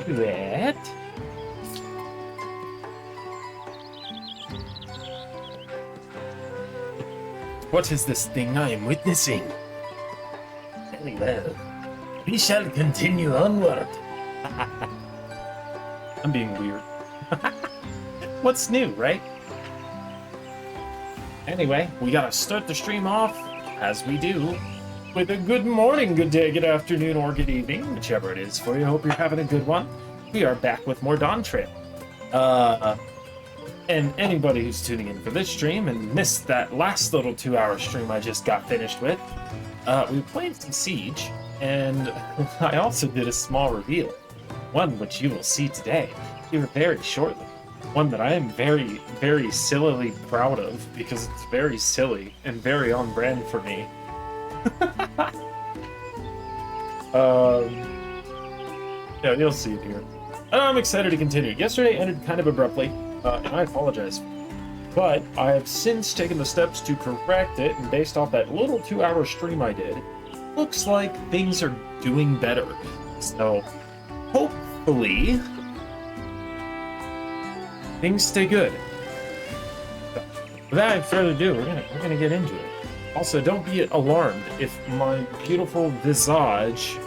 What? What is this thing I am witnessing? Very well. We shall continue onward. I'm being weird. What's new, right? Anyway, we gotta start the stream off, as we do, with a good morning, good day, good afternoon, or good evening, whichever it is for you. Hope you're having a good one. We are back with more Dawntrail. And anybody who's tuning in for this stream and missed that last little 2-hour stream I just got finished with, we played some Siege, and I also did a small reveal, one which you will see today, here very shortly. One that I am very, very sillily proud of, because it's very silly and very on brand for me. Yeah, you'll see it here. I'm excited to continue. Yesterday ended kind of abruptly, and I apologize. But I have since taken the steps to correct it, and based off that little 2-hour stream I did, looks like things are doing better. So, hopefully, things stay good. Without further ado, we're gonna get into it. Also, don't be alarmed if my beautiful visage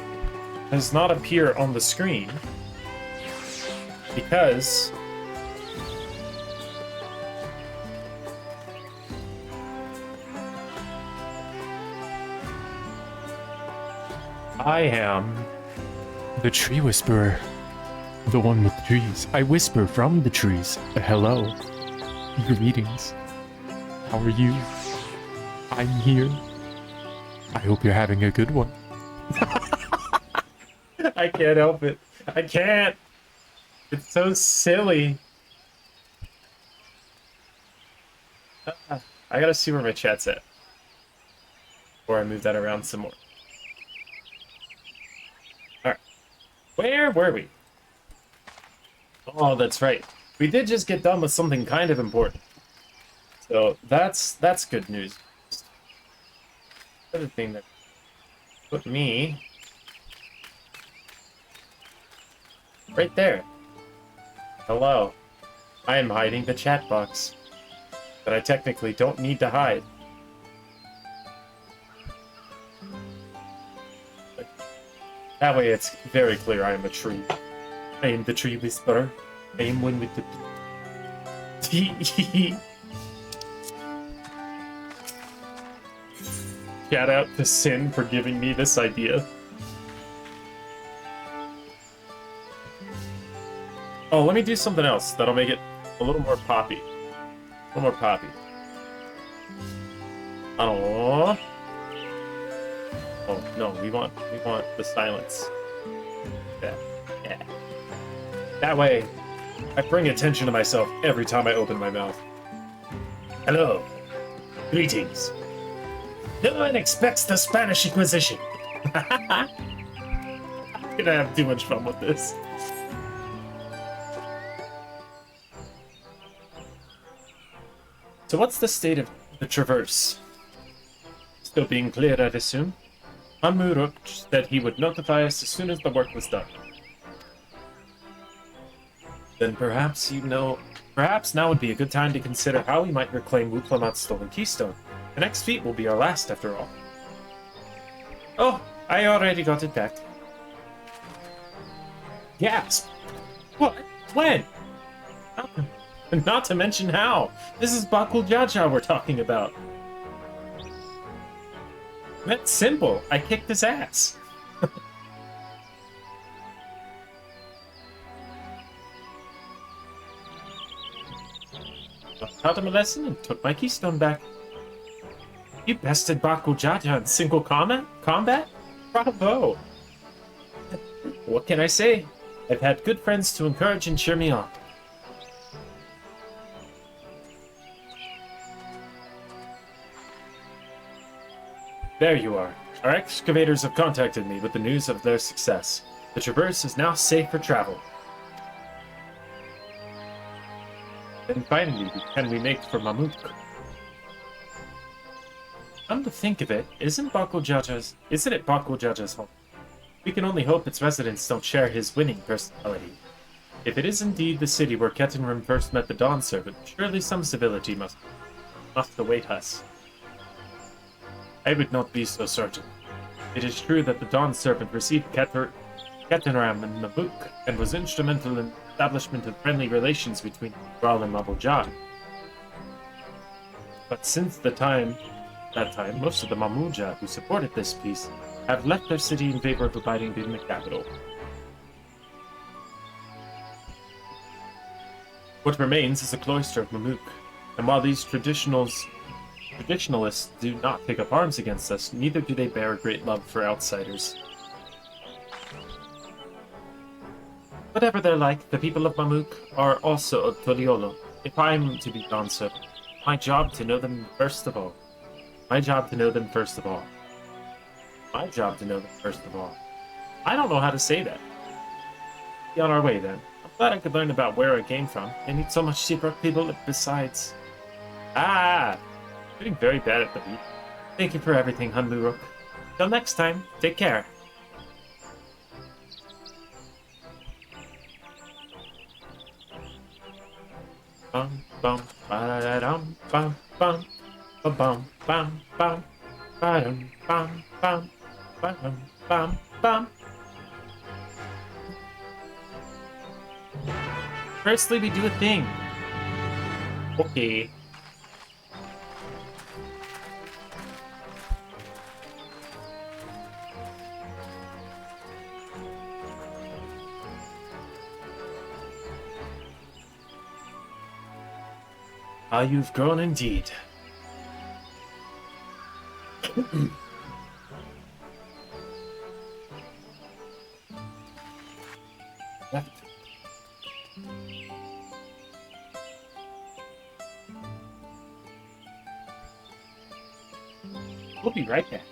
does not appear on the screen, because I am the tree whisperer. The one with the trees. I whisper from the trees. Hello. Greetings. How are you? I'm here. I hope you're having a good one. I can't help it. I can't. It's so silly. I gotta see where my chat's at before I move that around some more. Alright. Where were we? Oh, that's right. We did just get done with something kind of important. So that's good news. The other thing that put me right there. Hello. I am hiding the chat box that I technically don't need to hide. That way it's very clear I am a tree. I am the tree whisperer. I am one with the... Shout out to Sin for giving me this idea. Oh, let me do something else that'll make it a little more poppy. A little more poppy. Oh. Oh no, we want the silence. Yeah. That way, I bring attention to myself every time I open my mouth. Hello. Greetings. No one expects the Spanish Inquisition. I'm gonna have too much fun with this. So what's the state of the Traverse? Still being cleared, I'd assume. Amuruk said he would notify us as soon as the work was done. Then perhaps now would be a good time to consider how we might reclaim Wuplamat's stolen keystone. The next feat will be our last, after all. Oh, I already got it back. Gasp! What? When? Not to mention how. This is Bakul Jaja we're talking about. That's simple. I kicked his ass. I taught him a lesson and took my keystone back. You bested Bakul Jaja in single combat? Bravo! What can I say? I've had good friends to encourage and cheer me on. There you are. Our excavators have contacted me with the news of their success. The Traverse is now safe for travel. Then finally, can we make for Mamuk? Come to think of it, isn't it Bakujaja's home? We can only hope its residents don't share his winning personality. If it is indeed the city where Ketenrim first met the Dawn Servant, surely some civility must await us. I would not be so certain. It is true that the Dawn Servant received Ketenram and Nabuk, and was instrumental in the establishment of friendly relations between Graal and Mabujan. But since that time, most of the Mamuja who supported this peace have left their city in favor of abiding in the capital. What remains is the cloister of Mamuk, and while these traditionalists do not take up arms against us, neither do they bear a great love for outsiders. Whatever they're like, the people of Mamuk are also Toliolo. If I'm to be Dawn Servant, my job to know them first of all. My job to know them first of all. My job to know them first of all. I don't know how to say that. Be on our way then. I'm glad I could learn about where I came from. They need so much Seabrook people besides. Ah! Getting very bad at the beat. Thank you for everything, Hunmuruk. Till next time, take care. Bum bum ba da dum bum bum ba bum bum bum ba dum bum bum ba dum bum bum. Firstly, we do a thing. Okay. Ah, you've grown indeed. We'll be right back.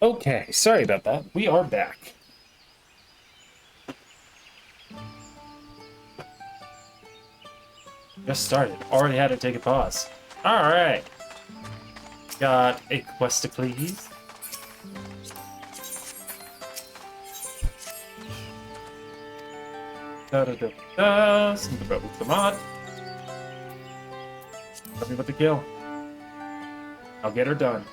Okay, sorry about that. We are back. Just started. Already had to take a pause. Alright. Got a quest to please. Da-da-da-da. Something about with the mod. Tell me what to kill. I'll get her done.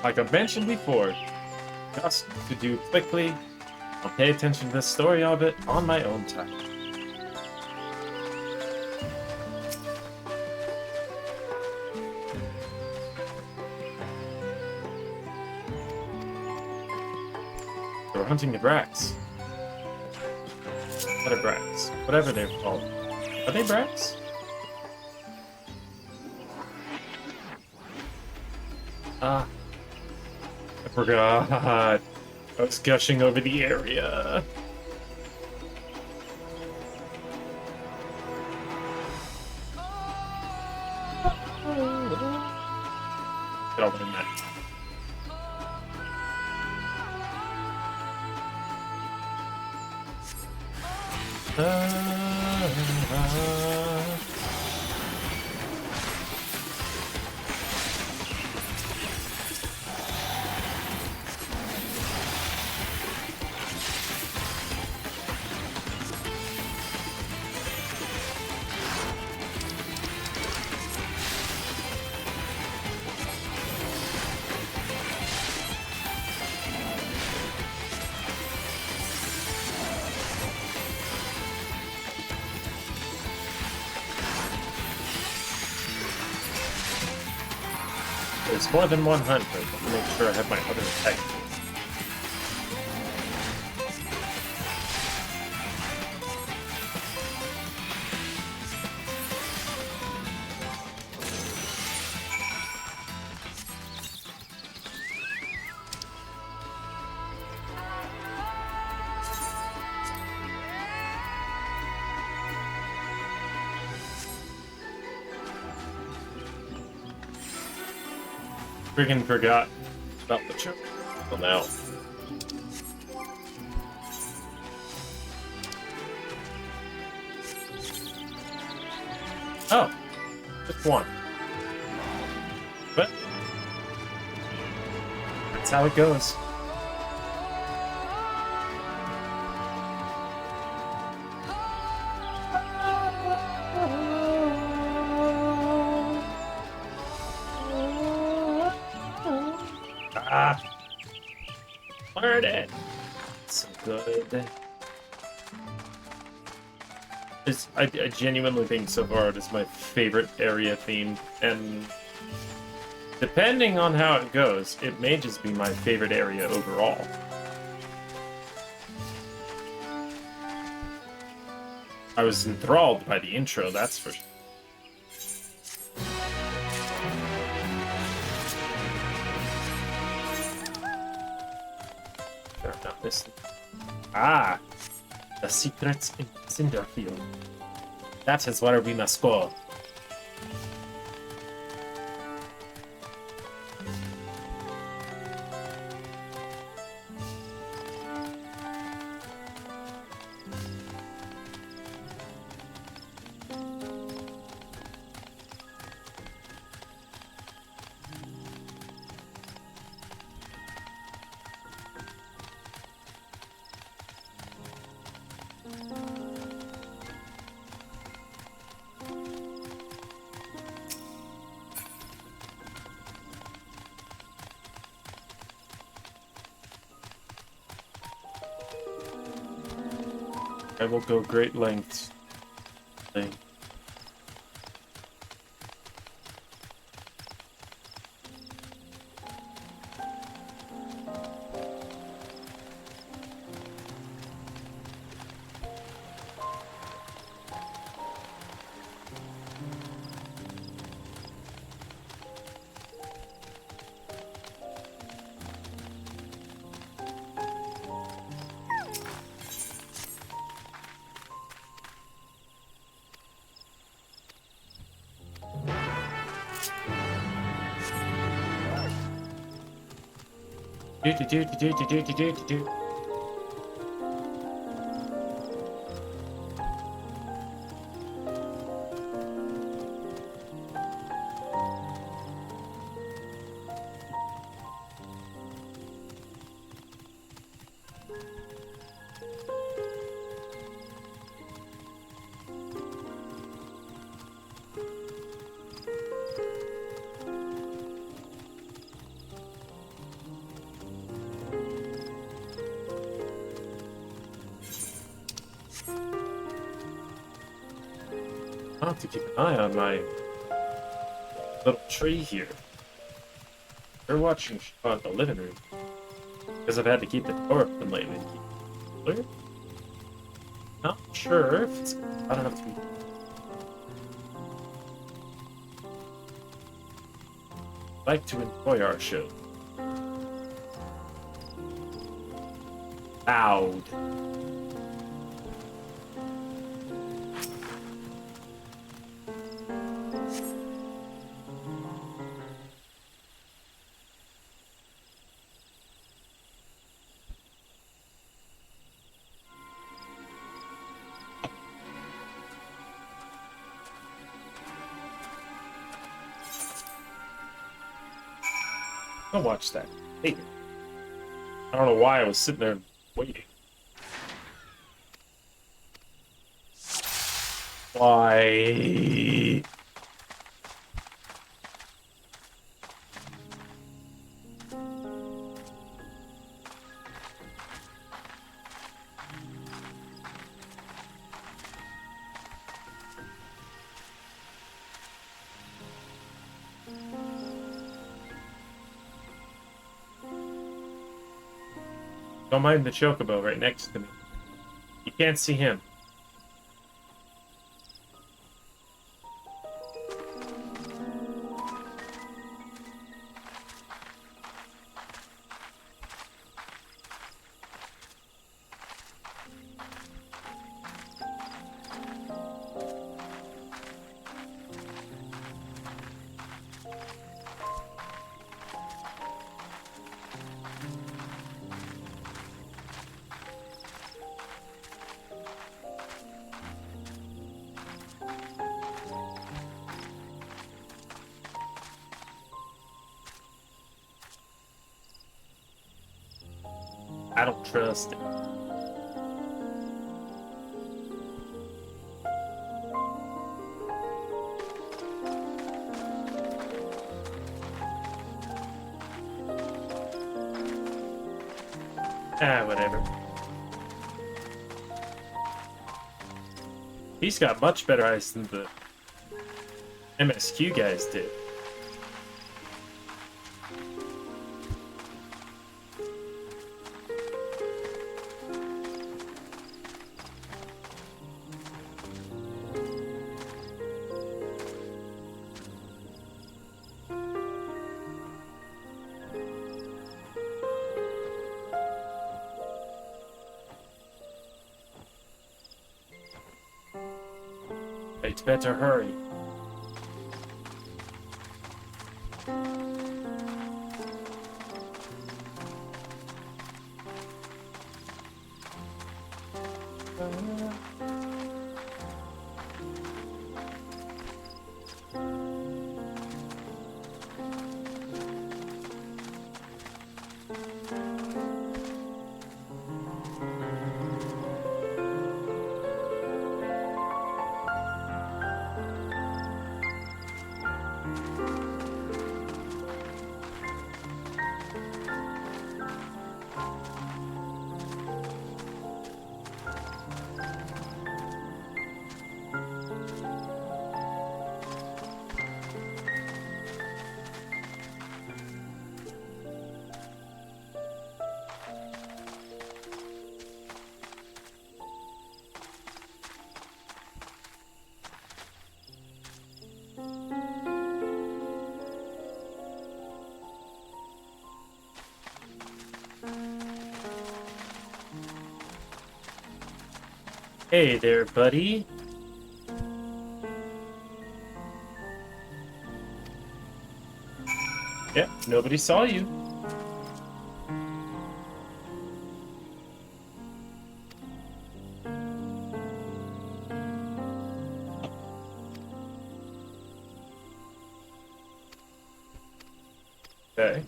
Like I mentioned before, just to do quickly, I'll pay attention to the story of it on my own time. So we're hunting the Brax. What are Brax? Whatever they're called. Are they Brax? Ah. I forgot. I was gushing over the area. Get over in that. There's more than one hunt, but let me make sure I have my other attack. Friggin' forgot about the choke. Well, now. Oh, just one. But that's how it goes. Ah, learn it. So good. I genuinely think so far it is my favorite area theme, and depending on how it goes, it may just be my favorite area overall. I was enthralled by the intro, that's for sure. Not this. Ah, the secrets in Cinderfield. That is where we must go. I will go great lengths. Do do do do do do do do do do. I'll have to keep an eye on my little tree here. They're watching show in the living room. Because I've had to keep the door open lately. Clear? Not sure if it's... I don't know if it's... like to enjoy our show. Loud. Don't watch that. Hey. I don't know why I was sitting there waiting. Why? Don't mind the chocobo right next to me. You can't see him. I don't trust it. Whatever. He's got much better eyes than the MSQ guys did. It's better hurry. Hey there, buddy. Yep, nobody saw you. Okay.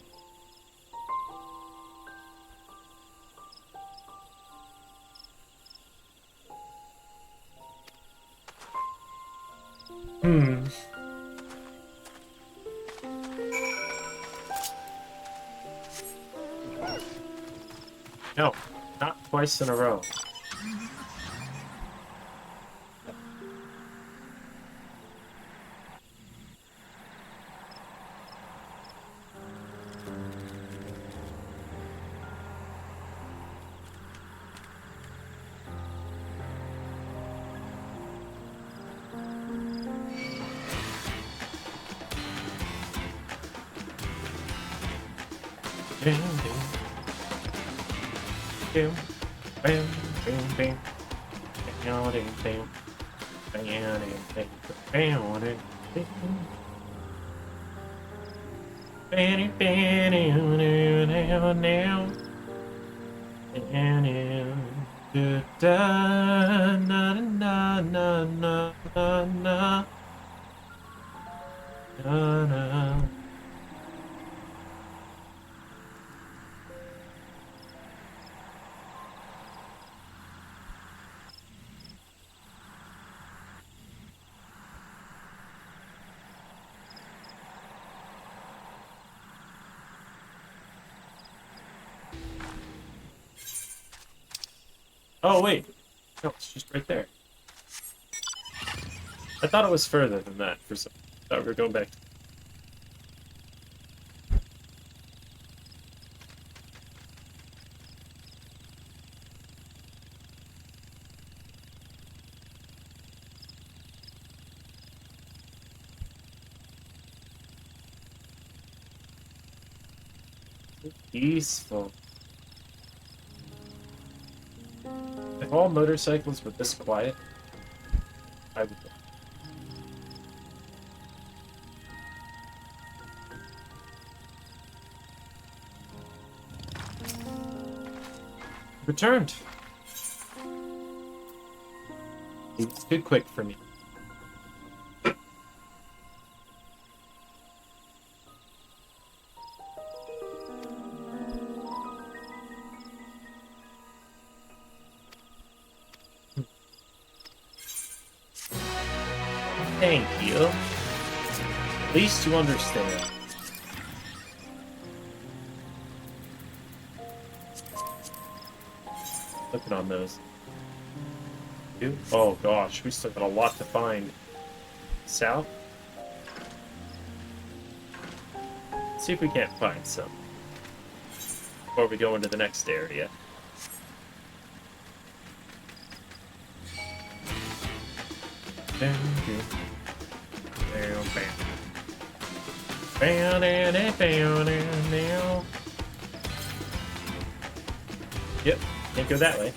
Hmm. No, not twice in a row. Ding, ding. Ding, bam, ding, ding. Ding, ding, ding. Ding, ding, ding. Bam, ding, ding. Bam, bam, ding, ding, ding, ding. Da, da, na, na, na, na, na, na, na, na. Oh, wait. No, it's just right there. I thought it was further than that for some. I thought we were going back. Peaceful. If all motorcycles were this quiet, I would. Returned. It's too quick for me. Thank you. At least you understand. Looking on those. Oh gosh, we still got a lot to find. South? Let's see if we can't find some before we go into the next area. Yep, can't go that way.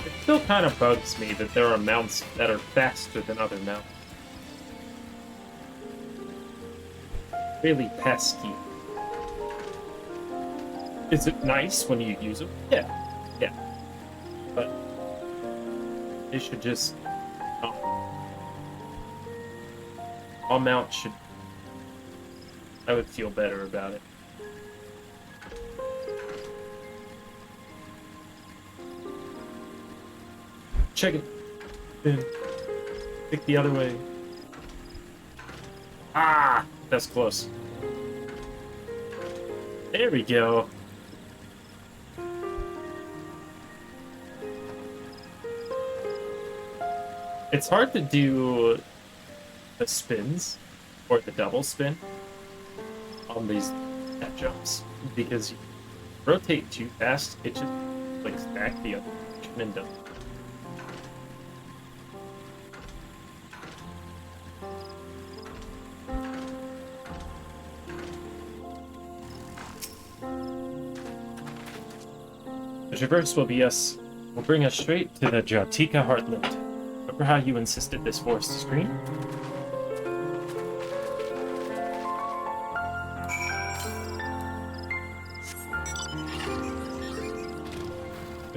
It still kind of bugs me that there are mounts that are faster than other mounts. Really pesky. Is it nice when you use them? Yeah, yeah. But they should just... all mounts should... I would feel better about it. Check it. Then pick the other way. Ah! That's close. There we go. It's hard to do the spins or the double spin on these net jumps because you rotate too fast, it just clicks back the other direction and does. The traverse will bring us straight to the Jatika Heartland. Remember how you insisted this forest to screen?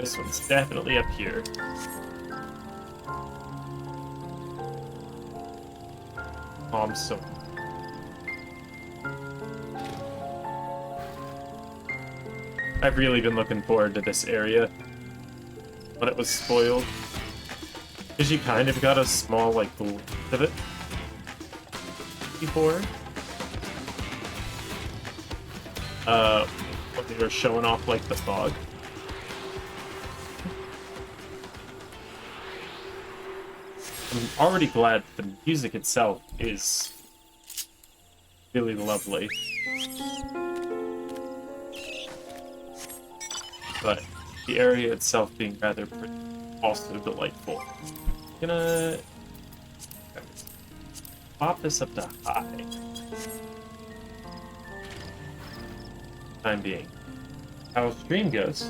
This one's definitely up here. Oh, I'm so... I've really been looking forward to this area. But it was spoiled. Because you kind of got a small, like, glimpse of it before. When they were showing off, like, the fog. I'm already glad the music itself is really lovely. But the area itself being rather pretty, also delightful. I'm gonna pop this up to high. Time being. How stream goes.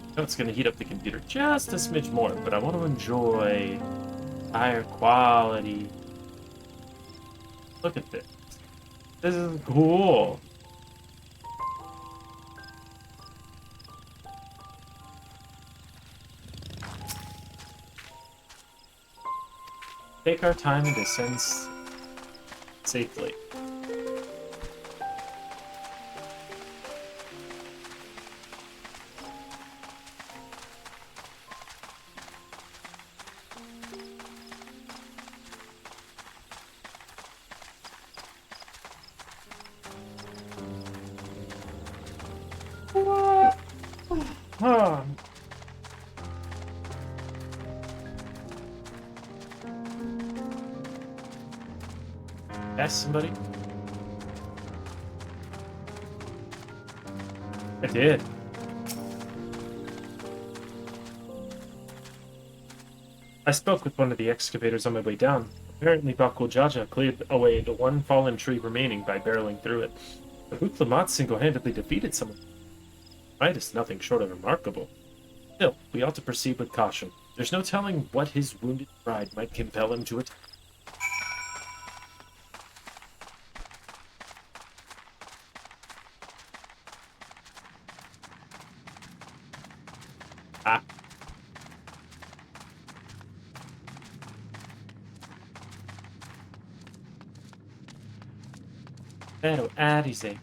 I know it's gonna heat up the computer just a smidge more, but I want to enjoy higher quality. Look at this. This is cool. Take our time and descend safely. Huh. Ask somebody? I did. I spoke with one of the excavators on my way down. Apparently Bakul Jaja cleared away the one fallen tree remaining by barreling through it. The Hutlamat single-handedly defeated someone. Might is nothing short of remarkable. Still, we ought to proceed with caution. There's no telling what his wounded pride might compel him to attack. Ah. Pero Arise.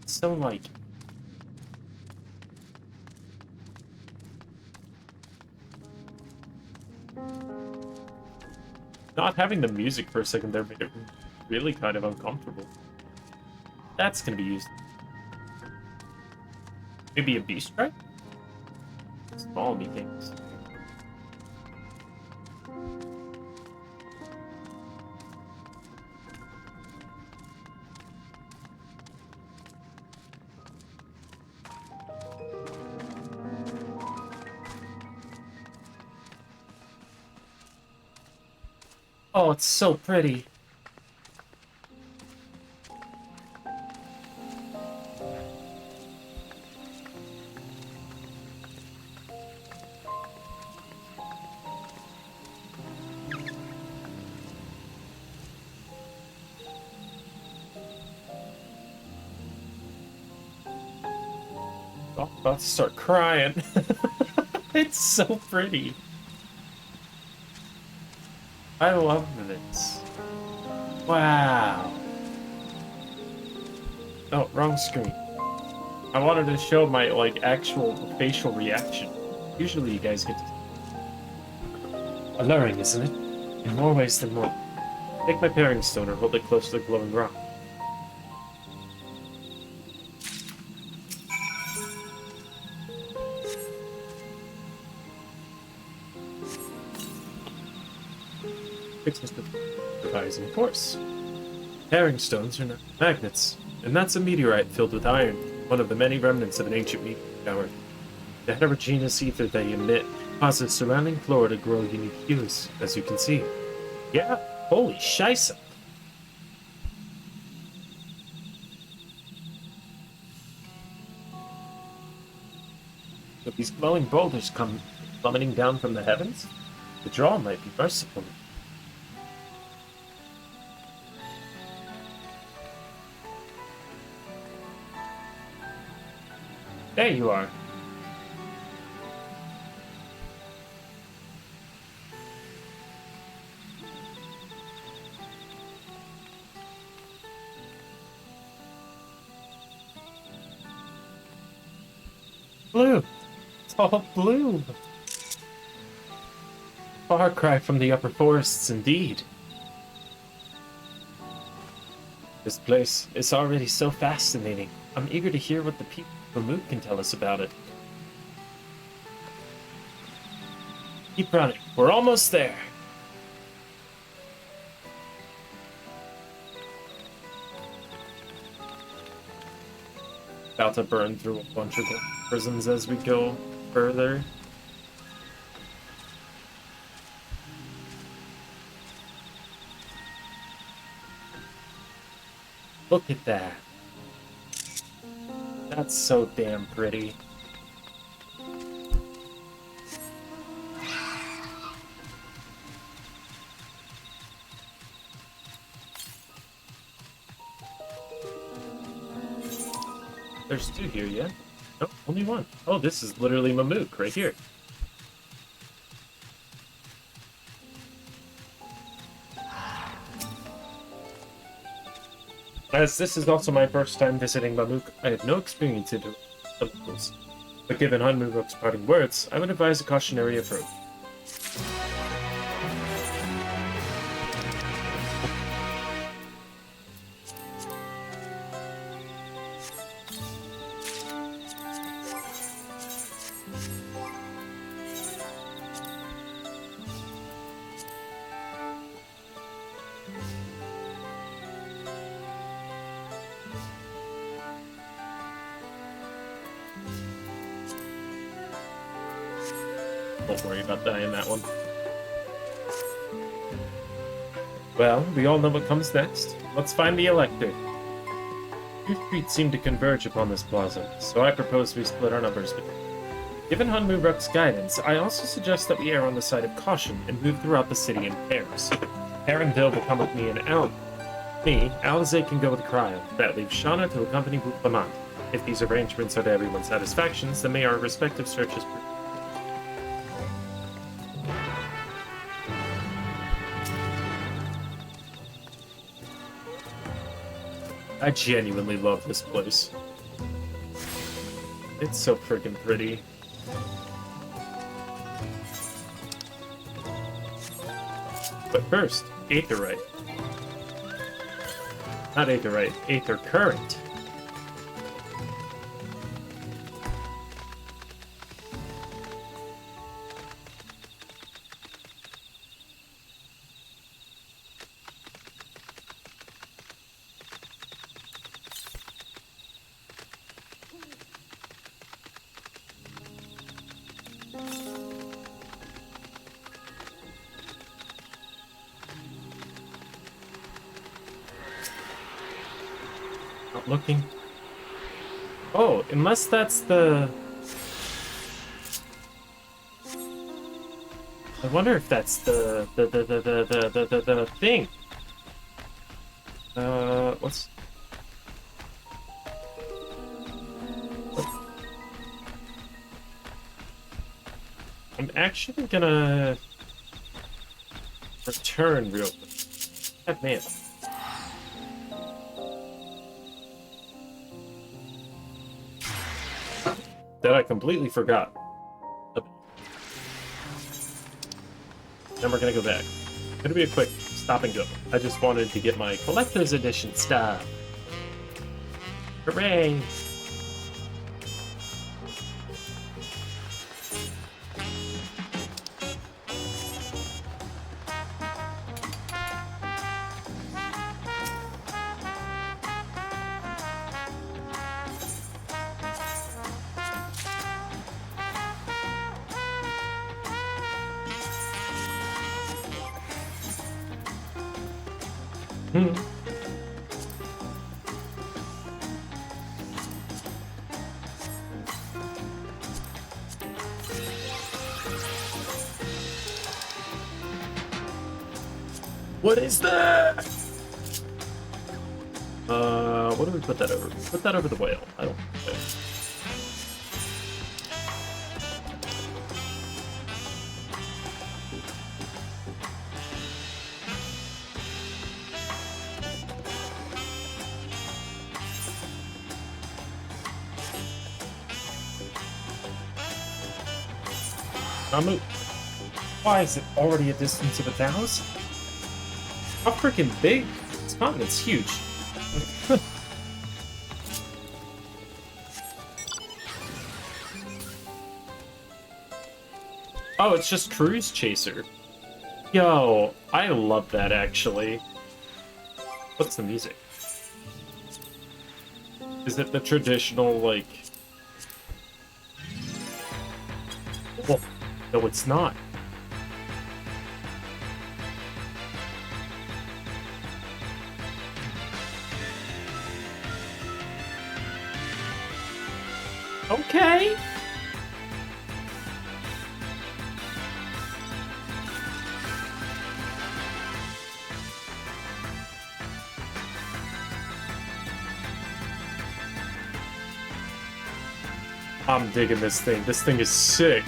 So, like... Not having the music for a second there made it really kind of uncomfortable. That's gonna be used. Maybe a beast strike? Small me things. Oh, it's so pretty. Oh, I'm about to start crying. It's so pretty. I love this. Wow. Oh, wrong screen. I wanted to show my, like, actual facial reaction. Usually you guys get to... Alluring, isn't it? In more ways than one. Take my pairing stone or hold it close to the glowing rock. Fixes the devising force. Pairing stones are not magnets, and that's a meteorite filled with iron, one of the many remnants of an ancient meteor shower. The heterogeneous ether they emit causes surrounding flora to grow unique hues, as you can see. Yeah, holy scheisse! These glowing boulders come plummeting down from the heavens? The draw might be merciful. There you are. Blue! It's all blue! Far cry from the upper forests, indeed. This place is already so fascinating. I'm eager to hear what the people of Moot can tell us about it. Keep running. We're almost there. About to burn through a bunch of the prisons as we go further. Look at that. That's so damn pretty. There's two here, yeah? Nope, only one. Oh, this is literally Mamook right here. As this is also my first time visiting Mamook, I have no experience in the locals. But given Hanmuruk's parting words, I would advise a cautionary approach. Don't worry about dying that one. Well, we all know what comes next. Let's find the elector. Two streets seem to converge upon this plaza, so I propose we split our numbers. Given Hanmuruk's guidance, I also suggest that we err on the side of caution and move throughout the city in pairs. Herondale will come with me and Alize can go with Cryo. That leaves Shauna to accompany Lamont. If these arrangements are to everyone's satisfactions, then may our respective searches proceed. I genuinely love this place. It's so friggin' pretty. But first, Aetherite. Not Aetherite, Aether Current. Not looking. Oh, unless that's the... I wonder if that's the thing. What's... I'm actually gonna return real quick. God man. That I completely forgot. Then we're gonna go back. It's gonna be a quick stop and go. I just wanted to get my collector's edition stuff. Hooray! What is that? What do we put that over? Put that over the whale. I don't think so. Why is it already a distance of 1,000? How freaking big? This continent's huge. Oh, it's just Cruise Chaser. Yo, I love that actually. What's the music? Is it the traditional, like... Oh, no, it's not. Okay. I'm digging this thing. This thing is sick.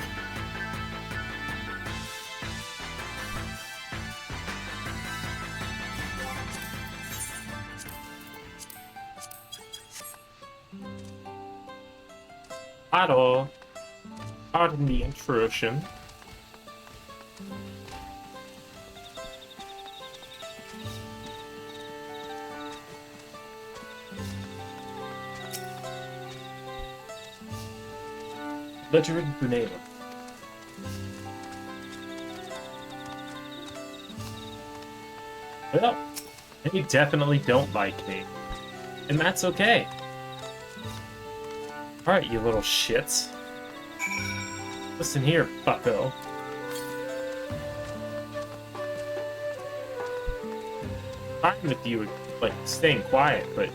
Hello. Pardon the intrusion. Belligerent Bunela. Well, they definitely don't like me. And that's okay. Alright, you little shits. Listen here, bucko. Fine with you, like, staying quiet, but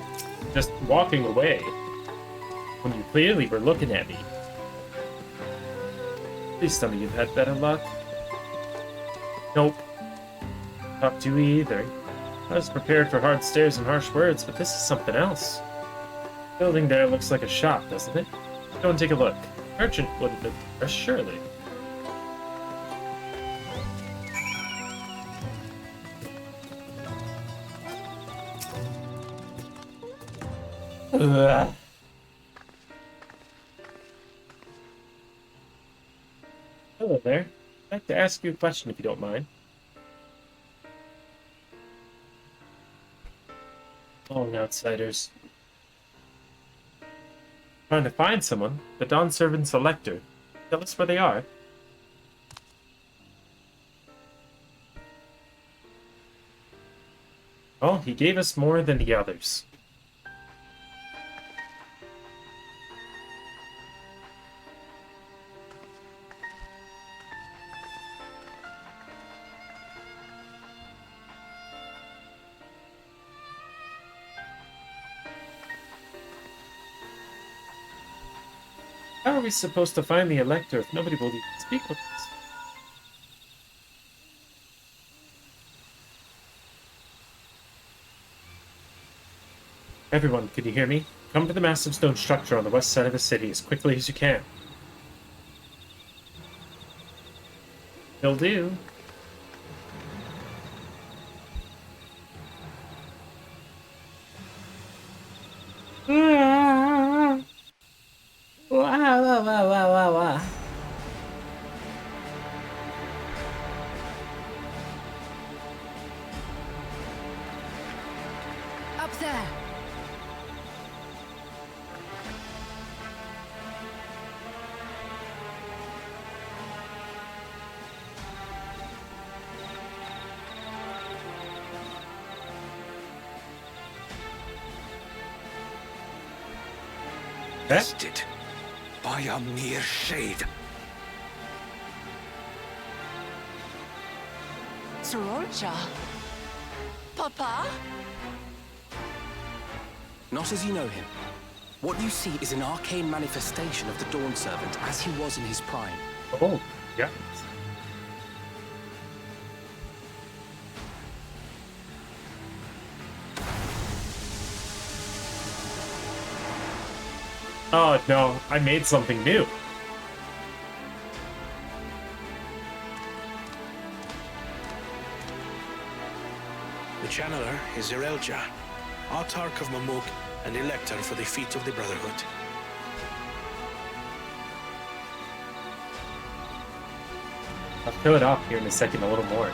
just walking away when you clearly were looking at me. Please tell me you've had better luck. Nope. Not to either. I was prepared for hard stares and harsh words, but this is something else. The building there looks like a shop, doesn't it? Go and take a look. Merchant would have been there, surely. Ugh. Hello there. I'd like to ask you a question if you don't mind. Oh, outsiders. Trying to find someone. The Dawn Servant's Elector. Tell us where they are. Well, he gave us more than the others. How are we supposed to find the Elector if nobody will even speak with us? Everyone, can you hear me? Come to the massive stone structure on the west side of the city as quickly as you can. Will do. Up there. Bested by a mere shade. Sororcha. Papa? Not as you know him. What you see is an arcane manifestation of the Dawn Servant as he was in his prime. Oh, yeah. Oh, no. I made something new. The channeler is Zerelja, Autarch of Mamuk and Elector for the feet of the Brotherhood. I'll fill it off here in a second a little more.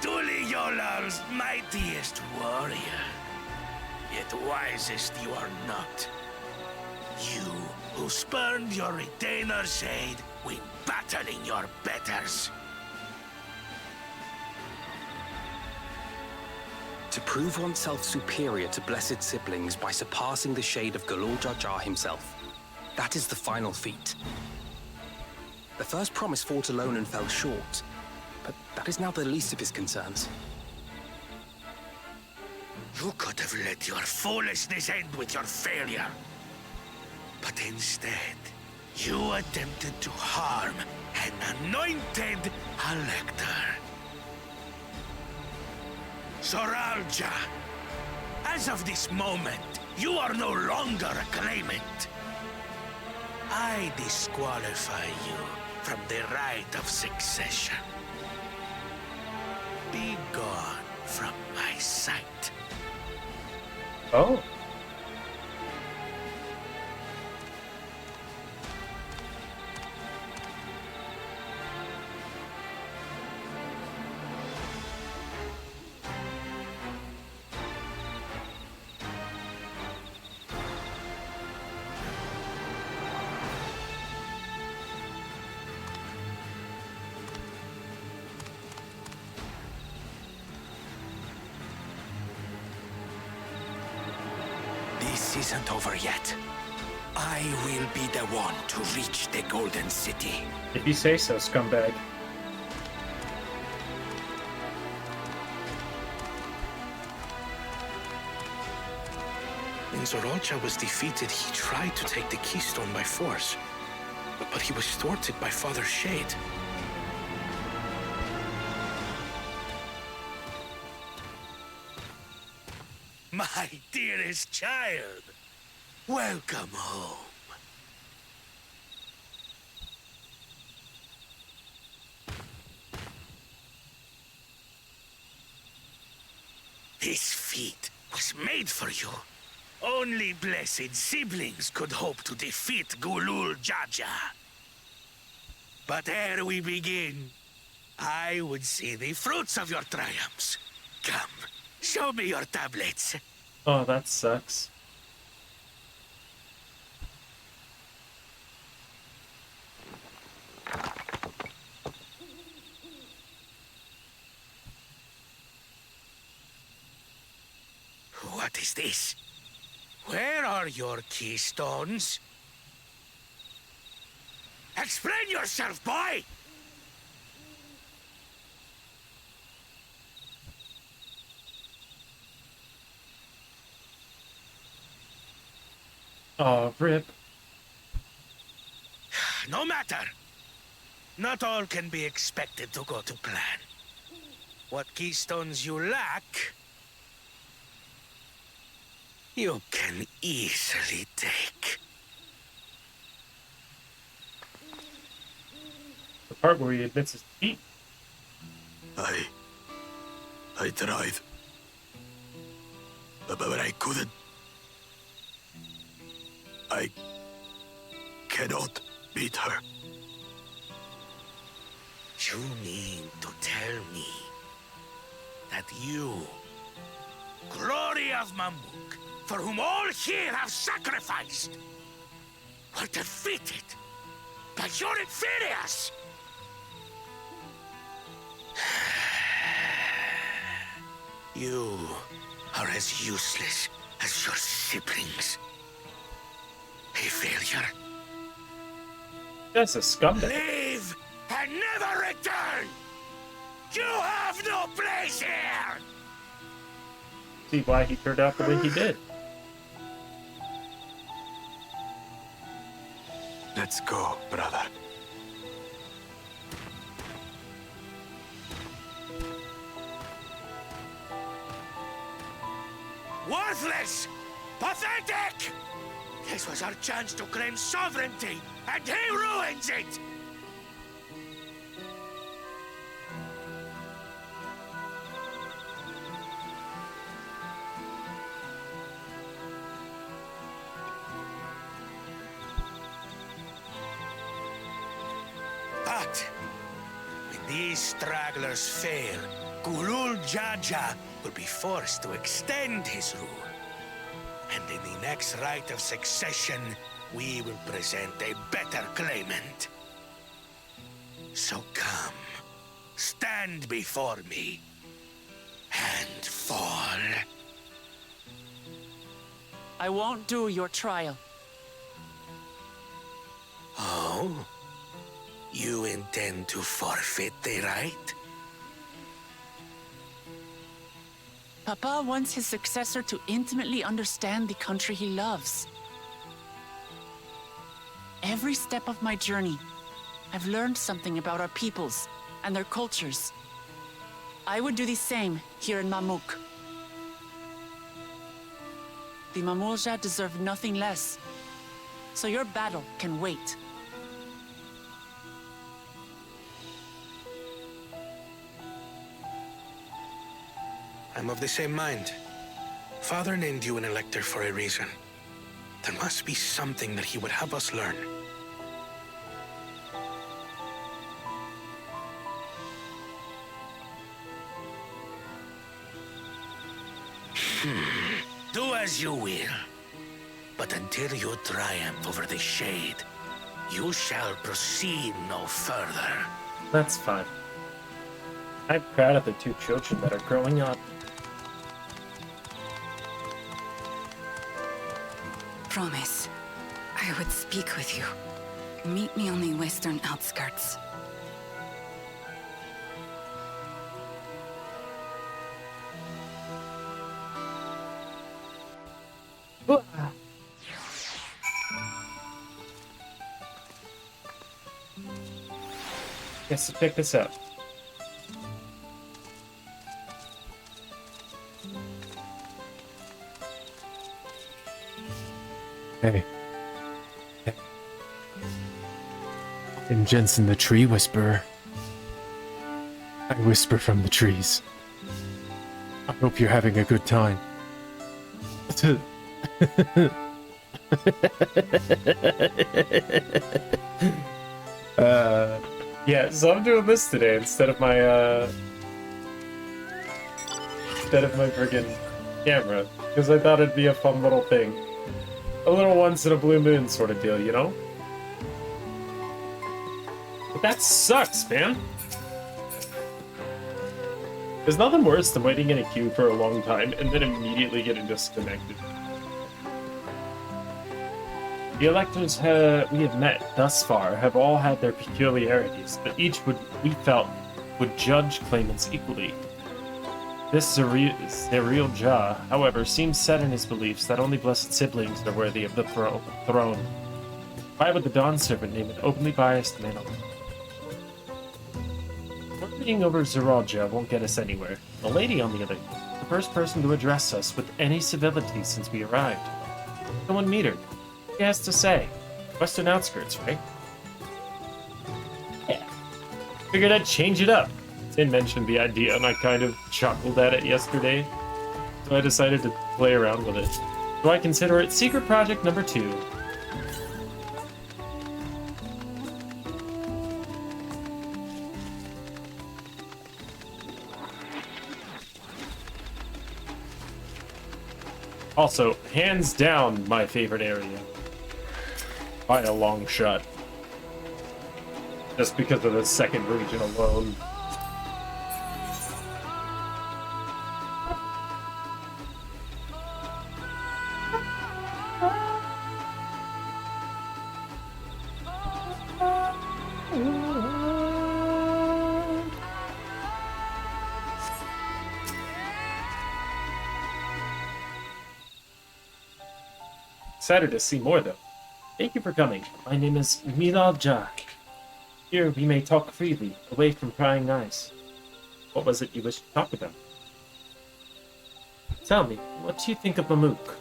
Tuli Yolal's mightiest warrior, yet wisest you are not. You, who spurned your retainer's shade when battling your betters. To prove oneself superior to blessed siblings by surpassing the shade of Galul Jar Jar himself. That is the final feat. The first promise fought alone and fell short, but that is now the least of his concerns. You could have let your foolishness end with your failure. But instead, you attempted to harm an anointed elector. Soralja, as of this moment, you are no longer a claimant. I disqualify you from the right of succession. Be gone from my sight. Oh. This isn't over yet. I will be the one to reach the Golden City. If you say so, scumbag. When Zorocha was defeated, he tried to take the Keystone by force. But he was thwarted by Father Shade. My dearest child, welcome home. This feat was made for you. Only blessed siblings could hope to defeat Gulul Jaja. But ere we begin, I would see the fruits of your triumphs. Come, show me your tablets. Oh, that sucks. What is this? Where are your keystones? Explain yourself, boy! Oh, rip. No matter. Not all can be expected to go to plan. What keystones you lack, you can easily take. The part where he admits his defeat. I tried. But I couldn't. I cannot beat her. You mean to tell me that you, glory of Mamuk, for whom all here have sacrificed, were defeated by your inferiors? You are as useless as your siblings. A failure. That's a scumbag. Leave and never return! You have no place here! See why he turned out the way he did. Let's go, brother. Worthless! Pathetic! This was our chance to claim sovereignty, and he ruins it! But when these stragglers fail, Gulul Jaja will be forced to extend his rule. And in the next rite of succession, we will present a better claimant. So come, stand before me, and fall. I won't do your trial. Oh? You intend to forfeit the right? Papa wants his successor to intimately understand the country he loves. Every step of my journey, I've learned something about our peoples and their cultures. I would do the same here in Mamuk. The Mamulja deserve nothing less, so your battle can wait. I'm of the same mind. Father named you an elector for a reason. There must be something that he would have us learn. Do as you will. But until you triumph over the Shade, you shall proceed no further. That's fine. I'm proud of the two children that are growing up. Promise, I would speak with you. Meet me on the western outskirts. Yes, to pick this up. Hey. I'm Jensen the Tree Whisperer. I whisper from the trees. I hope you're having a good time. Yeah, so I'm doing this today instead of my friggin' camera, because I thought it'd be a fun little thing. A little once in a blue moon sort of deal, you know? But that sucks, man! There's nothing worse than waiting in a queue for a long time and then immediately getting disconnected. The electors we have met thus far have all had their peculiarities, but each we felt would judge claimants equally. This Zerial Jah, however, seems set in his beliefs that only blessed siblings are worthy of the throne. Why would the Dawn Servant name an openly biased man? Worrying over Zerial Jah won't get us anywhere. The lady, on the other hand, the first person to address us with any civility since we arrived. Someone meet her. What he has to say? Western outskirts, right? Yeah. Figured I'd change it up. Tin mentioned the idea and I kind of chuckled at it yesterday, so I decided to play around with it. So I consider it secret project number 2. Also, hands down, my favorite area. By a long shot. Just because of the second region alone. Excited to see more, though. Thank you for coming. My name is Milal Jah. Here we may talk freely, away from prying eyes. What was it you wished to talk about? Tell me, what do you think of Mamuk?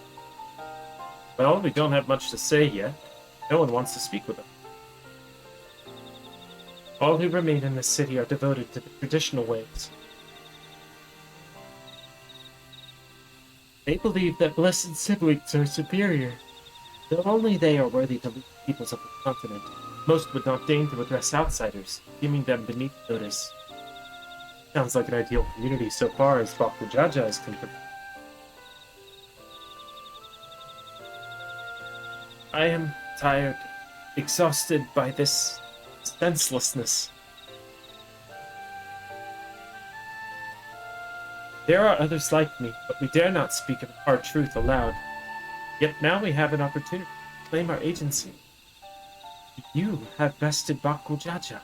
Well, we don't have much to say yet. No one wants to speak with us. All who remain in this city are devoted to the traditional ways. They believe that blessed siblings are superior. Though only they are worthy to lead the peoples of the continent. Most would not deign to address outsiders, deeming them beneath notice. Sounds like an ideal community so far as Bakujaja is concerned. I am tired, exhausted by this senselessness. There are others like me, but we dare not speak of our truth aloud. Yet now we have an opportunity to claim our agency. You have bested Bakujaja.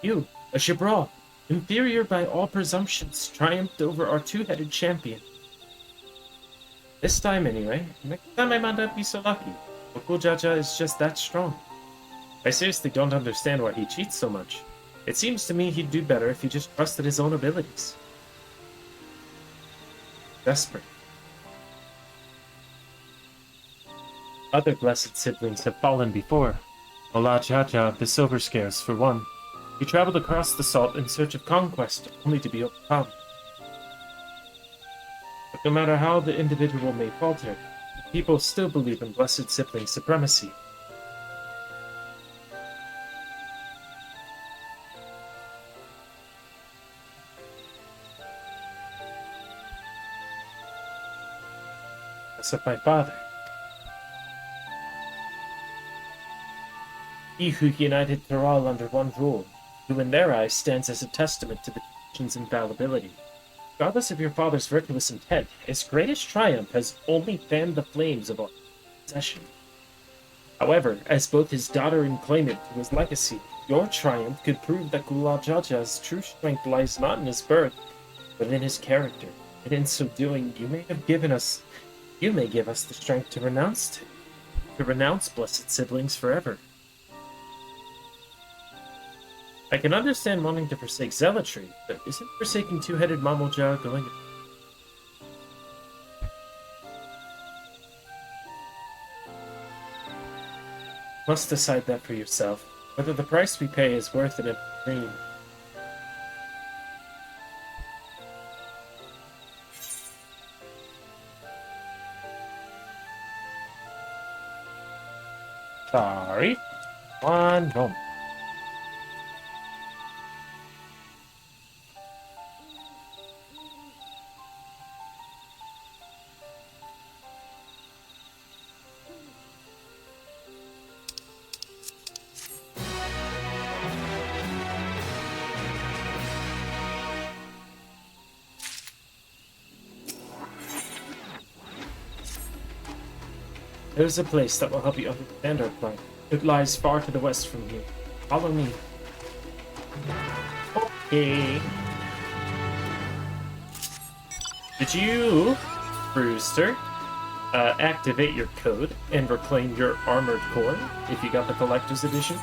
You, a Shibral, inferior by all presumptions, triumphed over our two-headed champion. This time anyway. Next time I might not be so lucky. Bakujaja is just that strong. I seriously don't understand why he cheats so much. It seems to me he'd do better if he just trusted his own abilities. Desperate. Other blessed siblings have fallen before. Olajaja of the Silver Scares, for one. He traveled across the salt in search of conquest, only to be overcome. But no matter how the individual may falter, people still believe in blessed sibling supremacy. As of my father. He who united Thrall under one rule, who in their eyes stands as a testament to the tradition's infallibility. Regardless of your father's virtuous intent, his greatest triumph has only fanned the flames of our possession. However, as both his daughter and claimant to his legacy, your triumph could prove that Gulajaja's true strength lies not in his birth, but in his character. And in so doing, you may give us the strength to renounce blessed siblings forever. I can understand wanting to forsake zealotry, but isn't forsaking two-headed Mamoja going... Must decide that for yourself, whether the price we pay is worth it in a dream. Sorry. One moment. There's a place that will help you understand our plight. It lies far to the west from here. Follow me. Okay. Did you, Brewster, activate your code and reclaim your armored core if you got the collector's edition?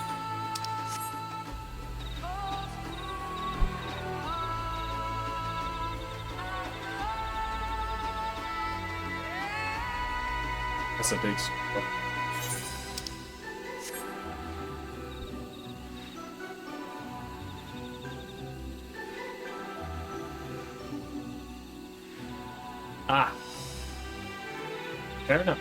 That's a big scroll. Ah. Fair enough.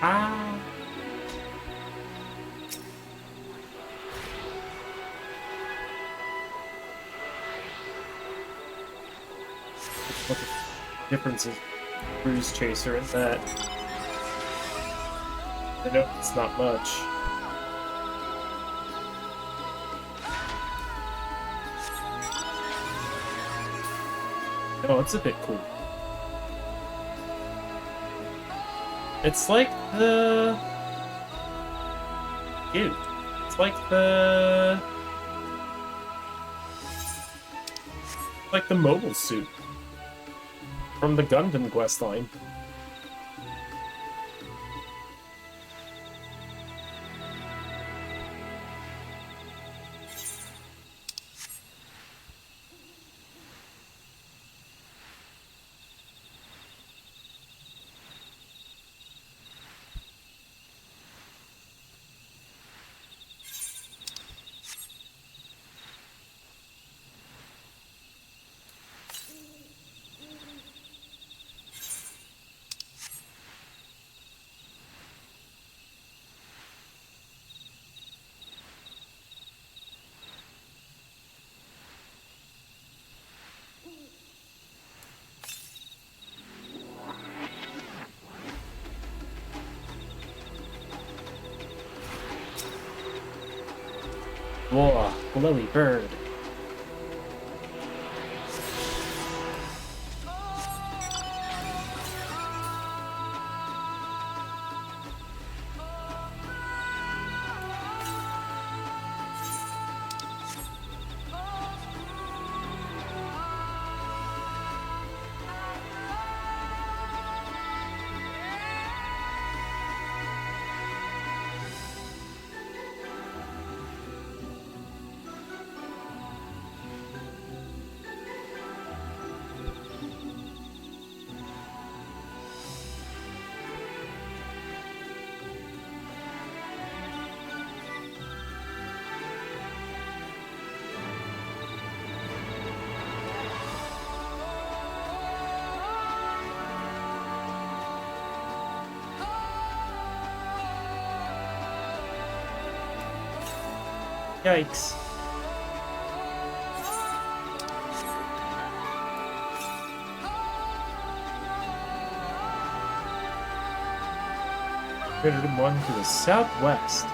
Ah. What the difference is Cruise Chaser and that? I know it's not much. No, it's a bit cool. It's like the... Ew. It's like the... Like the mobile suit from the Gundam quest line. Whoa, glowy bird. Yikes. Created one to the southwest.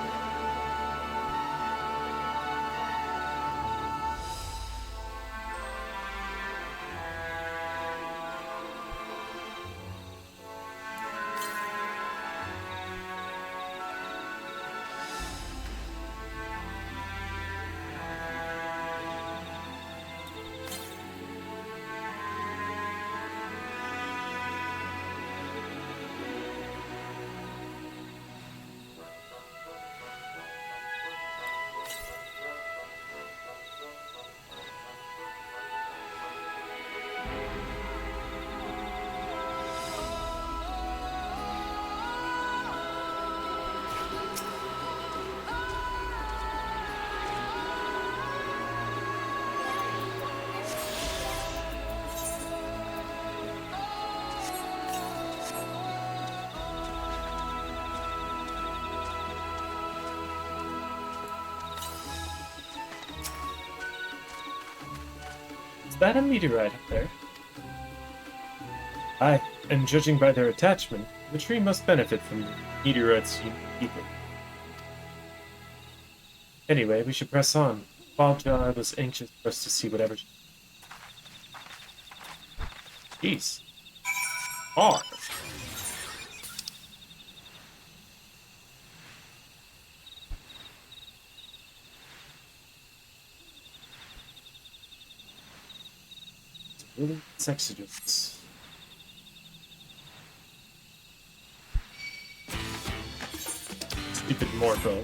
Is that a meteorite up there? Aye, and judging by their attachment, the tree must benefit from the meteorite's unique ether. Anyway, we should press on. Baljar was anxious for us to see whatever. Jeez. Far. Really exigence. Stupid Morpho.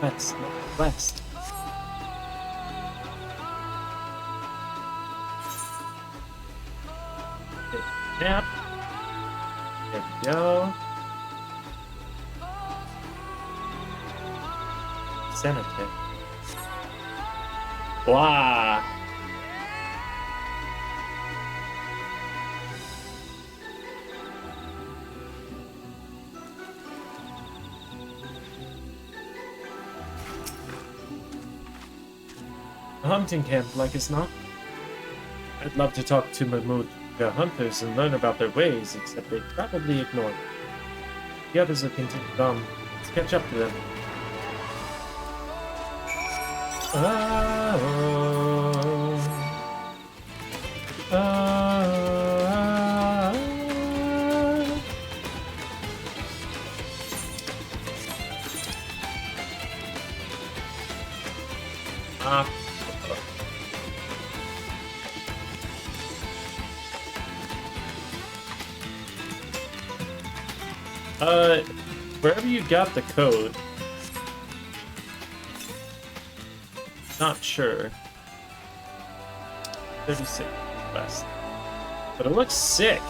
West, west. Nap. There we go. Senate. Blah. A hunting camp, like it's not. I'd love to talk to Mahmoud, the hunters, and learn about their ways, except they'd probably ignore me. The others will continue on. Let's catch up to them. Wherever you got the code. Not sure. 36 west. But it looks sick.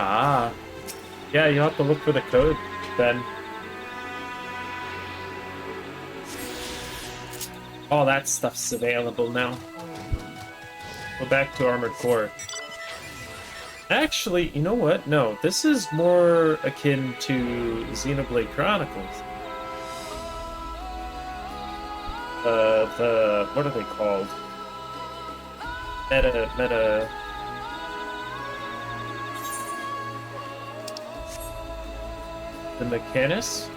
Ah. Yeah, you'll have to look for the code then. All that stuff's available now. Go back to Armored Core. Actually, you know what? No, this is more akin to Xenoblade Chronicles. What are they called? Meta... The Mechanus?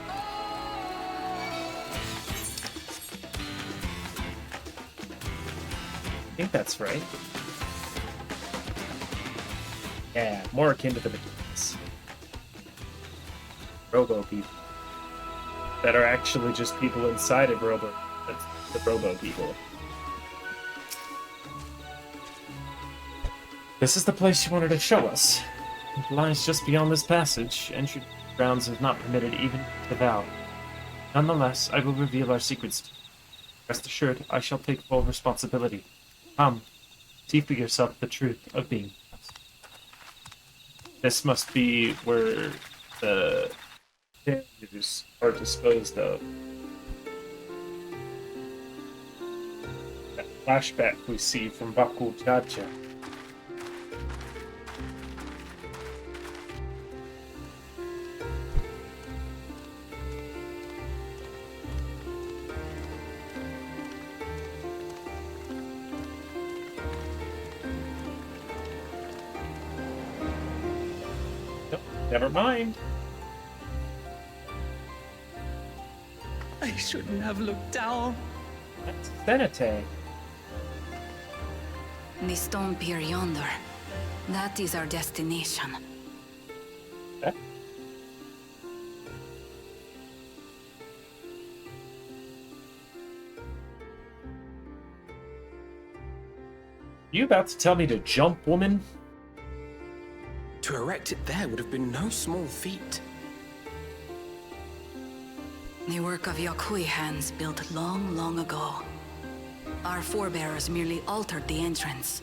I think that's right. Yeah, more akin to the Mechanus. Robo people. That are actually just people inside of Robo. That's the Robo people. This is the place you wanted to show us. It lies just beyond this passage. Entry grounds is not permitted even to vow. Nonetheless, I will reveal our secrets. Rest assured, I shall take full responsibility. Come, see for yourself the truth of being lost. This must be where the failures are disposed of. That flashback we see from Baku Jaja. Never mind. I shouldn't have looked down. That's Senate. The stone pier yonder. That is our destination. Okay. You about to tell me to jump, woman? To erect it there would have been no small feat. The work of Yakui hands built long, long ago. Our forebears merely altered the entrance.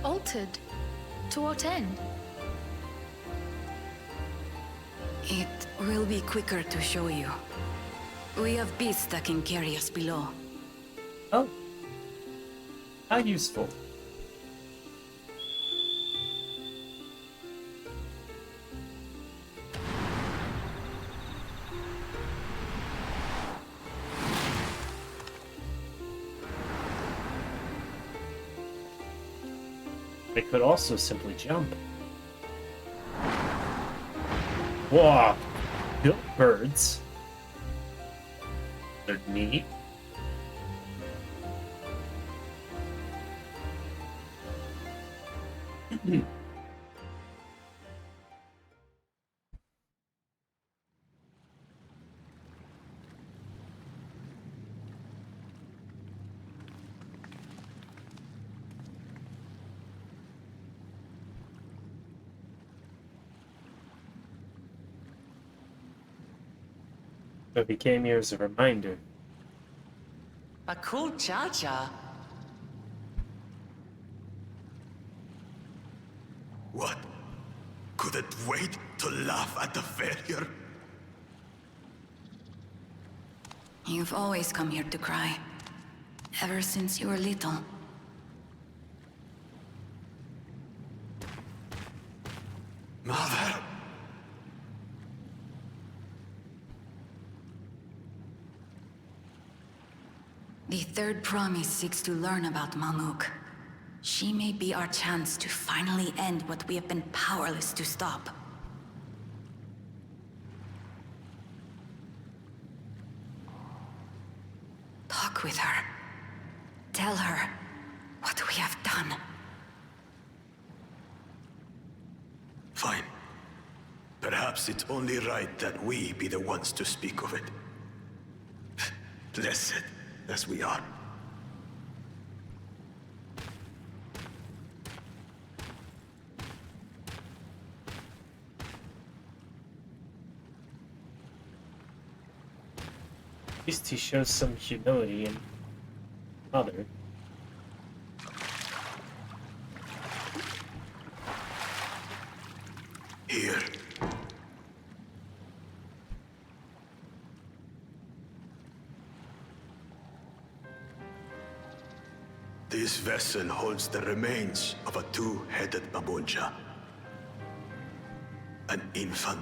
Altered? To what end? It will be quicker to show you. We have beasts that can carry us below. Oh. How useful. They could also simply jump. Whoa! Built birds. They're neat. But he came here as a reminder. A cool cha-cha. What? Couldn't wait to laugh at the failure? You've always come here to cry. Ever since you were little. Mother! The third promise seeks to learn about Mamuk. She may be our chance to finally end what we have been powerless to stop. Talk with her. Tell her what we have done. Fine. Perhaps it's only right that we be the ones to speak of it. Blessed as we are. At least he shows some humility and mother. Here. This vessel holds the remains of a two-headed Mabulja. An infant.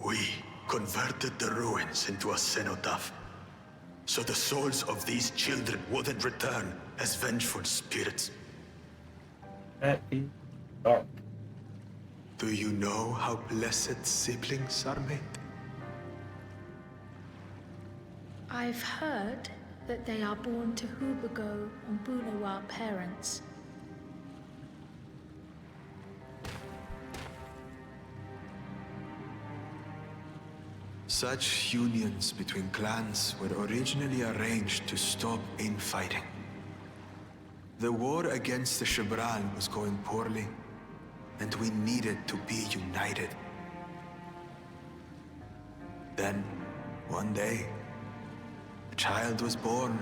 We converted the ruins into a cenotaph, so the souls of these children wouldn't return as vengeful spirits. That is dark. Do you know how blessed siblings are made? I've heard that they are born to Hubago and Bunawa parents. Such unions between clans were originally arranged to stop infighting. The war against the Shibran was going poorly, and we needed to be united. Then, one day, a child was born.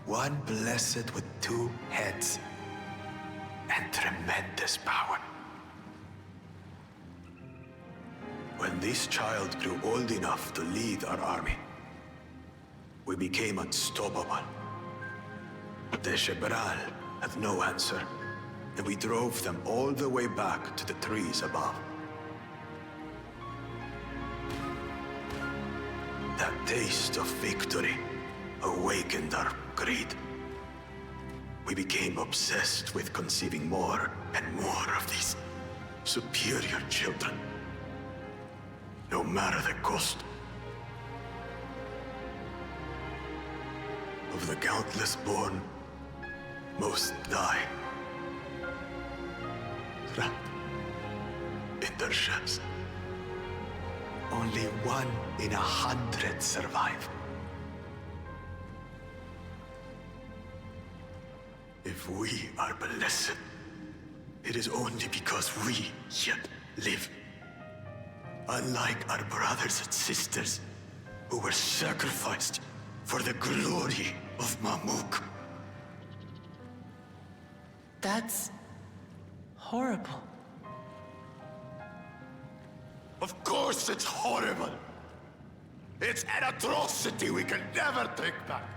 One blessed with two heads and tremendous power. When this child grew old enough to lead our army, we became unstoppable. The Shebral had no answer, and we drove them all the way back to the trees above. That taste of victory awakened our greed. We became obsessed with conceiving more and more of these superior children. No matter the cost. Of the countless born, most die. Trapped in their shells. Only 1 in 100 survive. If we are blessed, it is only because we yet live. Unlike our brothers and sisters, who were sacrificed for the glory of Mamuk. That's horrible. Of course it's horrible. It's an atrocity we can never take back.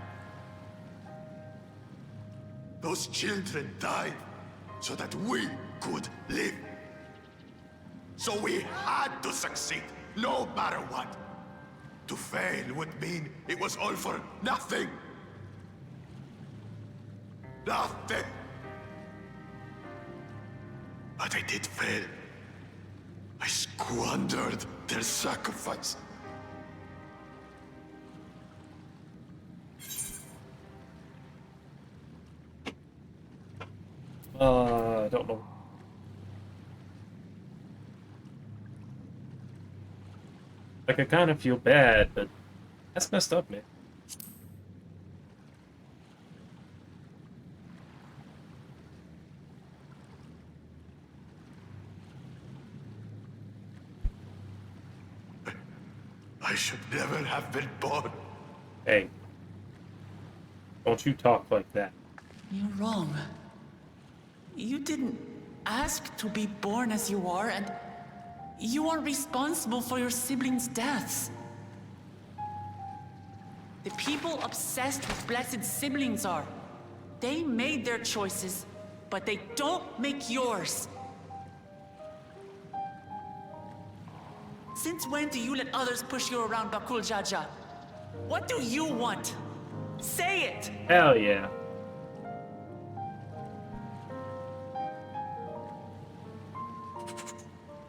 Those children died so that we could live. So we had to succeed, no matter what. To fail would mean it was all for nothing. Nothing. But I did fail. I squandered their sacrifice. I don't know. Like, I kind of feel bad, but that's messed up, man. I should never have been born. Hey, don't you talk like that. You're wrong. You didn't ask to be born as you are, and you are responsible for your siblings' deaths. The people obsessed with blessed siblings are. They made their choices, but they don't make yours. Since when do you let others push you around Bakul Jaja? What do you want? Say it! Hell yeah.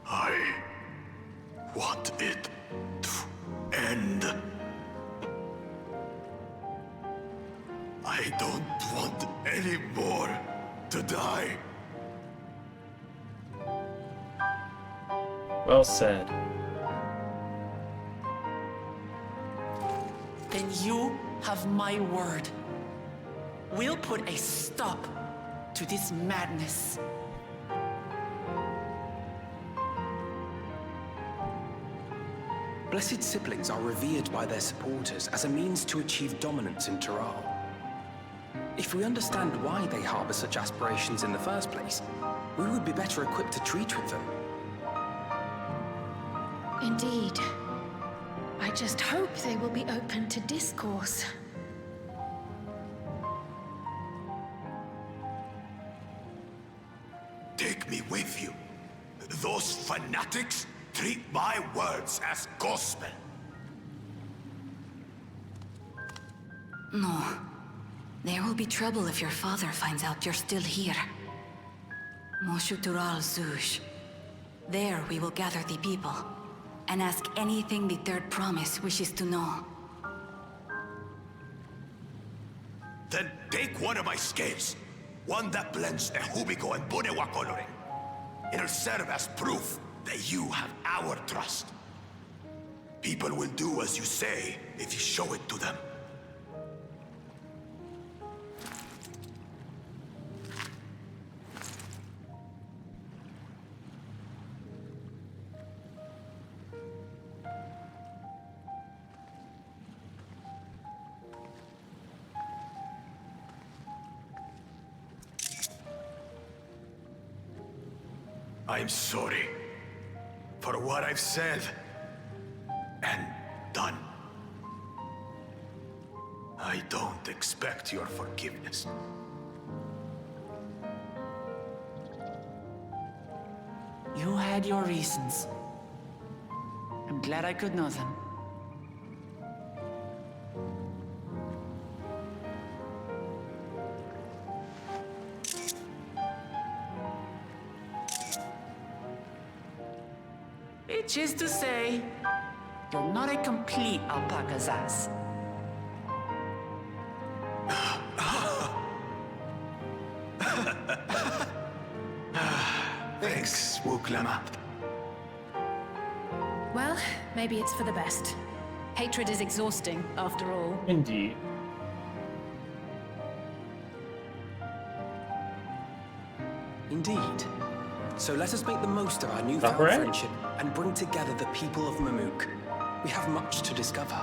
I want it to end. I don't want any more to die. Well said. Then you have my word. We'll put a stop to this madness. Blessed siblings are revered by their supporters as a means to achieve dominance in Tural. If we understand why they harbor such aspirations in the first place, we would be better equipped to treat with them. Indeed. I just hope they will be open to discourse. Take me with you. Those fanatics treat my words as gospel. No. There will be trouble if your father finds out you're still here. Moshutural Zush. There we will gather the people, and ask anything the Third Promise wishes to know. Then take one of my scales. One that blends Ehubico and Bunewa coloring. It'll serve as proof that you have our trust. People will do as you say if you show it to them. I'm sorry for what I've said and done. I don't expect your forgiveness. You had your reasons. I'm glad I could know them. Which is to say, you're not a complete alpaca's ass. Thanks, Wuklama. Well, maybe it's for the best. Hatred is exhausting, after all. Indeed. Indeed. So let us make the most of our newfound Alright. friendship and bring together the people of Mamuk. We have much to discover.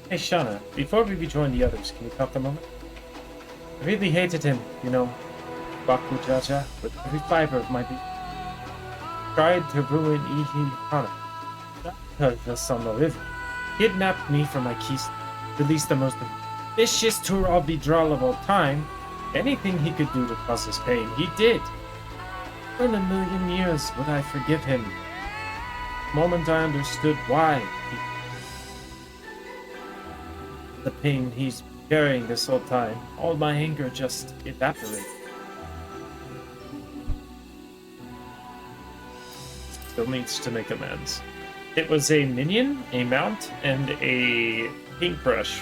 Hey, Shauna, before we rejoin the others, can we talk a moment? I really hated him, you know, Baku Jaja, with every fiber of my being. Tried to ruin Ihi Hana. Not because the son of River. Kidnapped me from my keys, released the most vicious Tural Bidral of all time. Anything he could do to cause us pain, he did. For in a million years would I forgive him. moment I understood why the pain he's carrying this whole time, all my anger just evaporated. Still needs to make amends. It was a minion, a mount, and a paintbrush.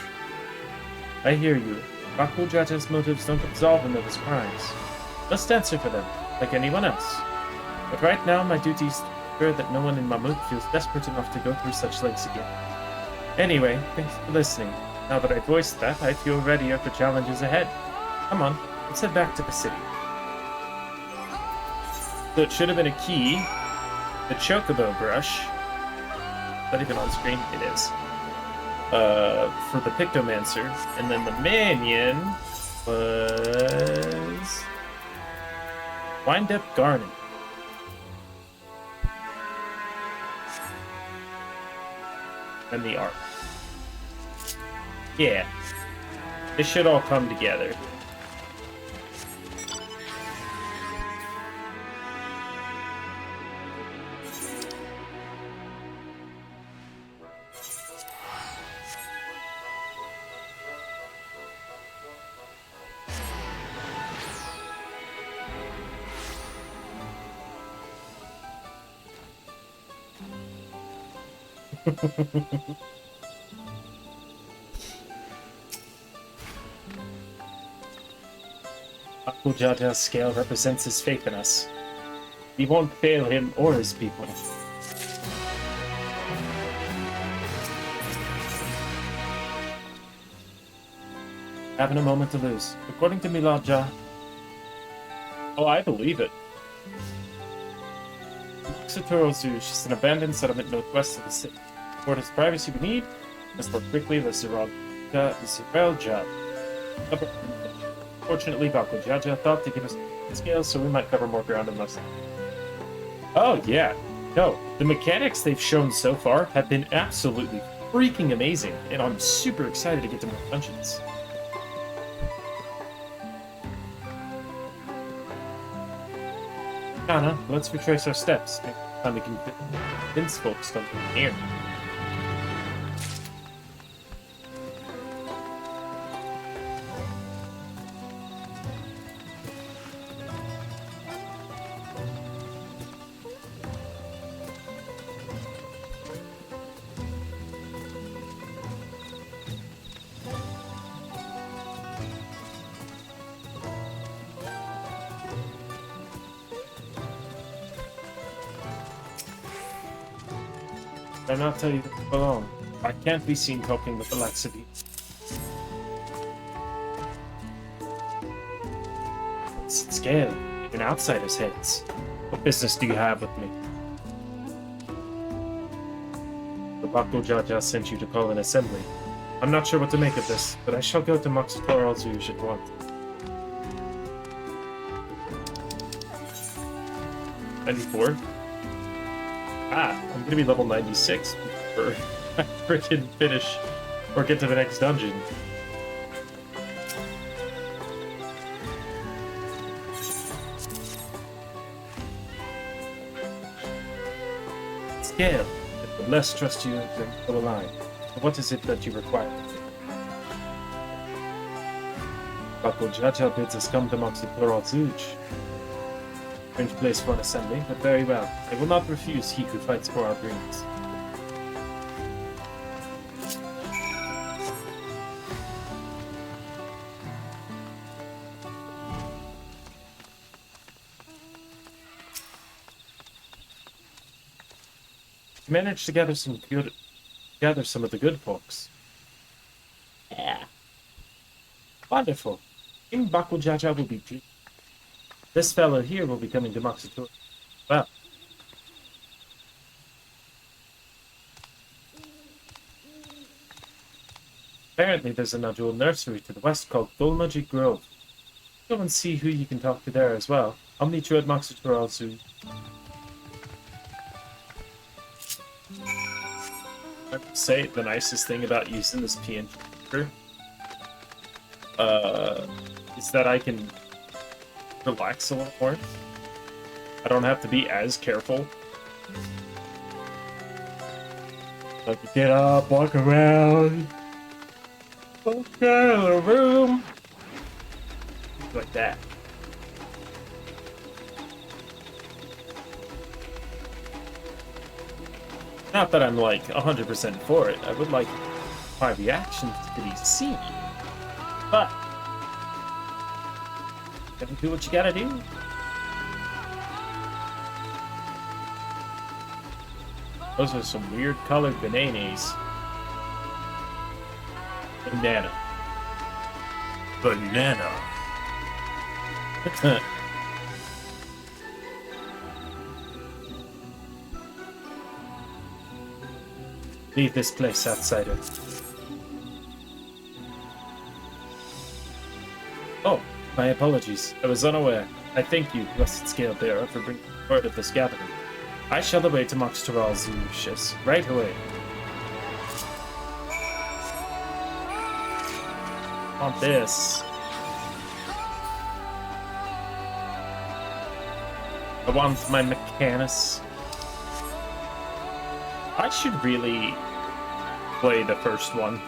I hear you. Baku Jaja's motives don't absolve him of his crimes. Must answer for them, like anyone else. But right now, my duty is to ensure that no one in Mamuk feels desperate enough to go through such lengths again. Anyway, thanks for listening. Now that I voiced that, I feel readier for challenges ahead. Come on, let's head back to the city. So it should have been a key. The chocobo brush. Is that even on screen? It is. For the Pictomancer. And then the minion was Wind-Up Garden. And the art. Yeah. This should all come together. Akujaja's scale represents his faith in us. We won't fail him or his people. Having a moment to lose. According to Miladja... Oh, I believe it. Saturo Zuj is an abandoned settlement northwest of the city. For his privacy we need, let's work quickly, the Zerel job. Fortunately, Baku Jaja thought to give us scale, so we might cover more ground in less time. Oh, yeah. No, the mechanics they've shown so far have been absolutely freaking amazing, and I'm super excited to get to more dungeons. Anna, let's retrace our steps. Maybe time we can convince folks something here. I'll not tell you for long. I can't be seen talking with the likes of you. It's scale, even outsiders' heads. What business do you have with me? The Baku Jaja sent you to call an assembly. I'm not sure what to make of this, but I shall go to Moxator Alzuj at once. 94? Ah, I'm gonna be level 96 before I freaking finish or get to the next dungeon. Scale, if the less trust you, then go align. What is it that you require? Baku Jaja bids us come to Moxator Alzuj. Strange place for an assembly, but very well. I will not refuse he who fights for our dreams. We managed to gather some of the good folks. Yeah. Wonderful. King Baku Jaja will be pleased. This fellow here will be coming to Moxator. Well. Apparently there's a nodule nursery to the west called Dolmaji Grove. Go and see who you can talk to there as well. I'll meet you at Moxator Alzuj. I would say the nicest thing about using this PNG is that I can relax a little more. I don't have to be as careful. Like, get up, walk around. Okay, the room. Like that. Not that I'm like 100% for it. I would like my reactions to be seen. But gotta do what you gotta do. Those are some weird colored bananas. Banana. Banana. Leave this place, outsider. Oh, my apologies. I was unaware. I thank you, blessed scale bearer, for bringing word of this gathering. I shall away to Moxteral's wishes right away. Want this? I want my Mechanus. I should really play the first one.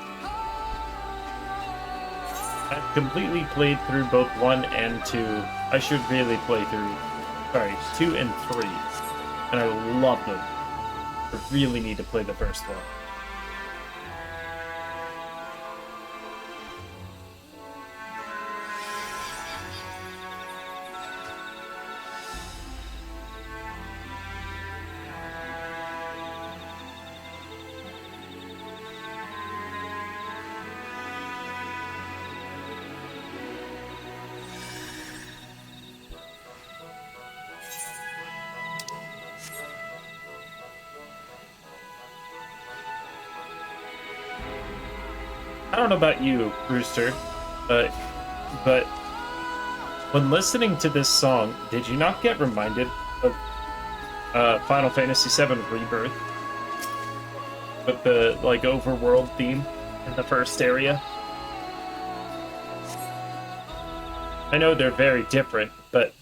I've completely played through both 1 and 2. I should really play through, 2 and 3. And I love them. I really need to play the first one. I don't know about you, Brewster, but when listening to this song, did you not get reminded of Final Fantasy VII Rebirth? With the, like, overworld theme in the first area? I know they're very different, but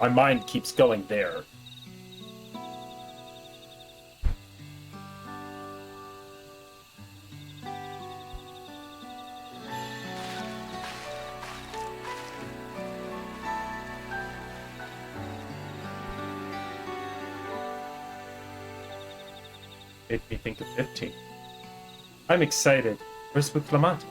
my mind keeps going there. Made me think of 15. I'm excited. Where's Clement?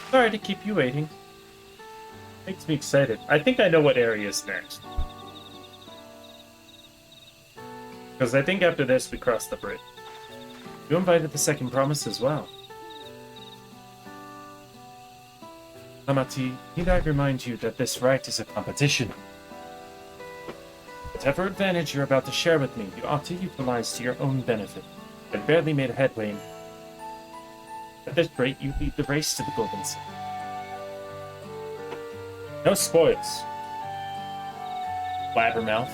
Sorry to keep you waiting. Makes me excited. I think I know what area is next. Because I think after this we cross the bridge. You invited the second promise as well. Amati, need I remind you that this rite is a competition? Whatever advantage you're about to share with me, you ought to utilize to your own benefit. I've barely made headway. At this rate, you lead the race to the Golden City. No spoils. Blabbermouth.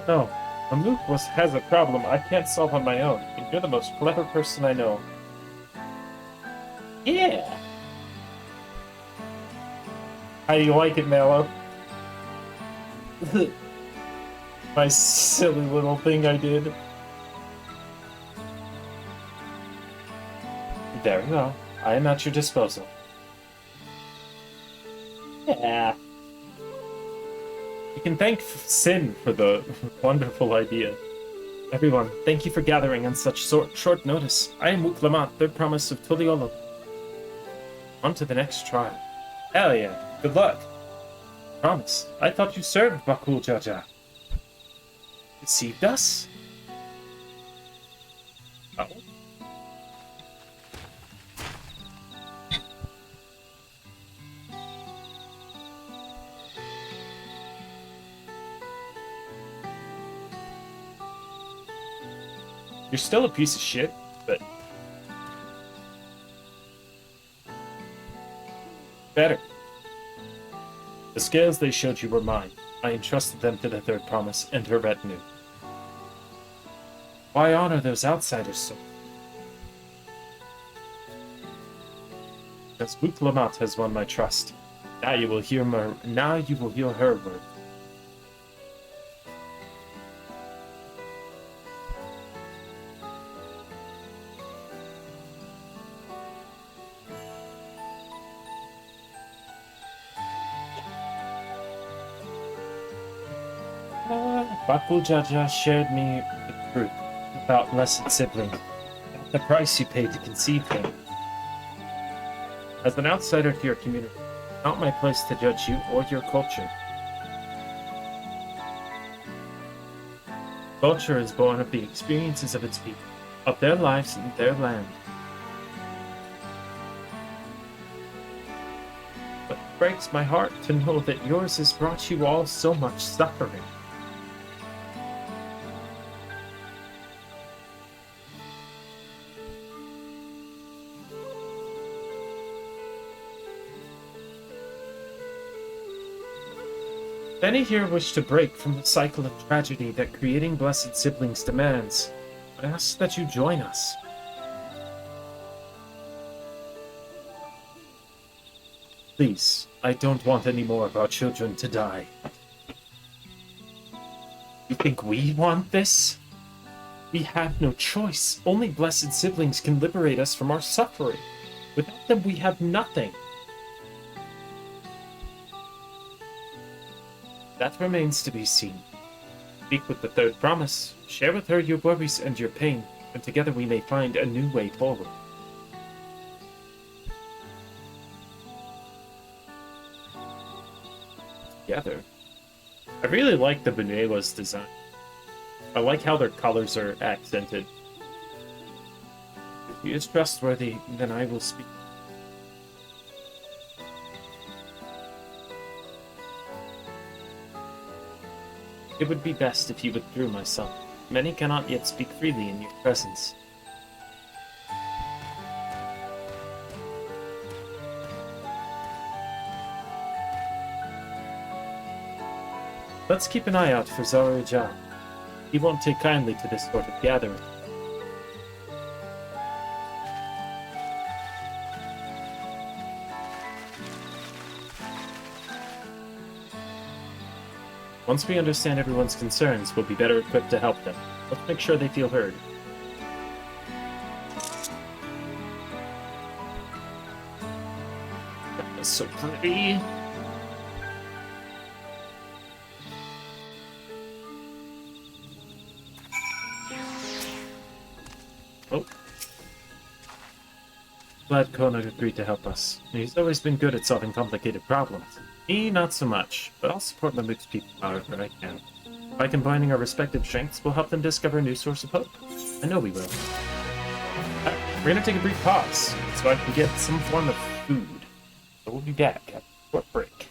No. Mamuk has a problem I can't solve on my own, and you're the most clever person I know. Yeah! How do you like it, Mallow? My silly little thing I did. Very well. I am at your disposal. Yeah. You can thank Sin for the wonderful idea. Everyone, thank you for gathering on such short notice. I am Clement, third promise of Tuliolo. On to the next trial. Hell yeah, good luck. Promise, I thought you served Bakul Jaja. Deceived us? Oh. You're still a piece of shit, but better. The scales they showed you were mine. I entrusted them to the third promise and her retinue. Why honor those outsiders so? Because Book Lamont has won my trust. Now you will hear her word. Baku Jaja shared me the truth about blessed sibling, the price you paid to conceive them. As an outsider to your community, it's not my place to judge you or your culture. Culture is born of the experiences of its people, of their lives and their land. But it breaks my heart to know that yours has brought you all so much suffering. Many here wish to break from the cycle of tragedy that creating blessed siblings demands. I ask that you join us. Please, I don't want any more of our children to die. You think we want this? We have no choice. Only blessed siblings can liberate us from our suffering. Without them, we have nothing. That remains to be seen. Speak with the third promise. Share with her your worries and your pain, and together we may find a new way forward. Together? I really like the Bunewa's design. I like how their colors are accented. If he is trustworthy, then I will speak. It would be best if you withdrew, my son. Many cannot yet speak freely in your presence. Let's keep an eye out for Zaruja. He won't take kindly to this sort of gathering. Once we understand everyone's concerns, we'll be better equipped to help them. Let's make sure they feel heard. That was so pretty. Oh. Glad Kona agreed to help us. He's always been good at solving complicated problems. Me, not so much, but I'll support my mixed people however I can. By combining our respective strengths, we'll help them discover a new source of hope. I know we will. We're gonna take a brief pause, so I can get some form of food. So we'll be back after a short break.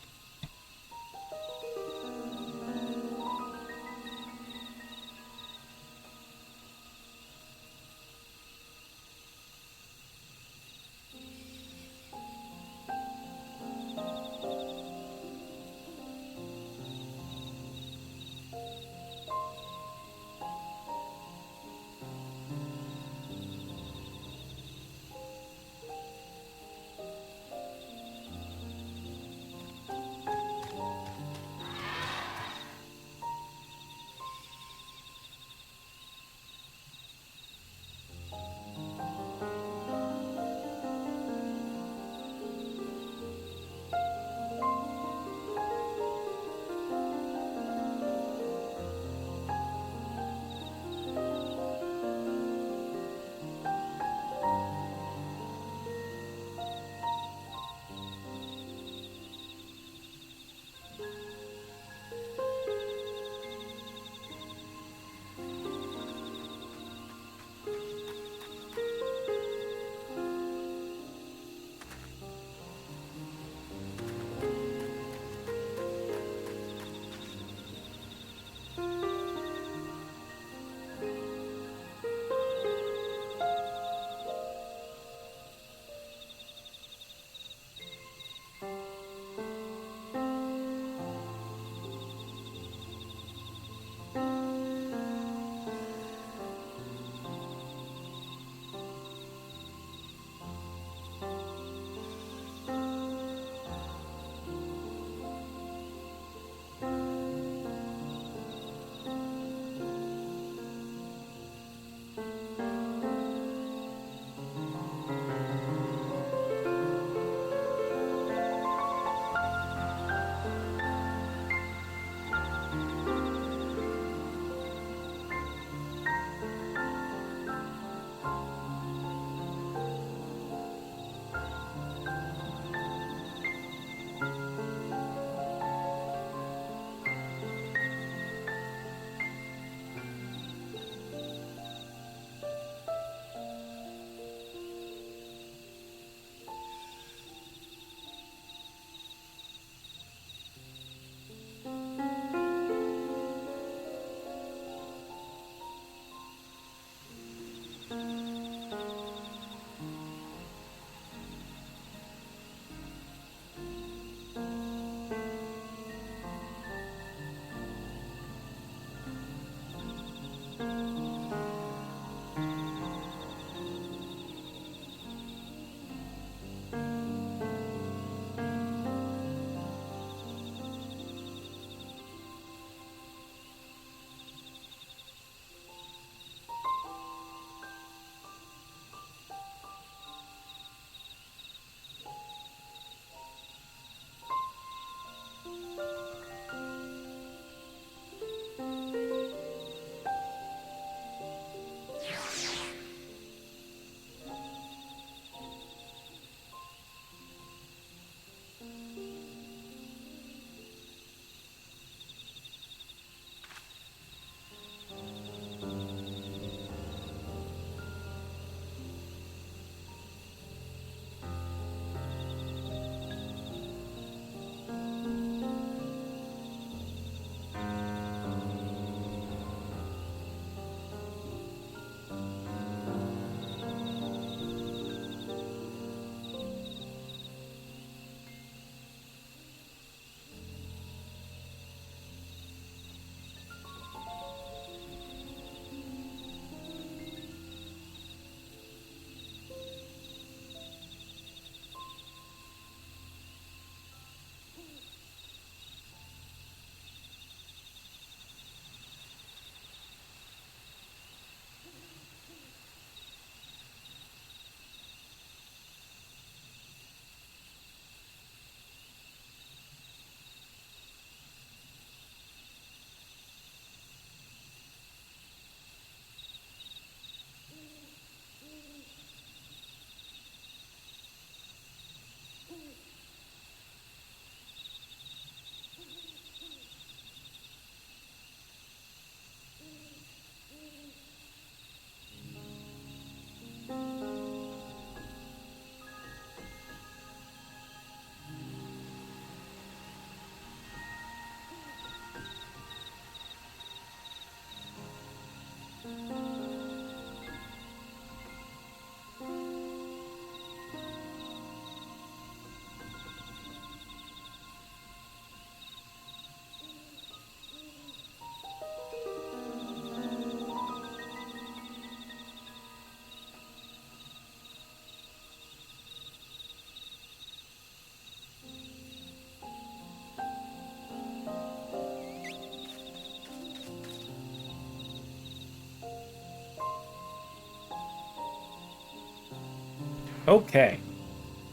Okay.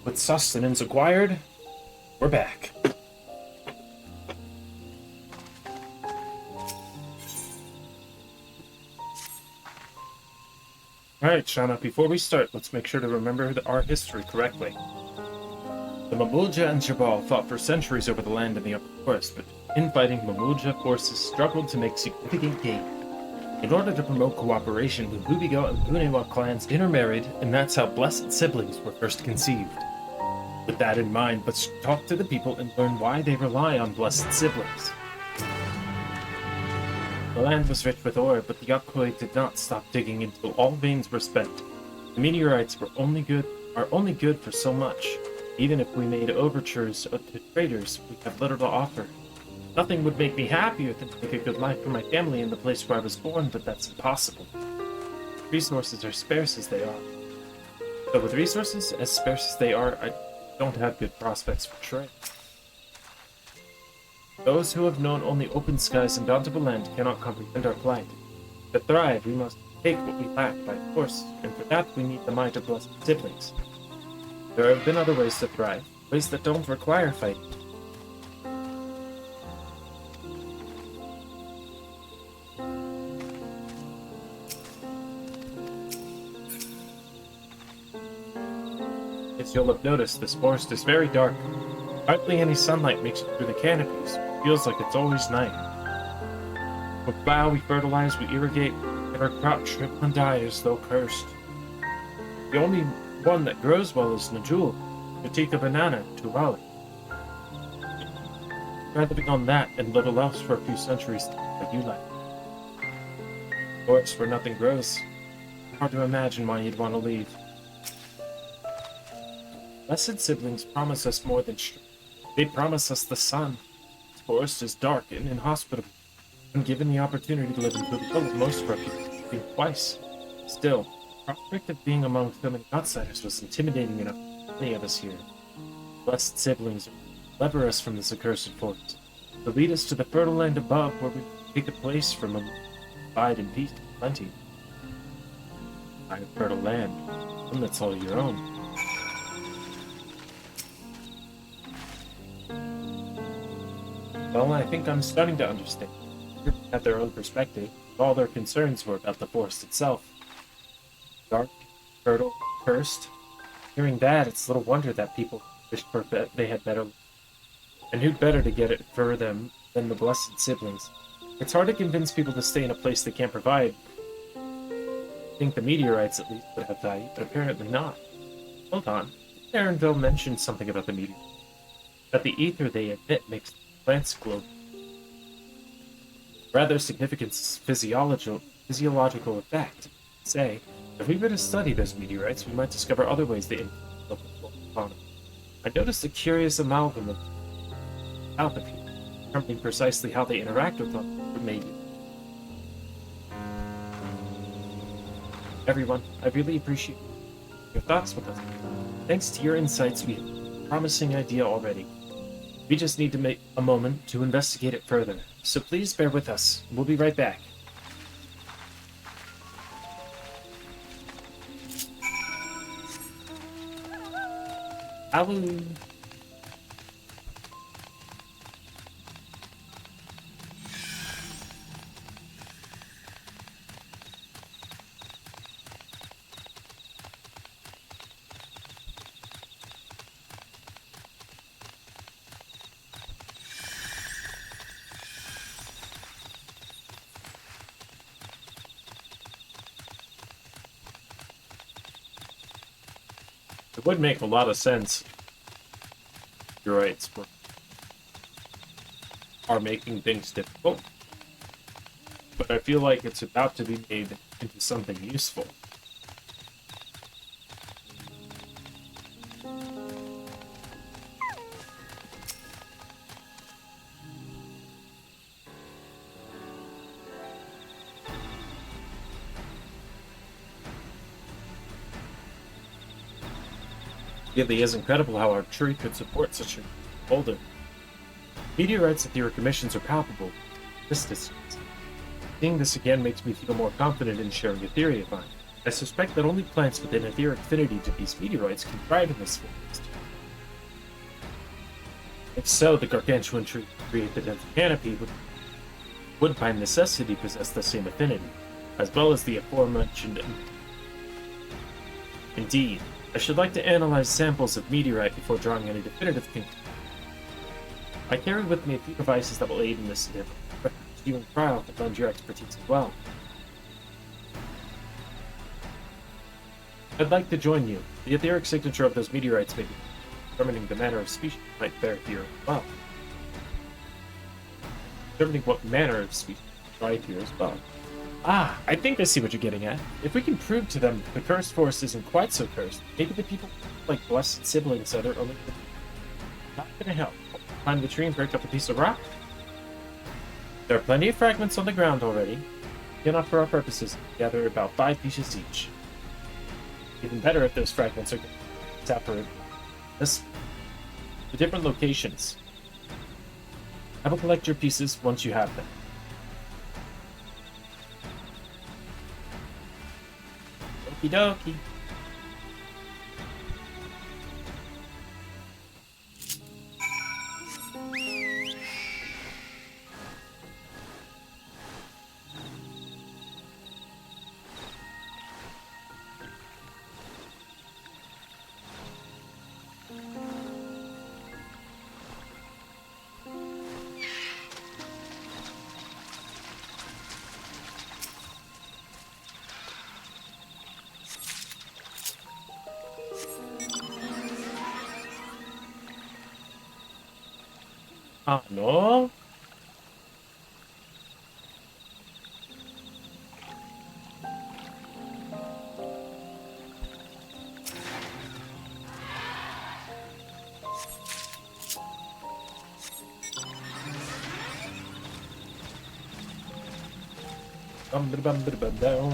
With sustenance acquired, we're back. Alright, Shauna, before we start, let's make sure to remember our history correctly. The Mamulja and Jabal fought for centuries over the land in the upper forest, but infighting Mamulja forces struggled to make significant gain. In order to promote cooperation, the Hubigo and Bunewa clans intermarried, and that's how blessed siblings were first conceived. With that in mind, let's talk to the people and learn why they rely on blessed siblings. The land was rich with ore, but the Yakoi did not stop digging until all veins were spent. The meteorites are only good for so much. Even if we made overtures to traders, we have little to offer. Nothing would make me happier than to make a good life for my family in the place where I was born, but that's impossible. Resources are sparse as they are. So with resources as sparse as they are, I don't have good prospects for trade. Those who have known only open skies and bountiful land cannot comprehend our plight. To thrive, we must take what we lack by force, and for that we need the might of blessed siblings. There have been other ways to thrive, ways that don't require fighting. As you'll have noticed, this forest is very dark. Hardly any sunlight makes it through the canopies. It feels like it's always night. We plow, we fertilize, we irrigate, and our crops shrivel and die as though cursed. The only one that grows well is Najul, Natika Banana, Tuwali. Try living on that and little else for a few centuries like you like. Forest where nothing grows. Hard to imagine why you'd want to leave. Blessed siblings promise us more than strength. They promise us the sun. This forest is dark and inhospitable. When given the opportunity to live in Hubigo, most of our people think twice. Still, the prospect of being among so many outsiders was intimidating enough for many of us here. Blessed siblings lever us from this accursed forest, to lead us to the fertile land above, where we take a place from them, abide in peace and plenty. A fertile land, one that's all your own. Well, I think I'm starting to understand. People have their own perspective. All their concerns were about the forest itself. Dark, fertile, cursed. Hearing that, it's little wonder that people wished for they had better. And who'd better to get it for them than the blessed siblings? It's hard to convince people to stay in a place they can't provide. I think the meteorites at least would have value, but apparently not. Hold on. Aaronville mentioned something about the meteorites. That the ether they emit makes plants glow. Rather significant physiological effect. Say, if we were to study those meteorites, we might discover other ways they influence the local fauna. I noticed a curious amalgam of altitude, determining precisely how they interact with them, or maybe. Everyone, I really appreciate your thoughts with us. Thanks to your insights, we have a promising idea already. We just need to make a moment to investigate it further, so please bear with us. We'll be right back. Hello. It would make a lot of sense. You're right, are making things difficult. But I feel like it's about to be made into something useful. It really is incredible how our tree could support such a boulder. Meteorites at the commissions are palpable. This distance. Seeing this again makes me feel more confident in sharing a theory of mine. I suspect that only plants with an etheric affinity to these meteoroids can thrive in this forest. If so, the gargantuan tree created in the canopy would by necessity possess the same affinity, as well as the aforementioned. Indeed, I should like to analyze samples of meteorite before drawing any definitive conclusion. I carry with me a few devices that will aid in this endeavor. Perhaps you and Cryle can lend your expertise as well. I'd like to join you. The etheric signature of those meteorites may be determining the manner of species might bear here as well. Determining what manner of species thrive here as well. Ah, I think I see what you're getting at. If we can prove to them the cursed forest isn't quite so cursed, maybe the people like blessed siblings that are only not gonna help. Climb the tree and break up a piece of rock? There are plenty of fragments on the ground already. Enough for our purposes. Gather about 5 pieces each. Even better if those fragments are separated. The different locations. I will collect your pieces once you have them. Okie dokie. Ah, no. Bum.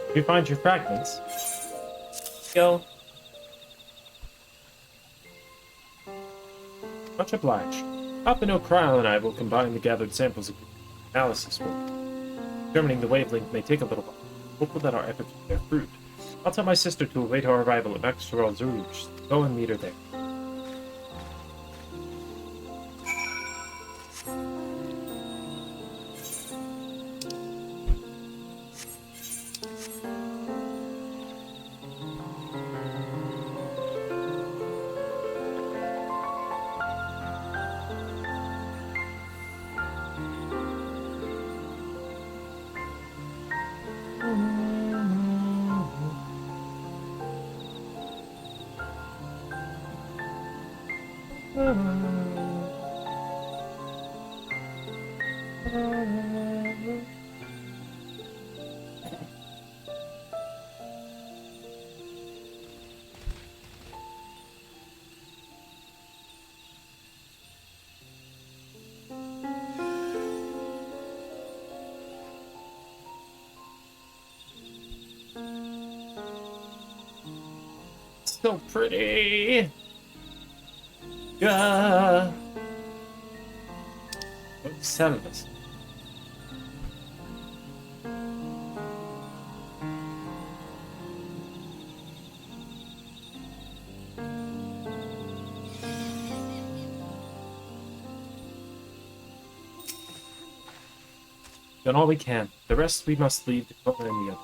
If you find your fragments, go. Much obliged. Papa Cryle and I will combine the gathered samples of analysis work. Determining the wavelength may take a little while. Hopeful that our efforts will bear fruit. I'll tell my sister to await our arrival at Maxwell's Rouge. Go and meet her there. So pretty. Yeah. Service. Done all we can. The rest we must leave to Connor and the other.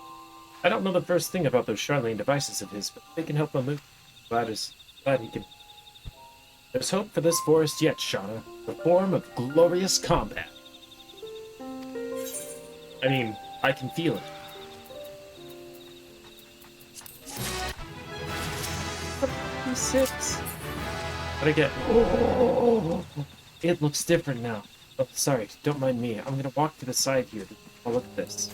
I don't know the first thing about those Charlene devices of his, but they can help him move. Glad he can. There's hope for this forest yet, Shauna. The form of glorious combat. I mean, I can feel it. 6. What I get? Oh, it looks different now. Oh, sorry, don't mind me. I'm gonna walk to the side here. Oh, look at this.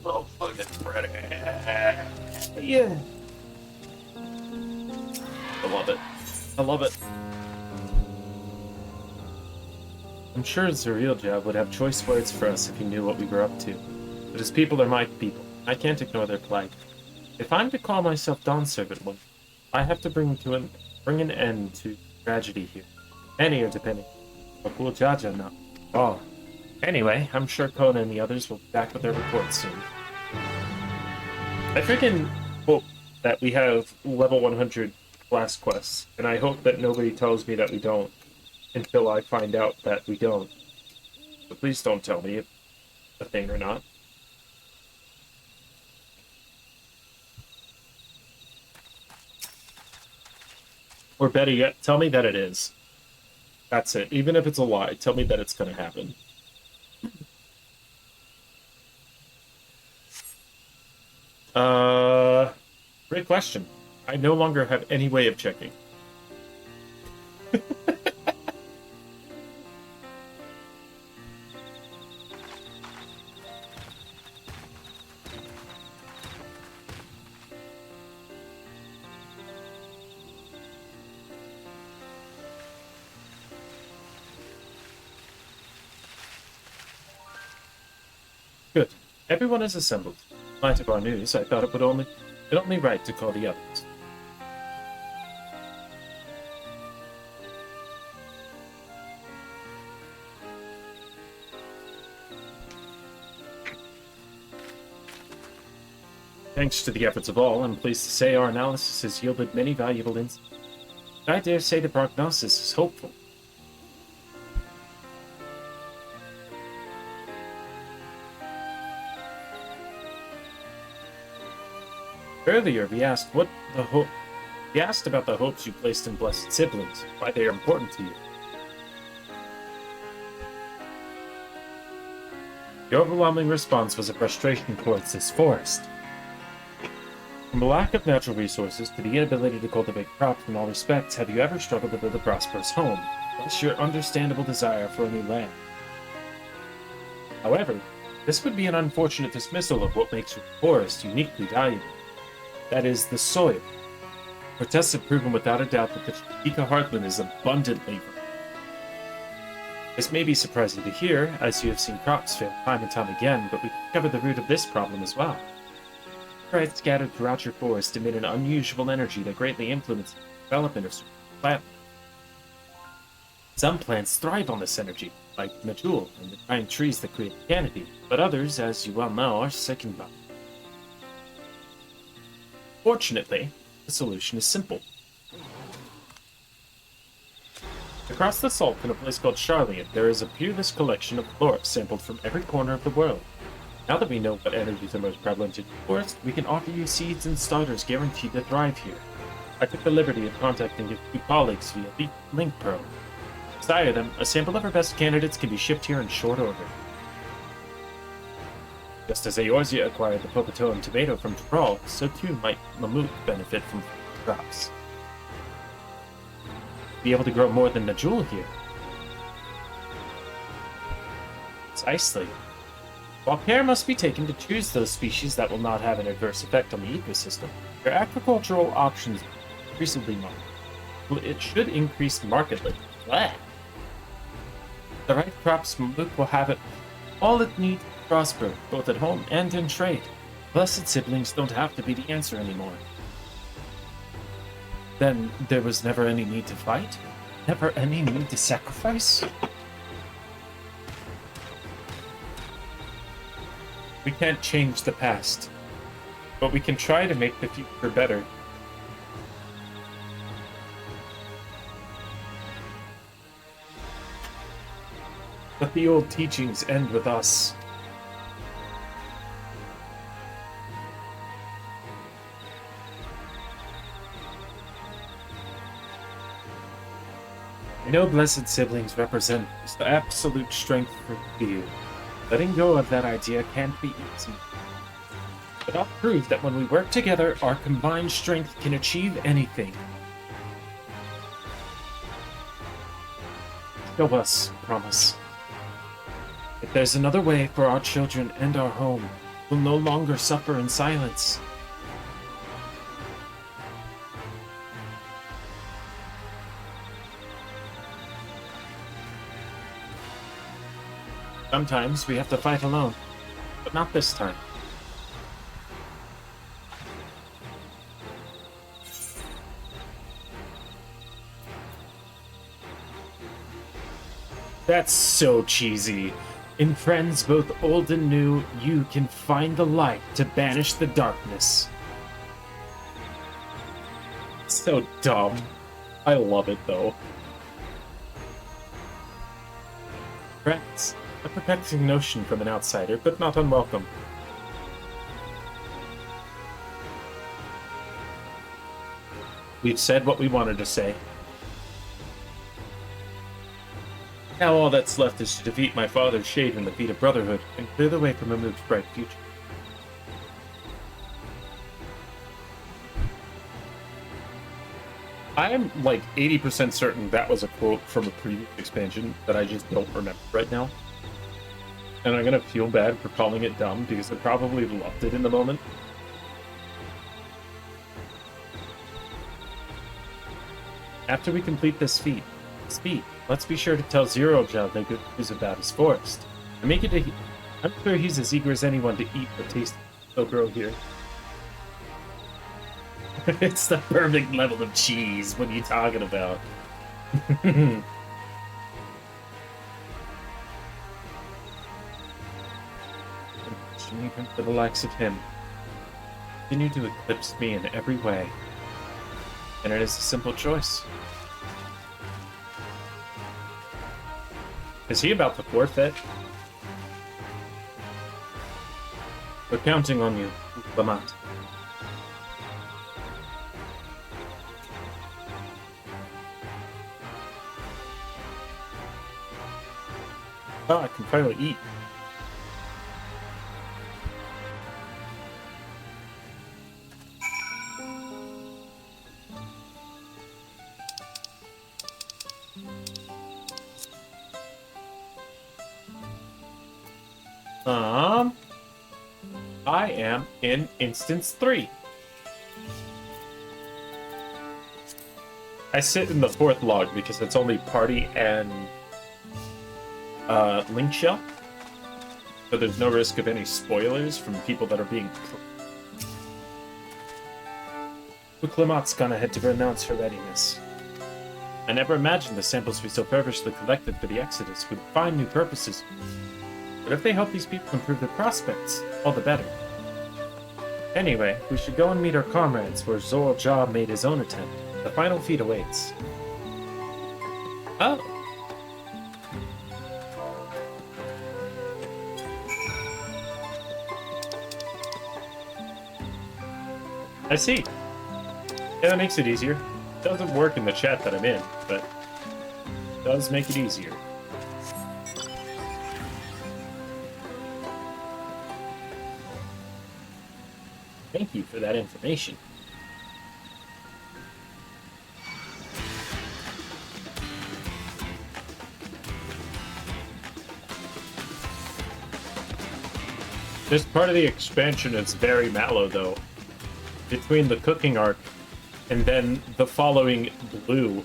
Oh, fucking pretty. Yeah. I love it. I love it. I'm sure Zuriel would have choice words for us if he knew what we were up to. But his people are my people. I can't ignore their plight. If I'm to call myself Dawn Servant one, I have to bring an end to tragedy here. Many are depending. But cool Jaja now. Oh. Anyway, I'm sure Kona and the others will be back with their reports soon. I freaking hope that we have level 100 class quests, and I hope that nobody tells me that we don't until I find out that we don't. But please don't tell me if a thing or not. Or better yet, tell me that it is. That's it. Even if it's a lie, tell me that it's going to happen. Great question. I no longer have any way of checking. Good. Everyone is assembled. In light of our news, I thought it only right to call the others. Thanks to the efforts of all, I'm pleased to say our analysis has yielded many valuable insights. I dare say the prognosis is hopeful. Earlier, we asked about the hopes you placed in blessed siblings, why they are important to you. The overwhelming response was a frustration towards this forest. From a lack of natural resources to the inability to cultivate crops in all respects, have you ever struggled to build a prosperous home, thus your understandable desire for a new land? However, this would be an unfortunate dismissal of what makes your forest uniquely valuable. That is, the soil. Our tests have proven without a doubt that the Chiquita heartland is abundantly fertile. This may be surprising to hear, as you have seen crops fail time and time again, but we discovered the root of this problem as well. Parasites scattered throughout your forest emit an unusual energy that greatly influences the development of certain plants. Some plants thrive on this energy, like Majul and the giant trees that create the canopy, but others, as you well know, are sickened by it. Fortunately, the solution is simple. Across the salt in a place called Charlian, there is a peerless collection of flora sampled from every corner of the world. Now that we know what energies are most prevalent in the forest, we can offer you seeds and starters guaranteed to thrive here. I took the liberty of contacting your 2 colleagues via Link Pro. Desire them, a sample of our best candidates can be shipped here in short order. Just as Eorzea acquired the Pocoto and tomato from Thrall, so too might Mammoth benefit from crops. Be able to grow more than Najul here. Precisely. While care must be taken to choose those species that will not have an adverse effect on the ecosystem, your agricultural options are increasingly marked. It should increase markedly. Blah. The right crops, Mammoth will have it all it needs to prosper, both at home and in trade. Blessed siblings don't have to be the answer anymore. Then there was never any need to fight? Never any need to sacrifice? We can't change the past, but we can try to make the future better. But the old teachings end with us. I know blessed siblings represent the absolute strength for you. Letting go of that idea can't be easy. But I'll prove that when we work together, our combined strength can achieve anything. Show us, promise. If there's another way for our children and our home, we'll no longer suffer in silence. Sometimes we have to fight alone, but not this time. That's so cheesy. In friends both old and new, you can find the light to banish the darkness. So dumb. I love it though. Friends, a perplexing notion from an outsider, but not unwelcome. We've said what we wanted to say. Now all that's left is to defeat my father's shade in the feet of Brotherhood and clear the way for Mahmoud's bright future. I'm like 80% certain that was a quote from a previous expansion that I just don't remember right now. And I'm gonna feel bad for calling it dumb because I probably loved it in the moment. After we complete this feat, let's be sure to tell Zero Gel the good news about his forest. And make it I'm sure he's as eager as anyone to eat the taste will grow here. It's the perfect level of cheese. What are you talking about? Even for the likes of him, continue to eclipse me in every way. And it is a simple choice. Is he about to forfeit? We're counting on you, Lamont. Oh, I can finally eat. I am in instance 3. I sit in the 4th log because it's only party and link shell, so there's no risk of any spoilers from people that are being. Clemot's gone ahead to announce her readiness. I never imagined the samples we so feverishly collected for the Exodus would find new purposes. But if they help these people improve their prospects, all the better. Anyway, we should go and meet our comrades where Zoro Ja made his own attempt. The final feat awaits. Oh. I see. Yeah, that makes it easier. Doesn't work in the chat that I'm in, but it does make it easier. Thank you for that information. This part of the expansion is very mellow, though. Between the cooking arc and then the following blue,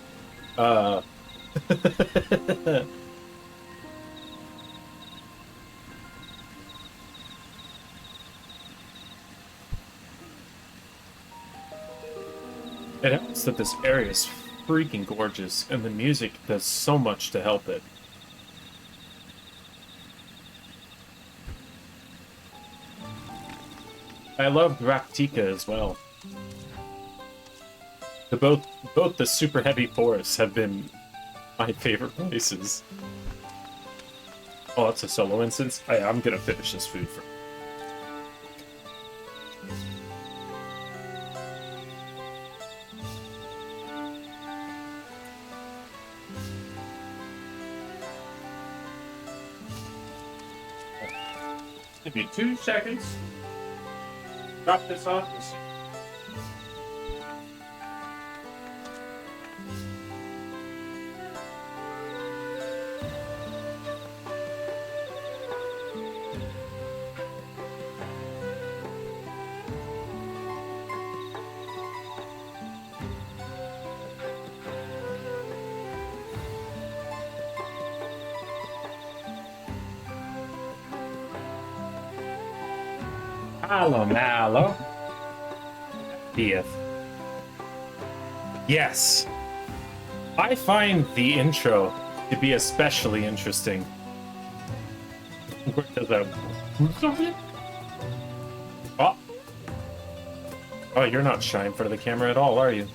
It helps that this area is freaking gorgeous, and the music does so much to help it. I love Raktika as well. Both the super heavy forests have been my favorite places. Oh, that's a solo instance? I'm gonna finish this food first. Give me 2 seconds. Drop this off. Hello, Mallow. Yes. Yes. I find the intro to be especially interesting. Where does that? Oh. Oh, you're not shy in front of the camera at all, are you?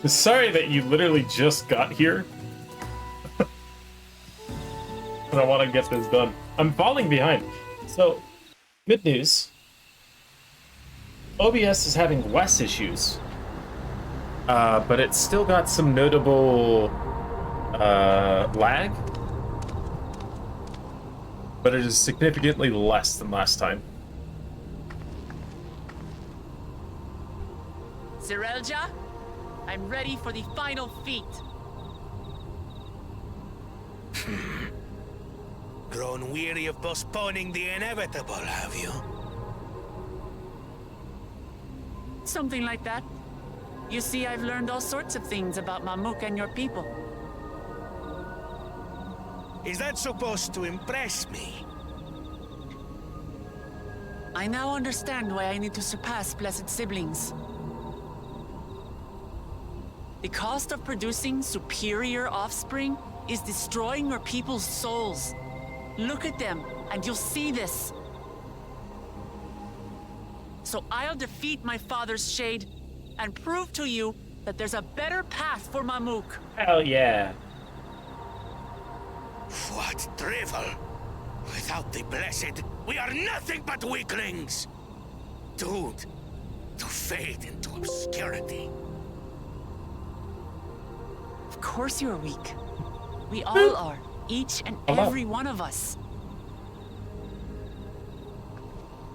Sorry that you literally just got here. But I want to get this done. I'm falling behind. So, good news. OBS is having less issues. But it's still got some notable lag. But it is significantly less than last time. Zerelja, I'm ready for the final feat. Grown weary of postponing the inevitable, have you? Something like that. You see, I've learned all sorts of things about Mamuk and your people. Is that supposed to impress me? I now understand why I need to surpass blessed siblings. The cost of producing superior offspring is destroying your people's souls. Look at them, and you'll see this. So I'll defeat my father's shade and prove to you that there's a better path for Mamuk. Hell yeah. What drivel! Without the blessed, we are nothing but weaklings! Doomed to fade into obscurity. Of course you're weak. We all are. Each and every one of us.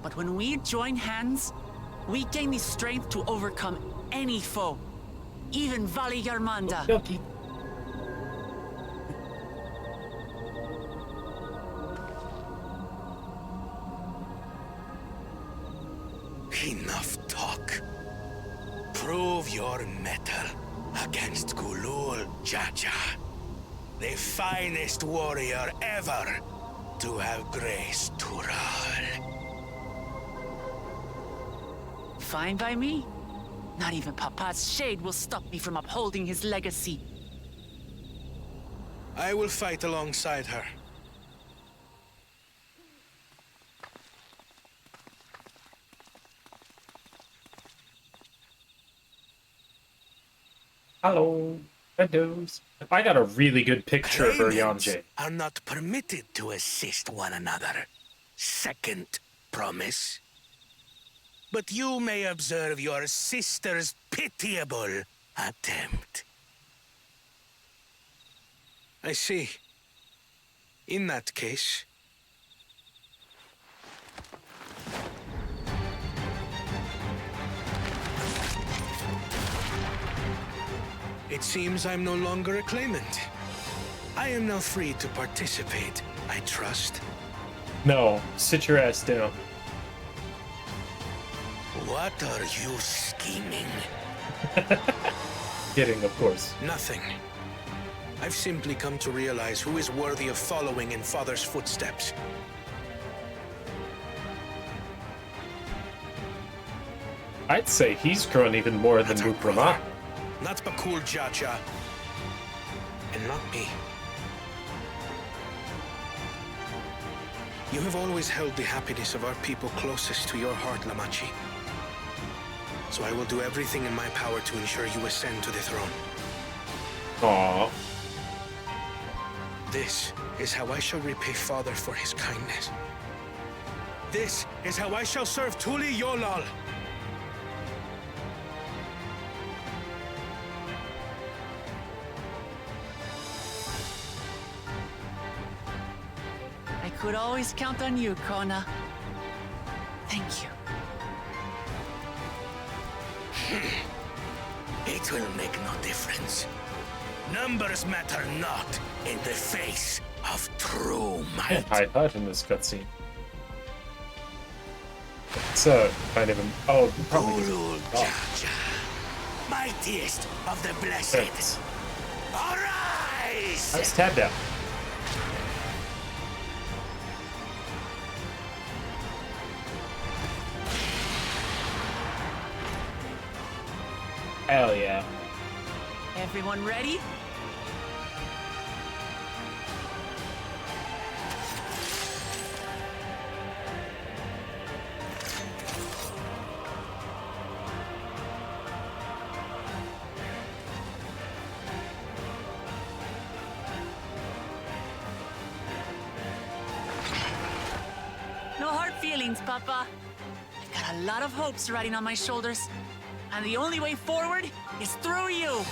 But when we join hands, we gain the strength to overcome any foe. Even Vali Yarmanda. Okay. Enough talk. Prove your mettle against Gulul Jaja, the finest warrior ever to have graced Tural. Fine by me. Not even Papa's shade will stop me from upholding his legacy. I will fight alongside her. Hello. Windows. I got a really good picture of Claimants Yamje. are not permitted to assist one another. Second promise. But you may observe your sister's pitiable attempt. I see. In that case... It seems I'm no longer a claimant. I am now free to participate, I trust. No, sit your ass down. What are you scheming? Kidding, of course. Nothing. I've simply come to realize who is worthy of following in Father's footsteps. I'd say he's grown even more than Not our Mukrama. brother, not Bakul Jaja, and not me. You have always held the happiness of our people closest to your heart, Lamachi. So I will do everything in my power to ensure you ascend to the throne. Aww. This is how I shall repay Father for his kindness. This is how I shall serve Tuli Yolal. I could always count on you, Kona. Thank you. It will make no difference. Numbers matter not in the face of true And might. high HUD in this cutscene. It's kind of probably Gulul Jaja, mightiest of the blessed. Thanks. Arise! Let's tab down. Hell yeah. Everyone ready? No hard feelings, Papa. I've got a lot of hopes riding on my shoulders, and the only way forward is through you.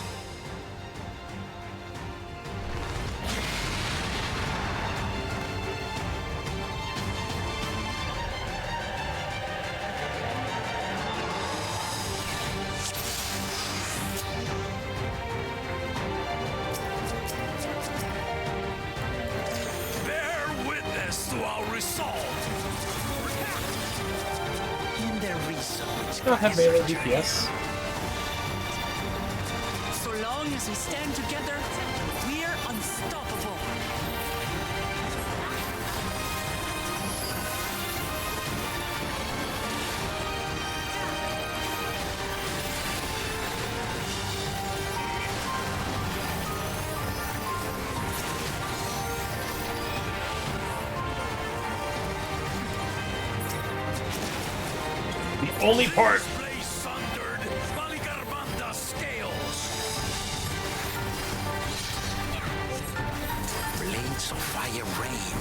Bear witness to our resolve. In their research. Don't have melee DPS. So long as we stand together, we're unstoppable. The only part. Blade sundered, Maligarbanda scales. Blades of fire rain.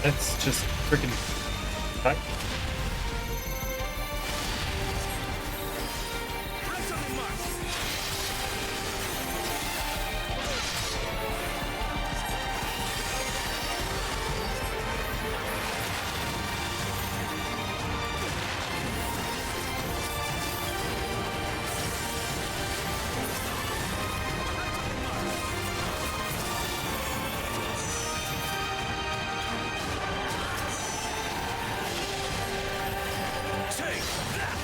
That's just freaking. Heck. Press on the mark. Take that!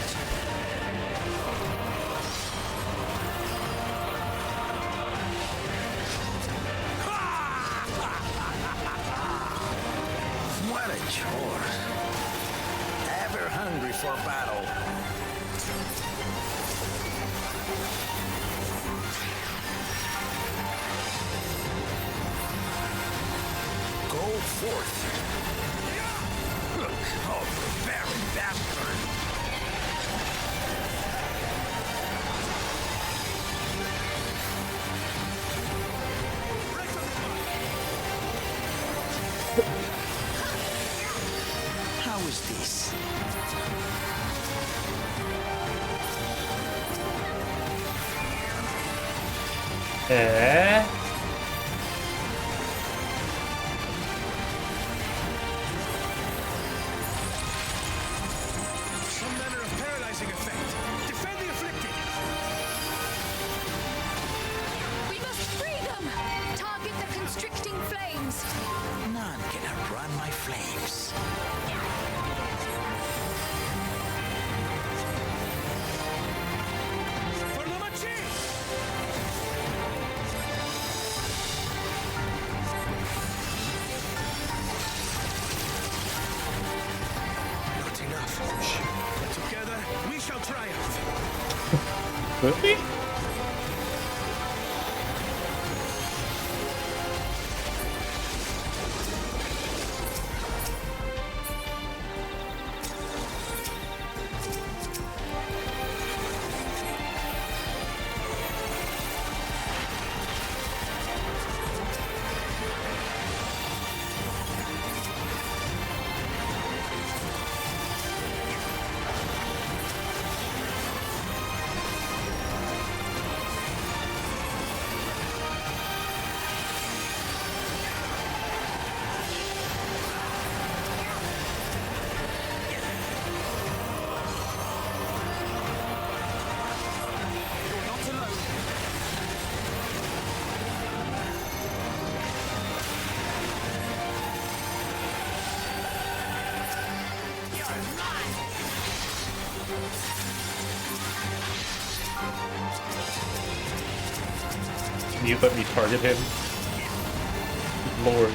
What a chore. Ever hungry for battle. Go forth. Oh, very bastard. How is this? Eh? Some manner of paralyzing effect. Defend the afflicted. We must free them! Target the constricting flames! None can outrun my flames. For the machine! Not enough. Together, we shall triumph. Could we? Can you let me target him? Lord.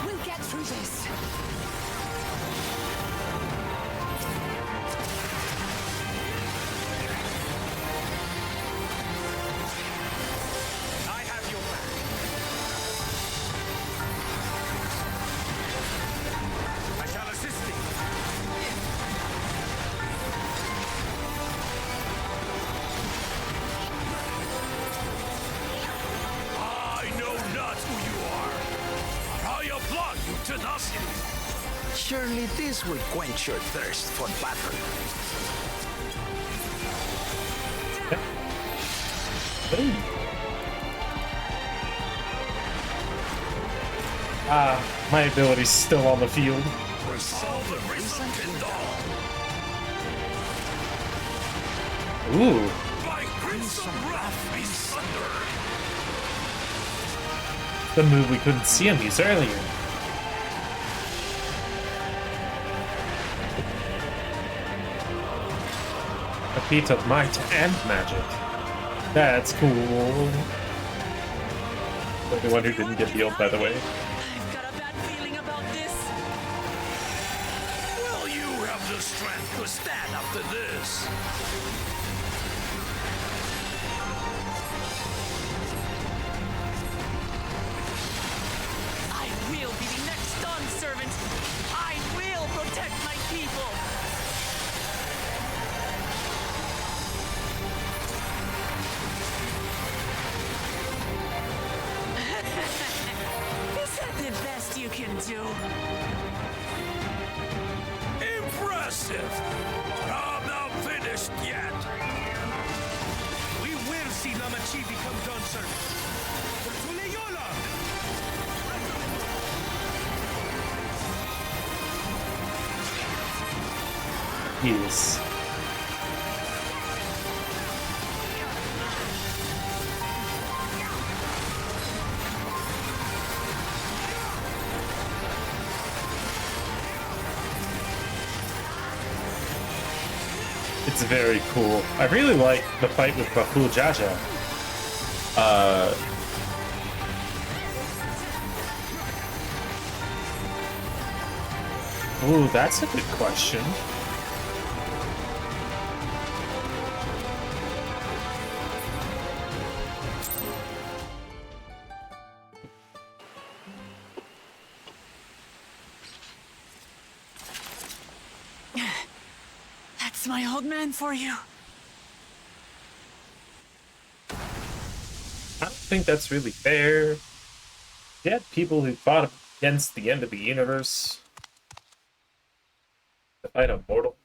We'll get through this. I have your back. I shall assist thee. I know not who you are, but I applaud you tenacity. Surely this will quench your thirst for battle. Ah, my ability's still on the field. Resolve the recent Kindle. Ooh. By crimson wrath be sundered. The move we couldn't see him use earlier. A feat of might and magic. That's cool. The only one who didn't get healed, by the way. I've got a bad feeling about this. Will you have the strength to stand up to this? I will be the next Dawn servant. I will protect my people. Is that the best you can do? Impressive! But I'm not finished yet. We will see Lamachi become Dawn servant. Tuleyola! Yes. It's very cool. I really like the fight with Bakul Jaja. Ooh, that's a good question. That's my old man for you. I don't think that's really fair. You had people who fought against the end of the universe to fight a mortal.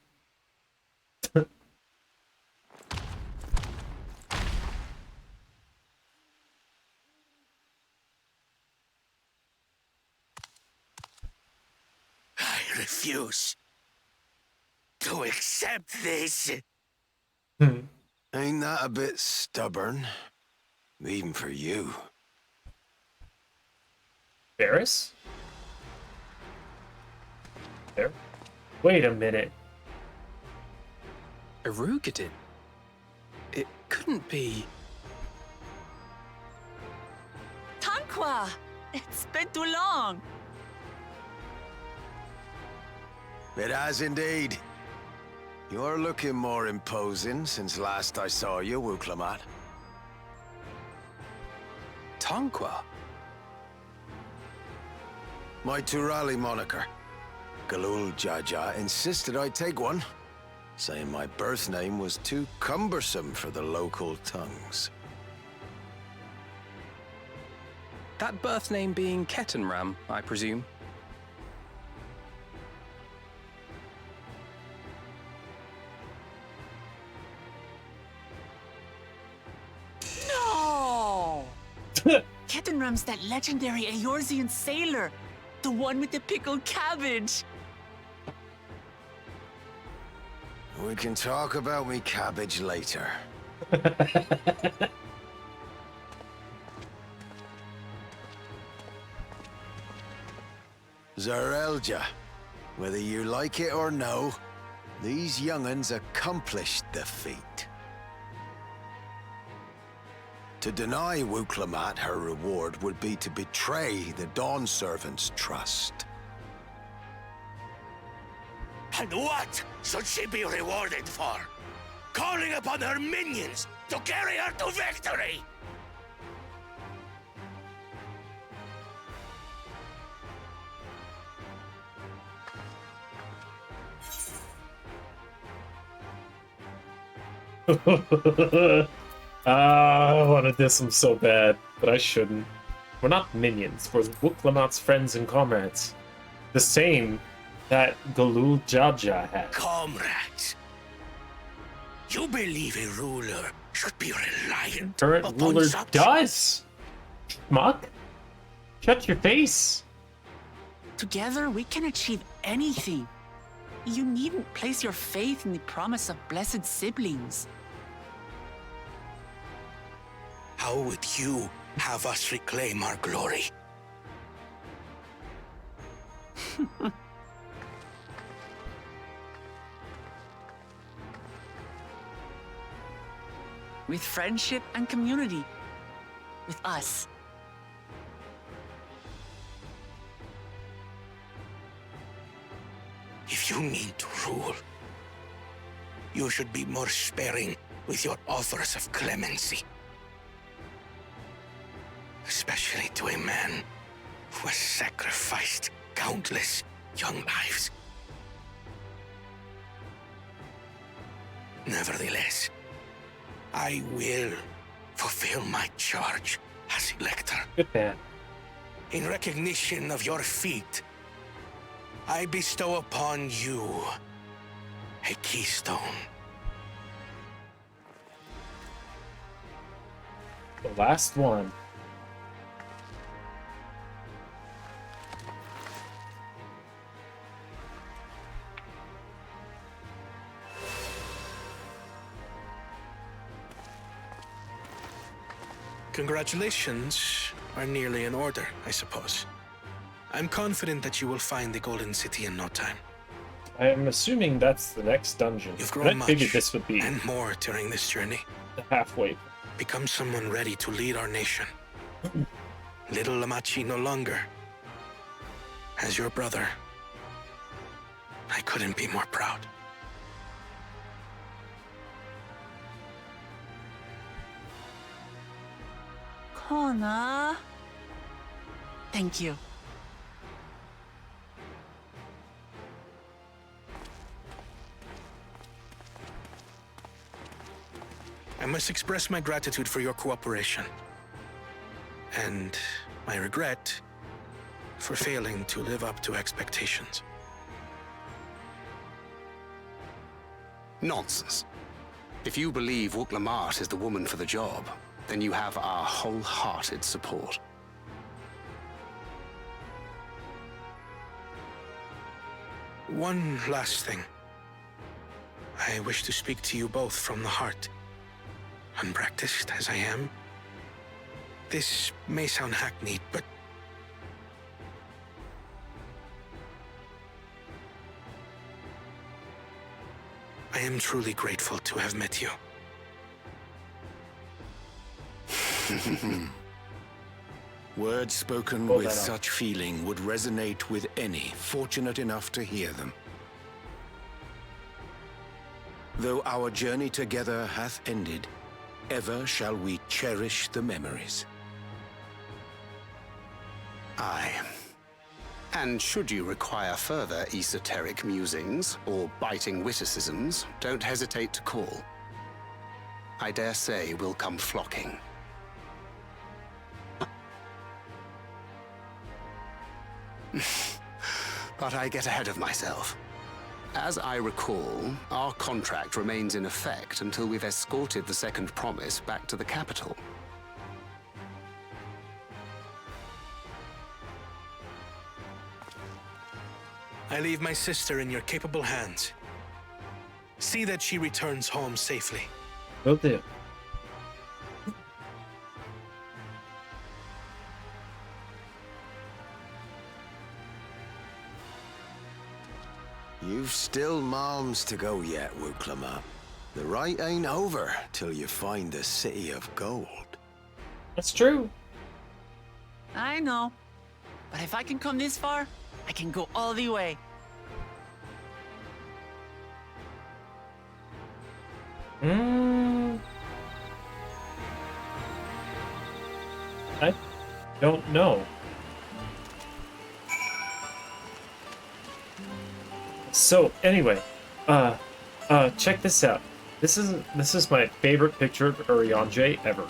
I refuse to accept this. Ain't that a bit stubborn? Even for you. Varys? There? Wait a minute. Erugadin? It couldn't be... Tanqua! It's been too long. It has indeed. You're looking more imposing since last I saw you, Wuklamat. Tanqua? My Turali moniker. Galul Jaja insisted I take one, saying my birth name was too cumbersome for the local tongues. That birth name being Kettenram, I presume? No! Kettenram's that legendary Eorzean sailor. The one with the pickled cabbage. We can talk about me cabbage later. Zarelja, whether you like it or no, these young'uns accomplished the feat. To deny Wuklamat her reward would be to betray the Dawn Servant's trust. And what should she be rewarded for? Calling upon her minions to carry her to victory! I want to diss him so bad, but I shouldn't. We're not minions, we're Wuklamat's friends and comrades. The same that Galul Jaja had. Comrades, you believe a ruler should be reliant Current upon ruler such... does! Schmuck? Shut your face! Together, we can achieve anything. You needn't place your faith in the promise of blessed siblings. How would you have us reclaim our glory? With friendship and community. With us. If you mean to rule, you should be more sparing with your offers of clemency. Especially to a man who has sacrificed countless young lives. Nevertheless, I will fulfill my charge as Elector. Good man. In recognition of your feat, I bestow upon you a keystone. The last one. Congratulations are nearly in order, I suppose. I'm confident that you will find the Golden City in no time. I am assuming that's the next dungeon. You've And grown I figured much this would be and more during this journey. the halfway. Become someone ready to lead our nation. Little Lamachi no longer. As your brother, I couldn't be more proud. Kona. Thank you. I must express my gratitude for your cooperation. And my regret for failing to live up to expectations. Nonsense. If you believe Wuklamat is the woman for the job, then you have our wholehearted support. One last thing. I wish to speak to you both from the heart. Unpracticed as I am, this may sound hackneyed, but I am truly grateful to have met you. Words spoken Hold with that up. such feeling would resonate with any fortunate enough to hear them. Though our journey together hath ended, ever shall we cherish the memories. Aye. And should you require further esoteric musings or biting witticisms, don't hesitate to call. I dare say we'll come flocking. But I get ahead of myself. As I recall, our contract remains in effect until we've escorted the second promise back to the capital. I leave my sister in your capable hands. See that she returns home safely. Will do. You've still malms to go yet, Wuklama. The rite ain't over till you find the city of gold. That's true. I know. But if I can come this far, I can go all the way. I don't know. So anyway, check this out. This is my favorite picture of Urianger ever.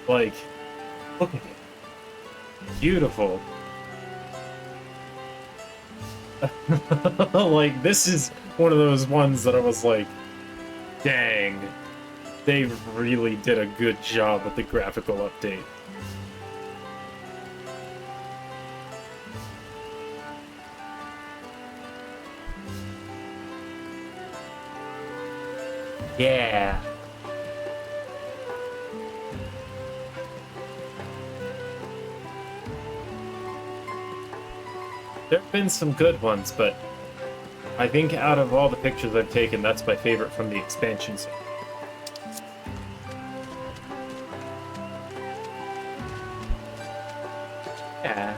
Like, look at it. Beautiful. Like, this is one of those ones that I was like, dang, they really did a good job with the graphical update. Yeah. There have been some good ones, but I think out of all the pictures I've taken, that's my favorite from the expansion set. Yeah.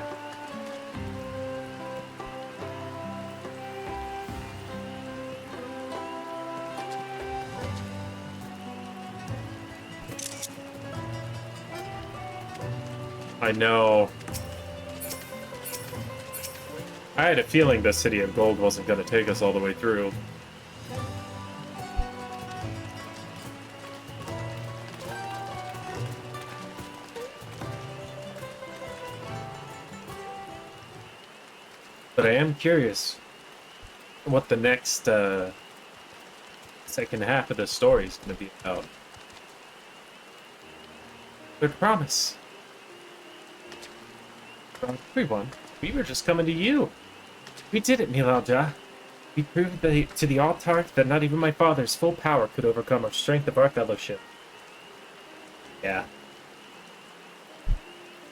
I know. I had a feeling the City of Gold wasn't going to take us all the way through. But I am curious what the next second half of the story is going to be about. Good promise. Everyone, we were just coming to you. We did it, Milalja. We proved to the Autarch that not even my father's full power could overcome our strength of our fellowship. Yeah.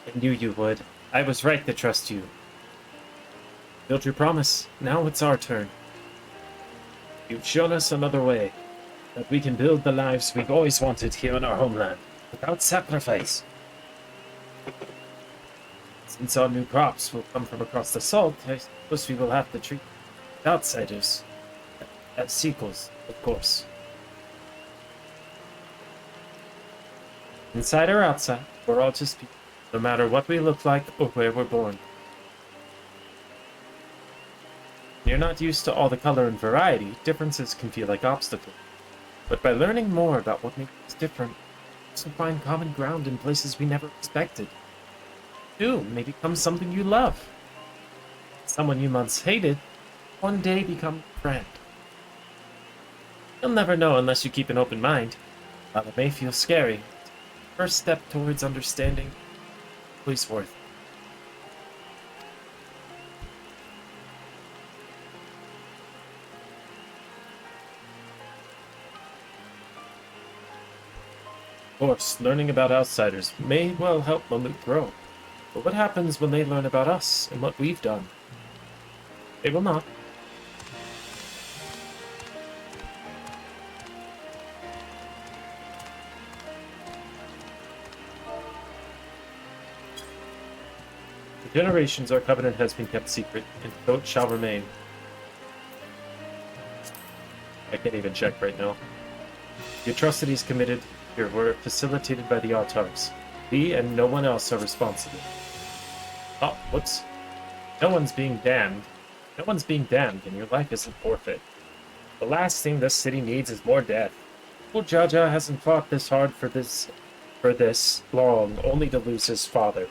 I knew you would. I was right to trust you. Build your promise. Now it's our turn. You've shown us another way, that we can build the lives we've always wanted here in our homeland, without sacrifice. Since our new crops will come from across the salt, I suppose we will have to treat outsiders as sequels, of course. Inside or outside, we're all just people, no matter what we look like or where we're born. When you're not used to all the color and variety, differences can feel like obstacles. But by learning more about what makes us different, we also find common ground in places we never expected. Too may become something you love. Someone you once hated, one day become a friend. You'll never know unless you keep an open mind. While it may feel scary, first step towards understanding is always worth it. Of course, learning about outsiders may well help Mammoth grow. But what happens when they learn about us and what we've done? They will not. For generations, our covenant has been kept secret, and so it shall remain. I can't even check right now. The atrocities committed here were facilitated by the Autarchs. We and no one else are responsible. Oh, whoops. No one's being damned. No one's being damned, and your life isn't forfeit. The last thing this city needs is more death. Poor Jaja hasn't fought this hard for this long, only to lose his father.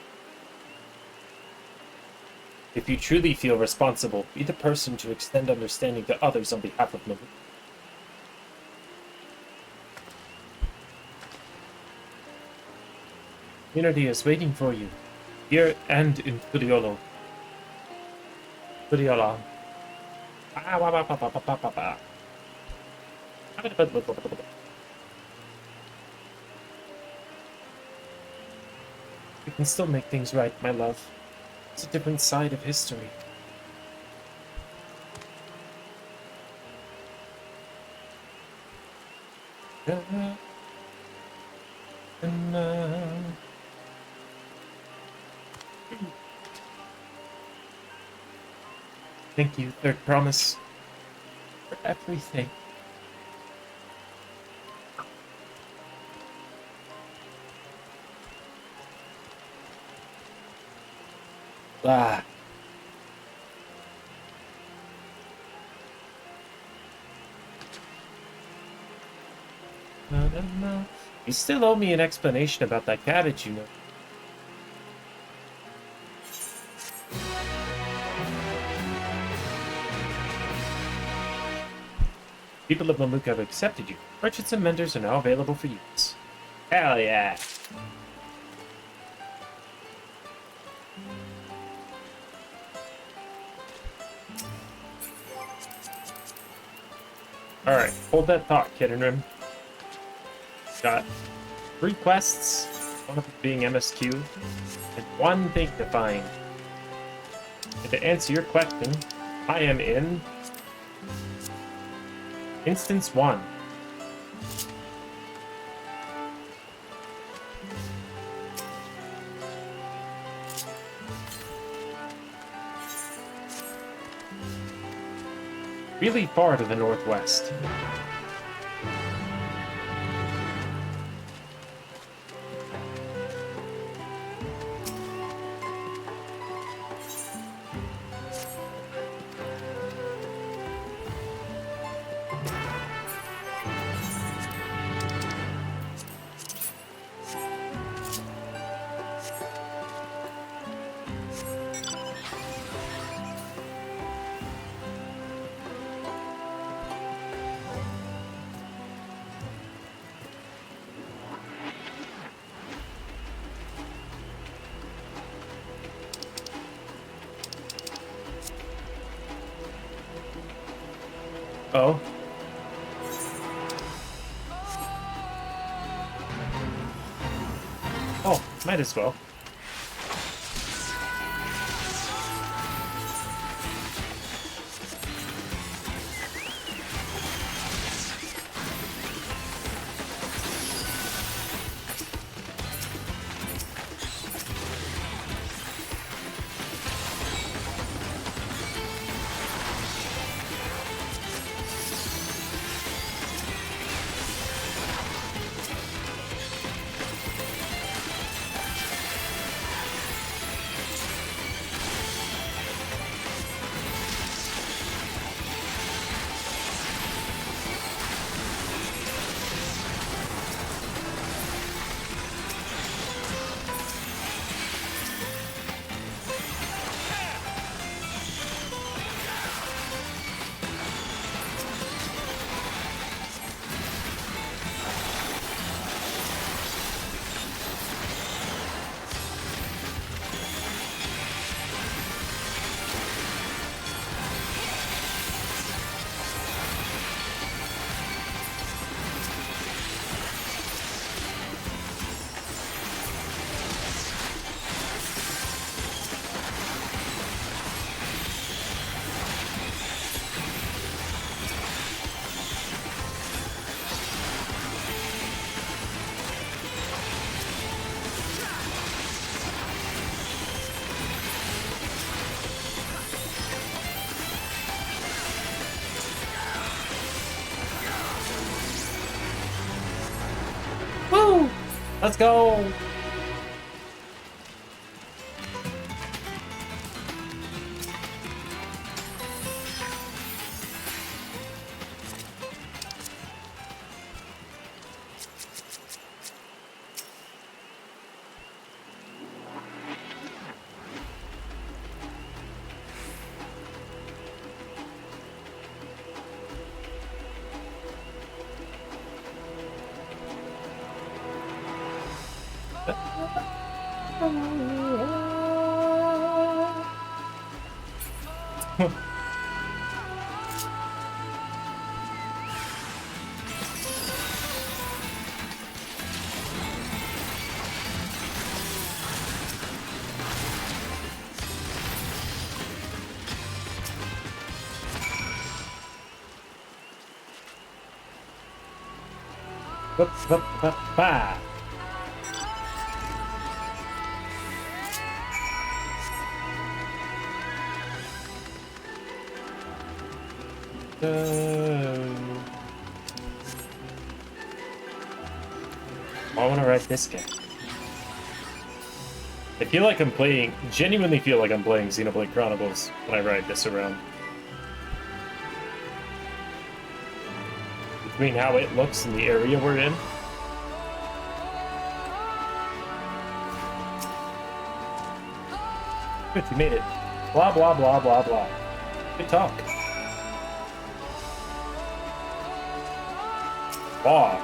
If you truly feel responsible, be the person to extend understanding to others on behalf of Mamook. Community is waiting for you, here and in Curiolo. Curiola. We can still make things right, my love. It's a different side of history. Thank you, Third Promise, for everything. Ah. No. You still owe me an explanation about that cabbage, you know. People of Mamook have accepted you. Merchants and menders are now available for use. Hell yeah! Alright, hold that thought, Kiddenrim. Got 3 quests, one of them being MSQ, and 1 thing to find. And to answer your question, I am in Instance 1. Really far to the northwest. Oh. Oh, might as well. Woo! Let's go! Bah. I want to ride this guy. I feel like I'm playing, genuinely feel like I'm playing Xenoblade Chronicles when I ride this around. Between how it looks and the area we're in. Good, you made it. Blah, blah, blah, blah, blah. Good talk. Wow.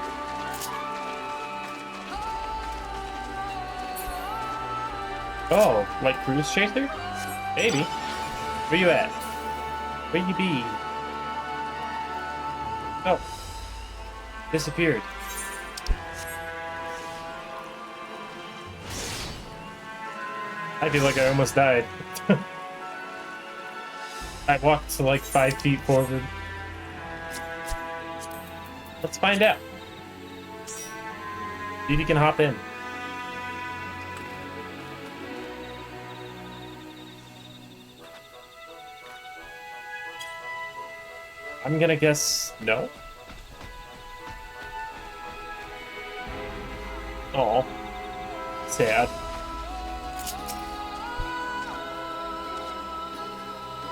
Oh, like Cruise Chaser? Maybe. Where you at? Where you be? Oh. Disappeared. I feel like I almost died. I walked like 5 feet forward. Let's find out. See if you can hop in. I'm gonna guess no. Oh, sad.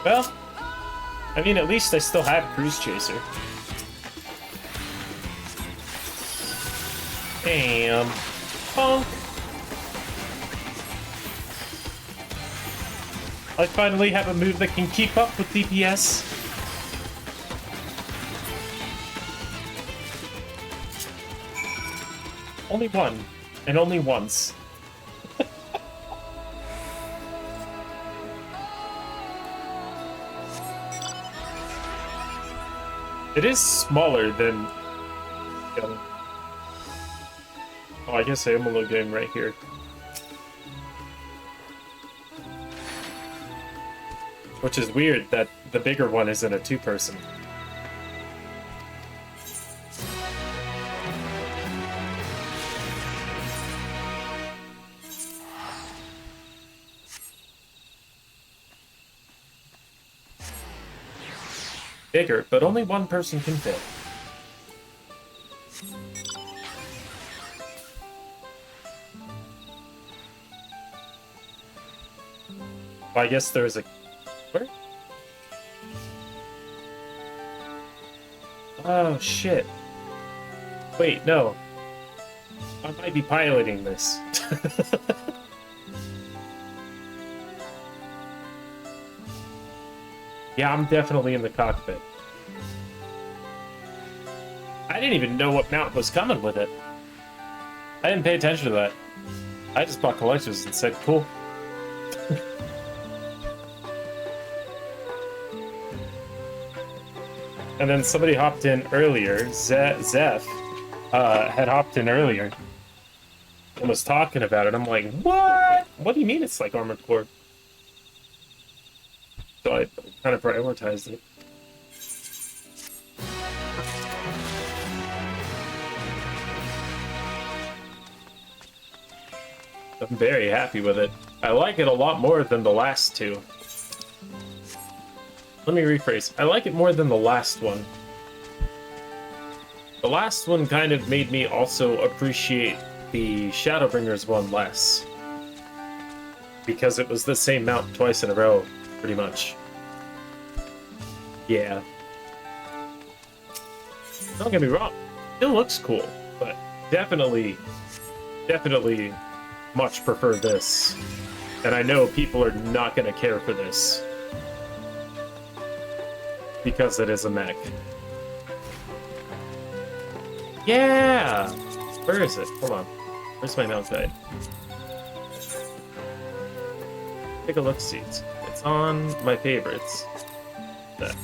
Well, I mean, at least I still have Cruise Chaser. Damn. Punk. I finally have a move that can keep up with DPS. Only one, and only once. It is smaller than... Oh, I guess I am a little game right here. Which is weird that the bigger one isn't a two-person. Bigger, but only one person can fit. Well, I guess there's a... Where? Oh, shit. Wait, no. I might be piloting this. Yeah, I'm definitely in the cockpit. I didn't even know what mount was coming with it. I didn't pay attention to that. I just bought collectors and said, cool. And then somebody hopped in earlier. Zeph had hopped in earlier and was talking about it. I'm like, what? What do you mean it's like Armored Core? So I kind of prioritized it. I'm very happy with it. I like it a lot more than the last two. Let me rephrase. I like it more than the last one. The last one kind of made me also appreciate the Shadowbringers one less. Because it was the same mount twice in a row, pretty much. Yeah. Don't get me wrong. It looks cool, but definitely much prefer this. And I know people are not going to care for this. Because it is a mech. Yeah! Where is it? Hold on. Where's my mount guide? Take a look, see. It's on my favorites. that.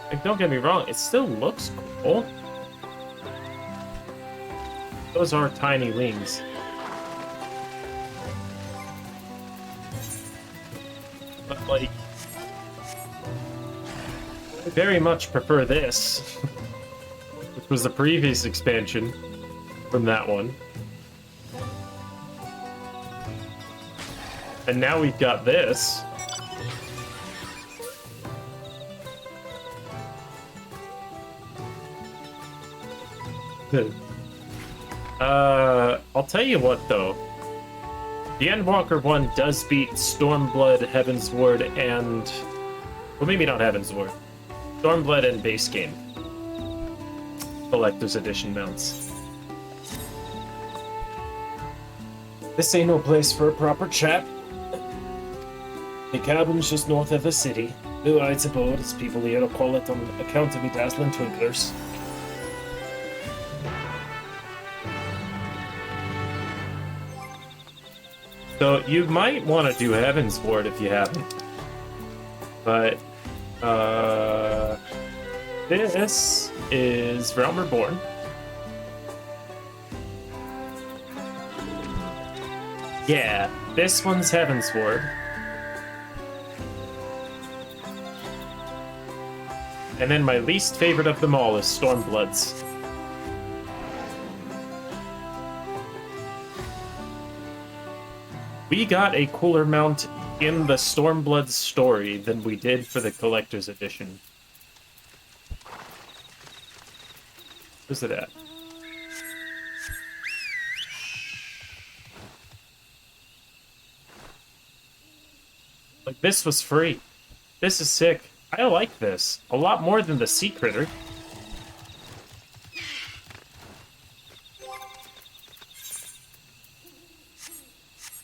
Like, don't get me wrong, it still looks cool. Those are tiny wings. But, like, I very much prefer this, which was the previous expansion from that one. And now we've got this. I'll tell you what, though. The Endwalker one does beat Stormblood, Heavensward, and... Well, maybe not Heavensward. Stormblood and base game. Collector's Edition mounts. This ain't no place for a proper chat. The cabin's just north of the city. Blue-eyed abode, as people here will call it on account of me dazzling twinklers. So you might want to do Heavensward if you haven't. But, this is Realm Reborn. Yeah, this one's Heavensward. And then my least favorite of them all is Stormbloods. We got a cooler mount in the Stormblood story than we did for the Collector's Edition. Where's it at? Like, this was free. This is sick. I like this a lot more than the Sea Critter.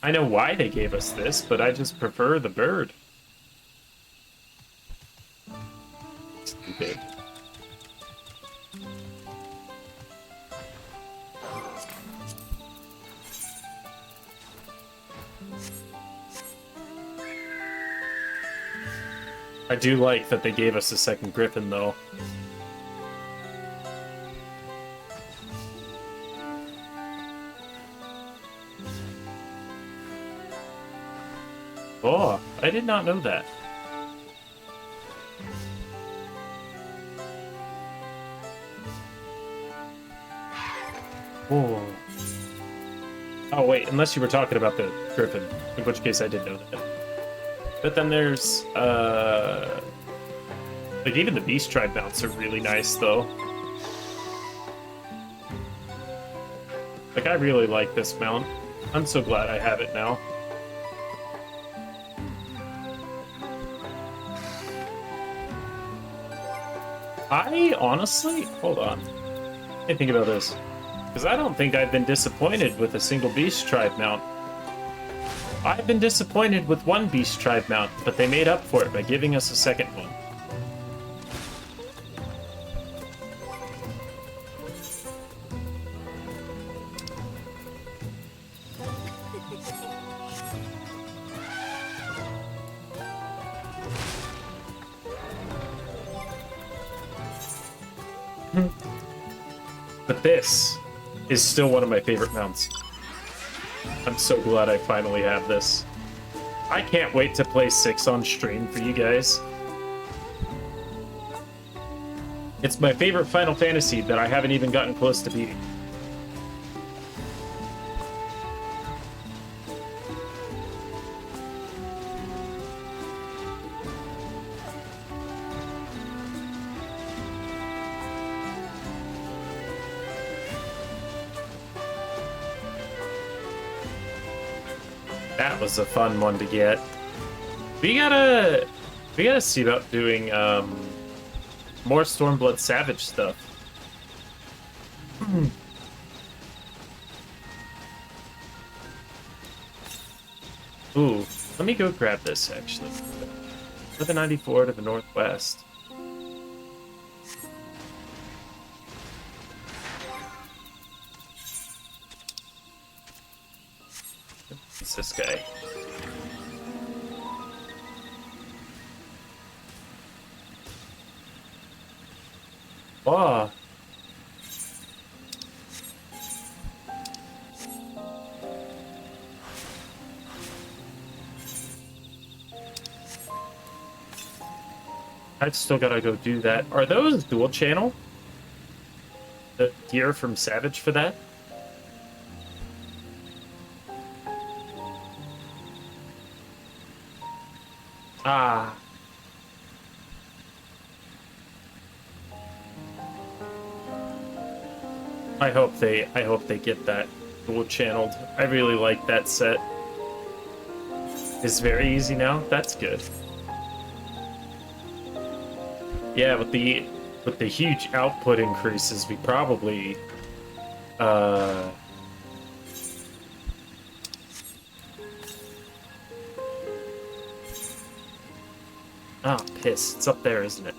I know why they gave us this, but I just prefer the bird. Stupid. I do like that they gave us a second griffin, though. Oh, I did not know that. Oh. Oh, wait, unless you were talking about the griffin, in which case I did know that. But then there's, like, even the Beast Tribe mounts are really nice, though. Like, I really like this mount. I'm so glad I have it now. I honestly, hold on. Let me think about this. Because I don't think I've been disappointed with a single Beast Tribe mount. I've been disappointed with one Beast Tribe mount, but they made up for it by giving us a second one. But this is still one of my favorite mounts. I'm so glad I finally have this. I can't wait to play 6 on stream for you guys. It's my favorite Final Fantasy that I haven't even gotten close to beating. That was a fun one to get. We gotta see about doing more Stormblood Savage stuff. Ooh, let me go grab this actually. For the 94 to the northwest. It's this guy. Wow. I've still gotta go do that. Are those dual channel? The gear from Savage for that? Ah. I hope they get that dual channeled. I really like that set. It's very easy now. That's good. Yeah, with the huge output increases, we probably ah, piss. It's up there, isn't it?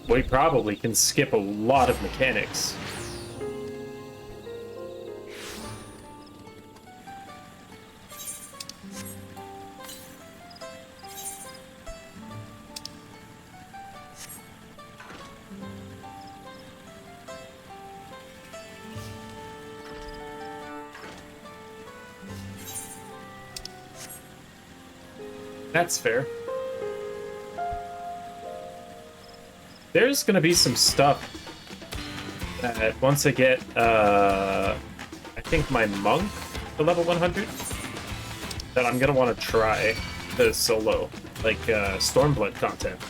We probably can skip a lot of mechanics. That's fair. There's gonna be some stuff that once I get, I think my monk to level 100, that I'm gonna want to try the solo, like Stormblood content.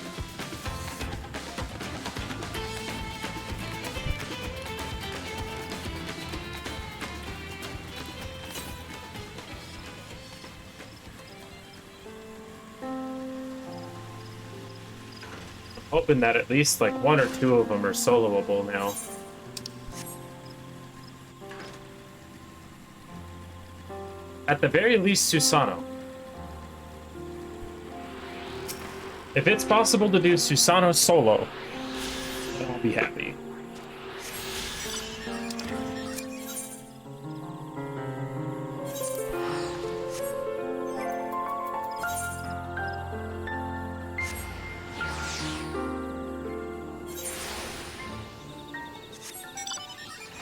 Hoping that at least like one or two of them are soloable now. At the very least, Susano. If it's possible to do Susano solo, then I'll be happy.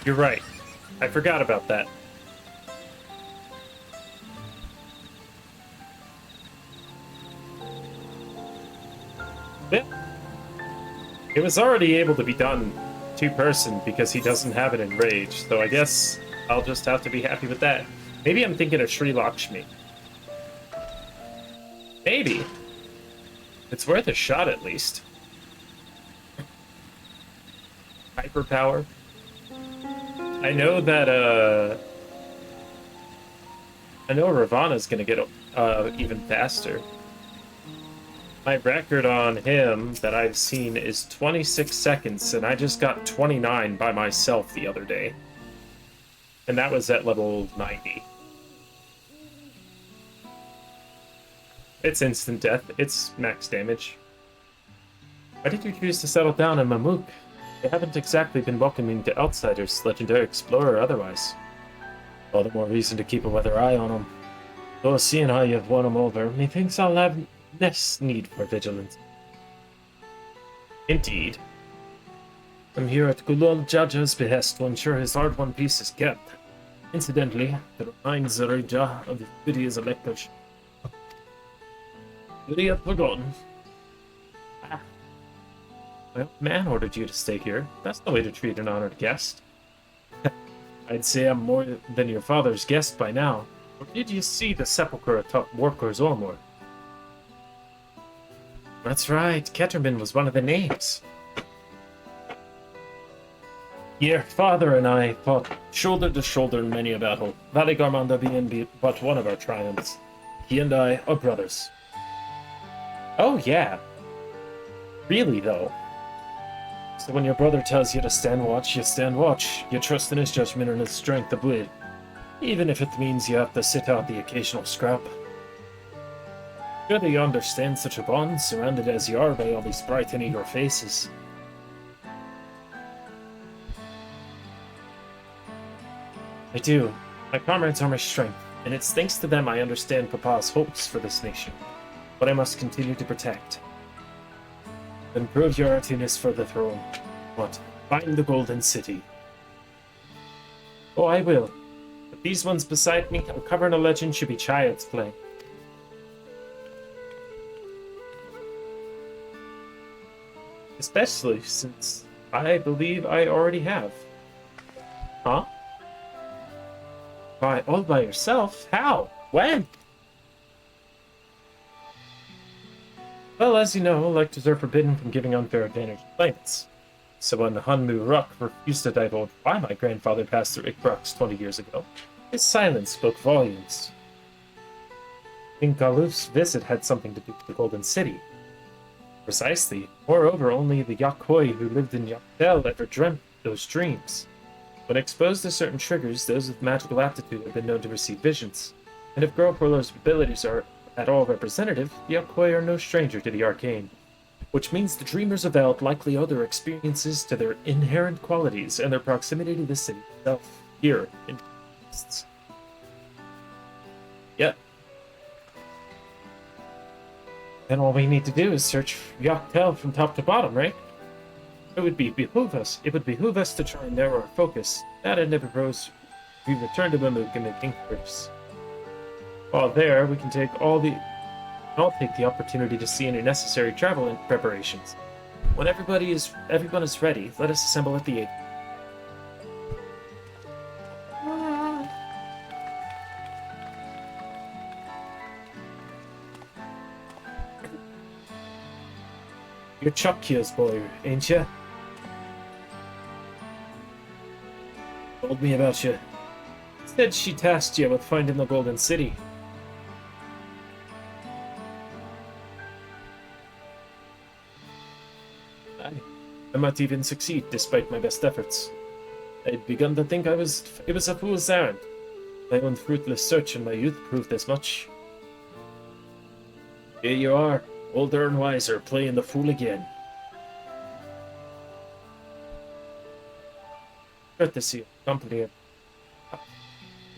You're right. I forgot about that. Yeah. It was already able to be done two-person because he doesn't have it in Rage, so I guess I'll just have to be happy with that. Maybe I'm thinking of Sri Lakshmi. Maybe. It's worth a shot at least. Hyperpower. I know that, I know Ravana's gonna get even faster. My record on him that I've seen is 26 seconds, and I just got 29 by myself the other day. And that was at level 90. It's instant death. It's max damage. Why did you choose to settle down in Mamuk? They haven't exactly been welcoming to outsiders, legendary explorer or otherwise. All the more reason to keep a weather eye on them. Though seeing how you've won them over, methinks I'll have less need for vigilance. Indeed. I'm here at Gulul Jaja's behest to ensure his hard-won peace is kept. Incidentally, to remind Zarija of his duty as a lector. Duty I've forgotten. Well, man ordered you to stay here. That's the way to treat an honored guest. I'd say I'm more than your father's guest by now. Or did you see the sepulchre atop Warkor's Ormor? That's right, Ketterman was one of the names. Your father and I fought shoulder to shoulder in many a battle, Valley Garmanda being but one of our triumphs. He and I are brothers. Oh yeah. Really though. So when your brother tells you to stand watch, you stand watch. You trust in his judgment and his strength of will. Even if it means you have to sit out the occasional scrap. Surely you understand such a bond, surrounded as you are by all these bright and eager faces. I do. My comrades are my strength, and it's thanks to them I understand Papa's hopes for this nation. But I must continue to protect. Then prove your readiness for the throne. What? Find the Golden City. Oh, I will. But these ones beside me, uncovering a legend, should be child's play. Especially since I believe I already have. Huh? All by yourself? How? When? Well, as you know, electors are forbidden from giving unfair advantage to claimants. So when Hunmu Ruck refused to divulge why my grandfather passed through Ikbrux 20 years ago, his silence spoke volumes. King Galuf's visit had something to do with the Golden City. Precisely. Moreover, only the Yakoi who lived in Yaktel ever dreamt those dreams. When exposed to certain triggers, those with magical aptitude have been known to receive visions. And if Girlpurler's abilities are at all representative, the Yakoi are no stranger to the arcane. Which means the Dreamers of Eld likely owe their experiences to their inherent qualities and their proximity to the city itself, here in Beasts. Yep. Then all we need to do is search Yaktel from top to bottom, right? It would behoove us to try and narrow our focus. That and if it rose, we return to Mamuk and the Kingfishers. While there, we can I'll take the opportunity to see any necessary travel and preparations. When everyone is ready, let us assemble at the 8th. You're Chukya's boy, ain't ya? Told me about you. Said she tasked you with finding the Golden City. I might even succeed, despite my best efforts. I'd begun to think it was a fool's errand. My own fruitless search in my youth proved as much. Here you are, older and wiser, playing the fool again. Courtesy of company of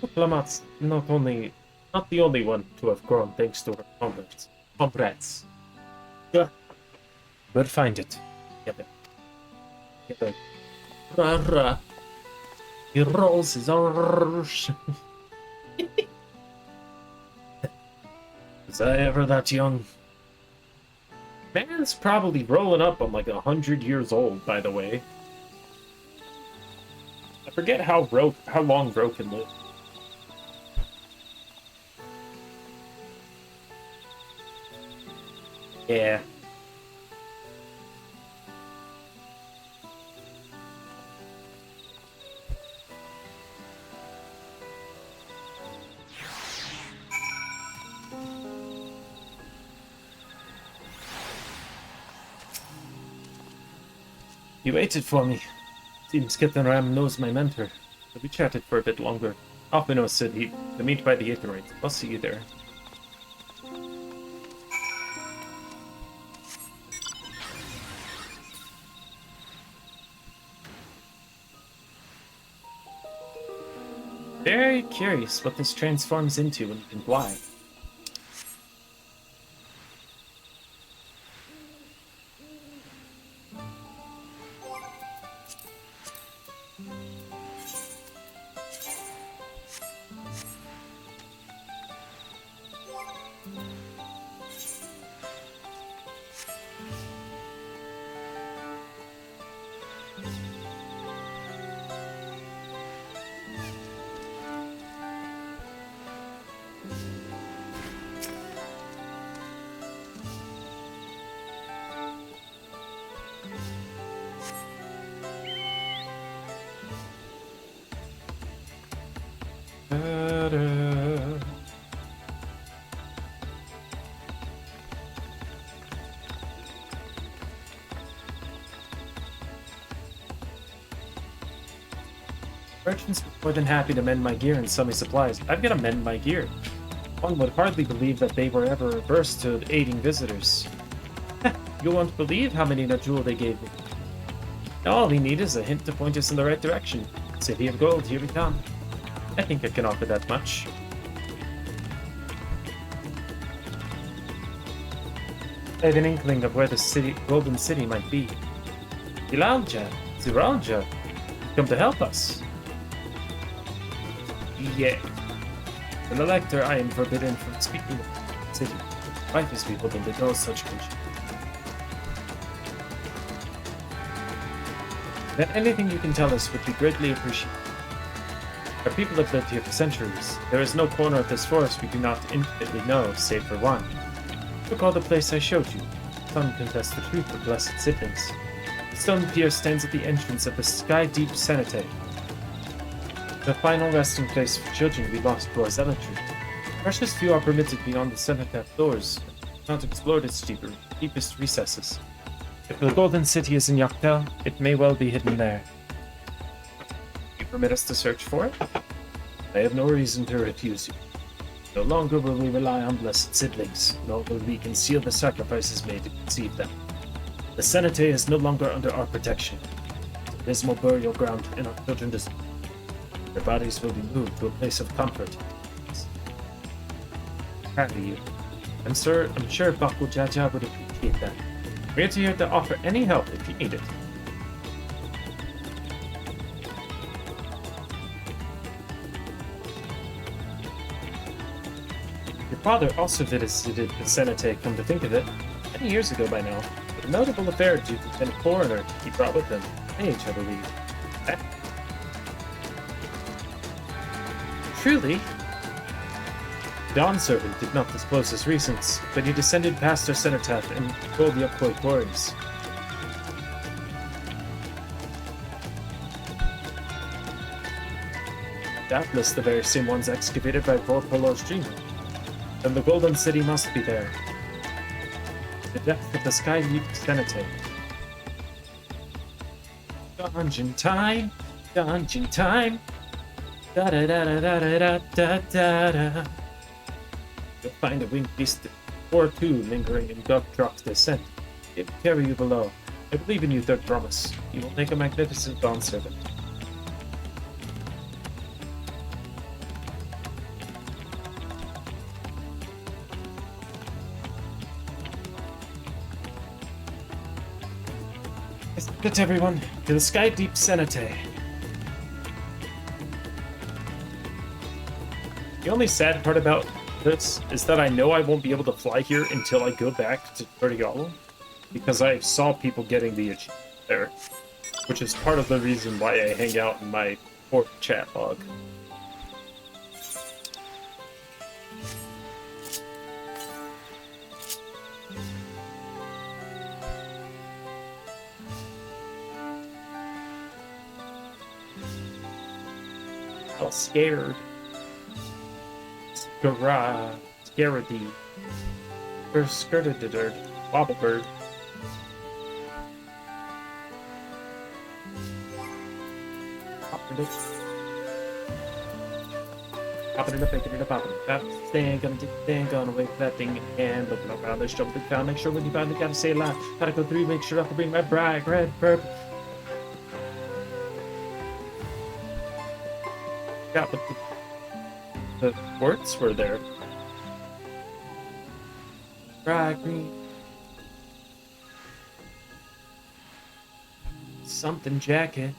diplomats, not the only one to have grown thanks to her comrades. We'll find it. He rolls his R's. Was I ever that young? Man's probably rolling up on like 100 years old, by the way. I forget how long Ro can live. Yeah. He waited for me. Seems Captain Ram knows my mentor. So we chatted for a bit longer. Alpino said to meet by the Aetheryte. I'll see you there. Very curious what this transforms into when you can fly. Merchants were more than happy to mend my gear and sell me supplies. I've got to mend my gear. One would hardly believe that they were ever averse to aiding visitors. You won't believe how many Najul they gave me. All we need is a hint to point us in the right direction. City of Gold, here we come. I think I can offer that much. I have an inkling of where the Golden City might be. Ziralja, come to help us. Yeah. An elector, I am forbidden from speaking of the city. Wife is forbidden to know such creatures. Then anything you can tell us would be greatly appreciated. Our people have lived here for centuries. There is no corner of this forest we do not intimately know, save for one. Recall the place I showed you. Some confess the truth of blessed siblings. The stone pier stands at the entrance of the sky-deep Cenotaph, the final resting place for children we lost to our zealotry. Precious few are permitted beyond the Cenotaph doors, not explored its deepest recesses. If the Golden City is in Yaktel, it may well be hidden there. You permit us to search for it? I have no reason to refuse you. No longer will we rely on blessed siblings, nor will we conceal the sacrifices made to conceive them. The Cenotaph is no longer under our protection. There's more burial ground, and our children deserve. Their bodies will be moved to a place of comfort. Proud of you. I'm sure Bakul Jaja would appreciate that. We're here to offer any help if you need it. Your father also visited the Cenotaph, come to think of it, many years ago by now. But a notable affair due to a foreigner he brought with him. Age, I believe. Truly, Dawn Servant did not disclose his reasons, but he descended past our cenotaph and controlled the Upward quarries. Doubtless the very same ones excavated by Vorpolor's dreamer. Then the Golden City must be there. The depth of the sky-deep cenotaph. Dungeon time! Dungeon time! Da da da da da da da da da. You'll find a winged beast or two lingering in Gov-Drock's descent. It will carry you below. I believe in you, Third Promise. You will make a magnificent Dawn Servant. Get everyone to the Sky Deep Cenotaph. The only sad part about this is that I know I won't be able to fly here until I go back to Tortigallo, because I saw people getting the achievement there, which is part of the reason why I hang out in my fourth chat log. I was scared. Scaredy. Skirted the dirt. Wobblebird. Popping it up, picking it up, popping it up. Gonna wait for that thing and looking around. Let's jump the ground. Make sure when you find it, gotta say loud. Gotta go through, make sure I can bring my bright red purple. Yeah, but the words were there. Bright green. Something jacket.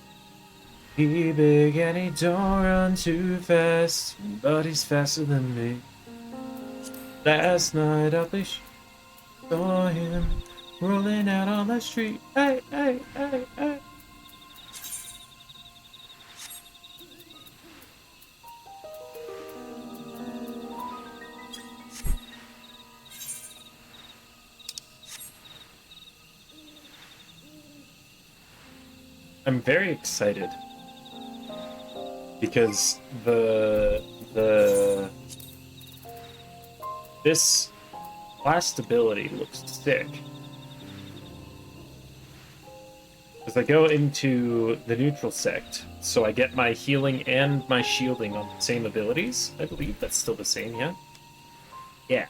He big and he don't run too fast, but he's faster than me. Last night up the saw him rolling out on the street. Hey, hey, hey, hey. I'm very excited because this last ability looks sick. Because I go into the neutral sect, so I get my healing and my shielding on the same abilities. I believe that's still the same, yeah? Yeah.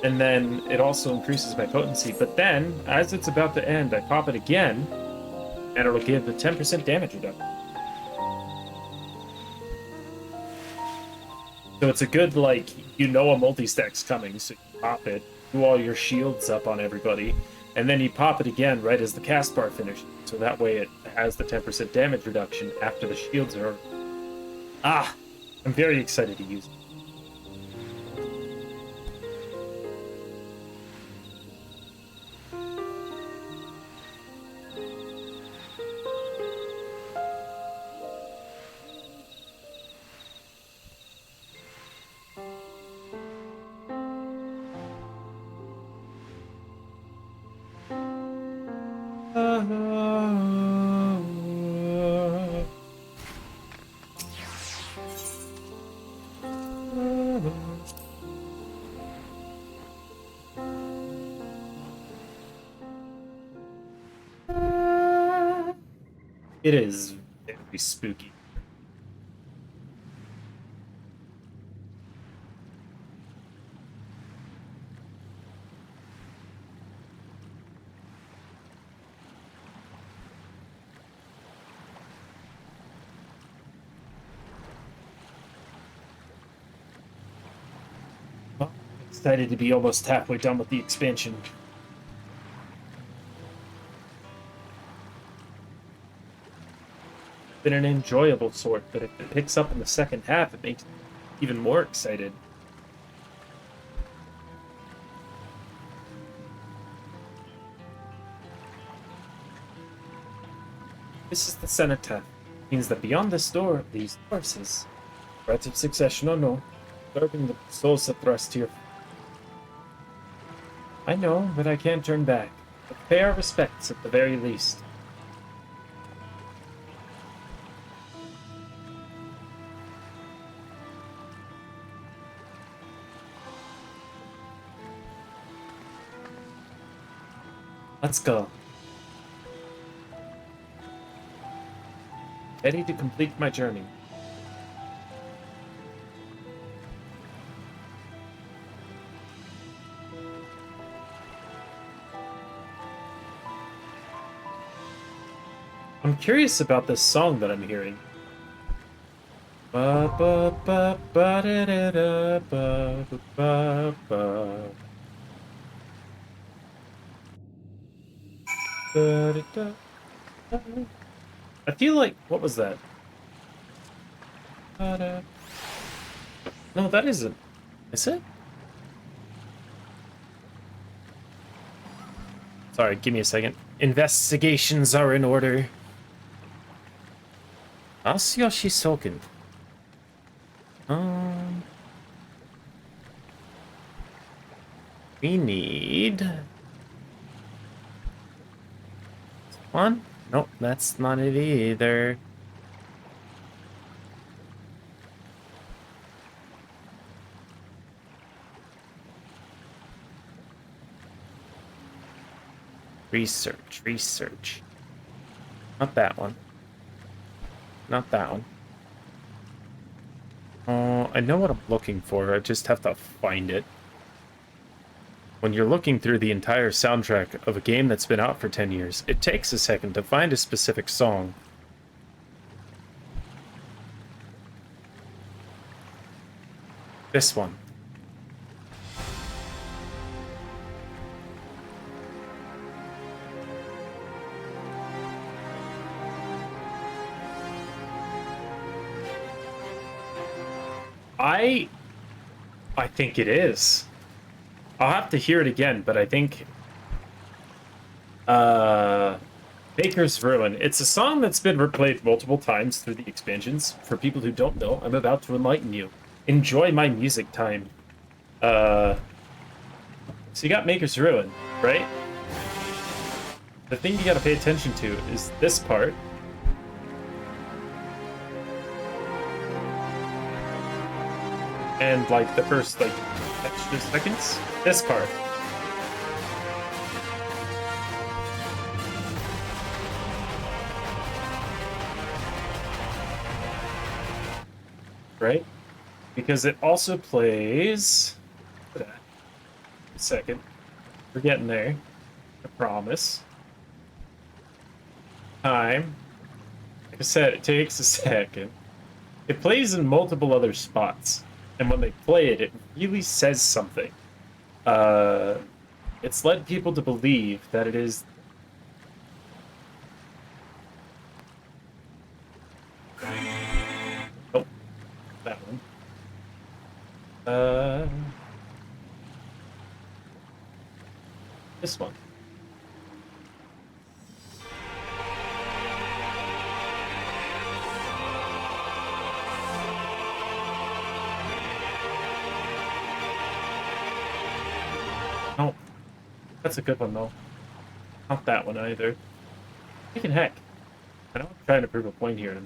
And then it also increases my potency. But then, as it's about to end, I pop it again, and it'll give a 10% damage reduction. So it's a good, like, you know a multi-stack's coming, so you pop it, do all your shields up on everybody, and then you pop it again right as the cast bar finishes. So that way it has the 10% damage reduction after the shields are... Ah! I'm very excited to use it. It is very spooky. Well, excited to be almost halfway done with the expansion. Been an enjoyable sort, but if it picks up in the second half, it makes me even more excited. This is the cenotaph. It means that beyond this door, these horses, threats of succession or no, serving the souls that thrust here. I know, but I can't turn back. But pay our respects at the very least. Let's go. Ready to complete my journey. I'm curious about this song that I'm hearing. Ba ba ba ba da da da ba ba ba. I feel like... What was that? No, that isn't. Is it? Sorry, give me a second. Investigations are in order. Asiyoshi Soken. We need... One? Nope, that's not it either. Research. Not that one. Not that one. Oh, I know what I'm looking for, I just have to find it. When you're looking through the entire soundtrack of a game that's been out for 10 years, it takes a second to find a specific song. This one. I think it is. I'll have to hear it again, but I think Baker's Ruin. It's a song that's been replayed multiple times through the expansions. For people who don't know, I'm about to enlighten you. Enjoy my music time. So you got Maker's Ruin, right? The thing you gotta pay attention to is this part. And like the first extra seconds. This part. Right? Because it also plays... A second. We're getting there. I promise. time. Like I said, it takes a second. It plays in multiple other spots, and when they play it, it really says something. It's led people to believe that it is. Oh, that one. This one. Oh, that's a good one though. Not that one either. Freaking heck. I know I'm trying to prove a point here.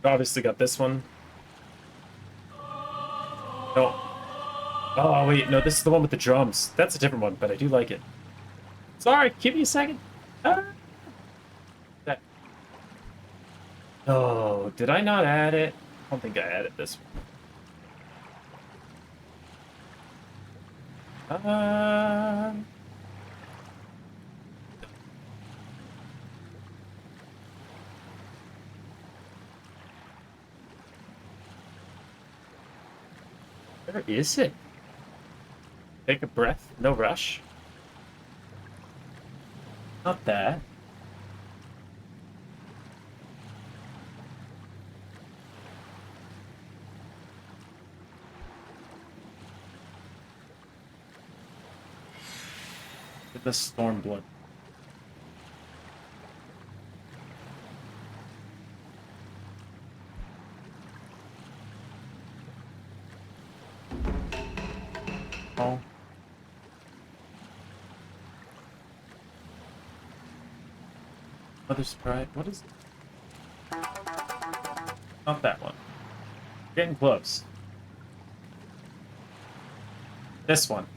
Obviously got this one. No. Oh, wait, no, this is the one with the drums. That's a different one, but I do like it. Sorry, give me a second. Ah. That. Oh, did I not add it? I don't think I added this one. Where is it? Take a breath, no rush. Not that. With the Stormblood. Oh. Mother Sprite, what is it? Not that one. Getting close. This one.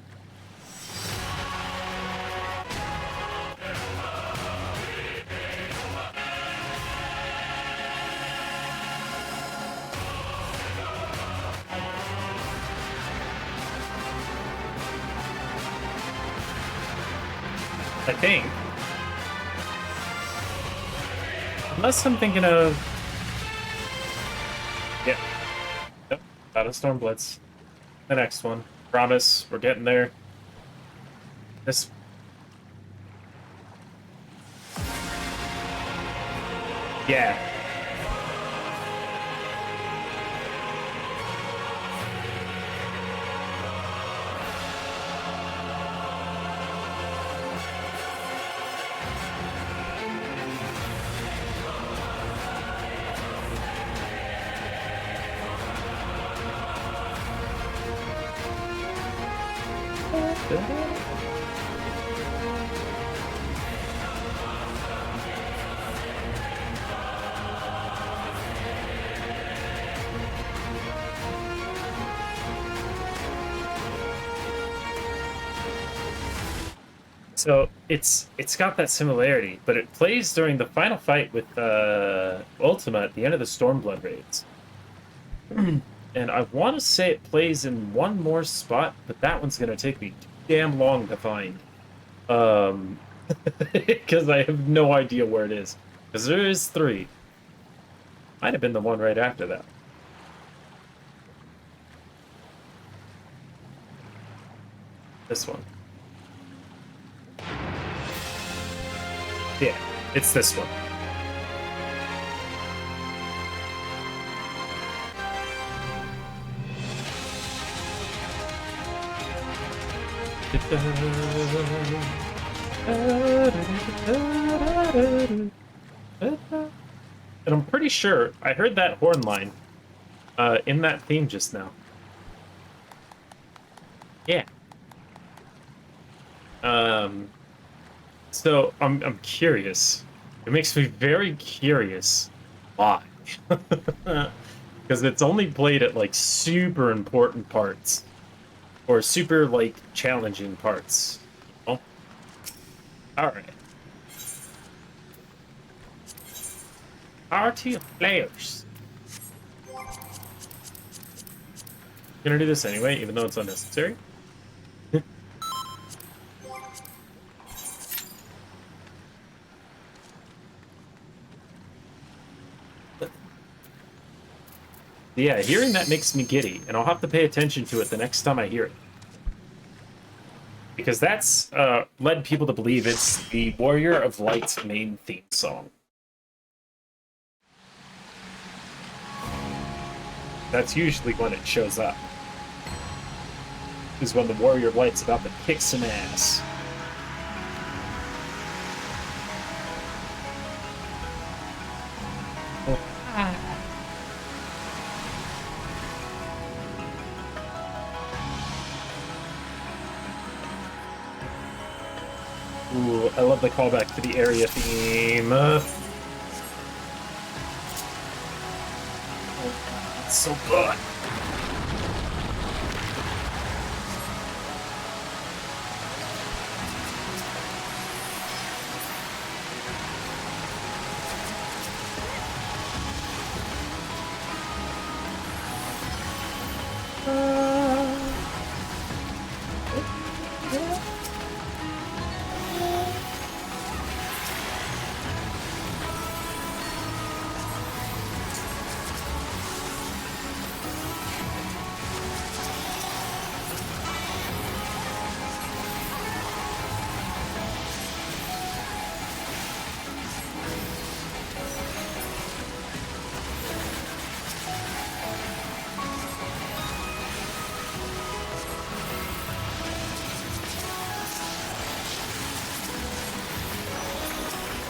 I think. Unless I'm thinking of... Yeah. Yep. Out of Stormblitz. The next one. Promise, we're getting there. This... Yeah. So it's got that similarity, but it plays during the final fight with Ultima at the end of the Stormblood raids. And I want to say it plays in one more spot, but that one's going to take me damn long to find. Because I have no idea where it is. Because there is 3. Might have been the one right after that. This one. Yeah, it's this one. And I'm pretty sure I heard that horn line in that theme just now. Yeah. So I'm curious. It makes me very curious why. Because it's only played at like super important parts. Or super like challenging parts. Oh. Alright. Party of players. Gonna do this anyway, even though it's unnecessary. Yeah, hearing that makes me giddy, and I'll have to pay attention to it the next time I hear it. Because that's led people to believe it's the Warrior of Light's main theme song. That's usually when it shows up. Is when the Warrior of Light's about to kick some ass. Ooh, I love the callback to the area theme. It's so good.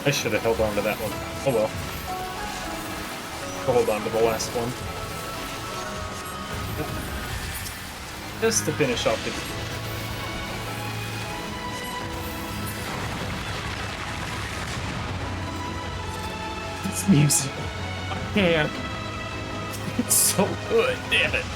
I should have held on to that one. Oh well. I'll hold on to the last one. Just to finish off the... It's music. I can't. It's so good, damn it.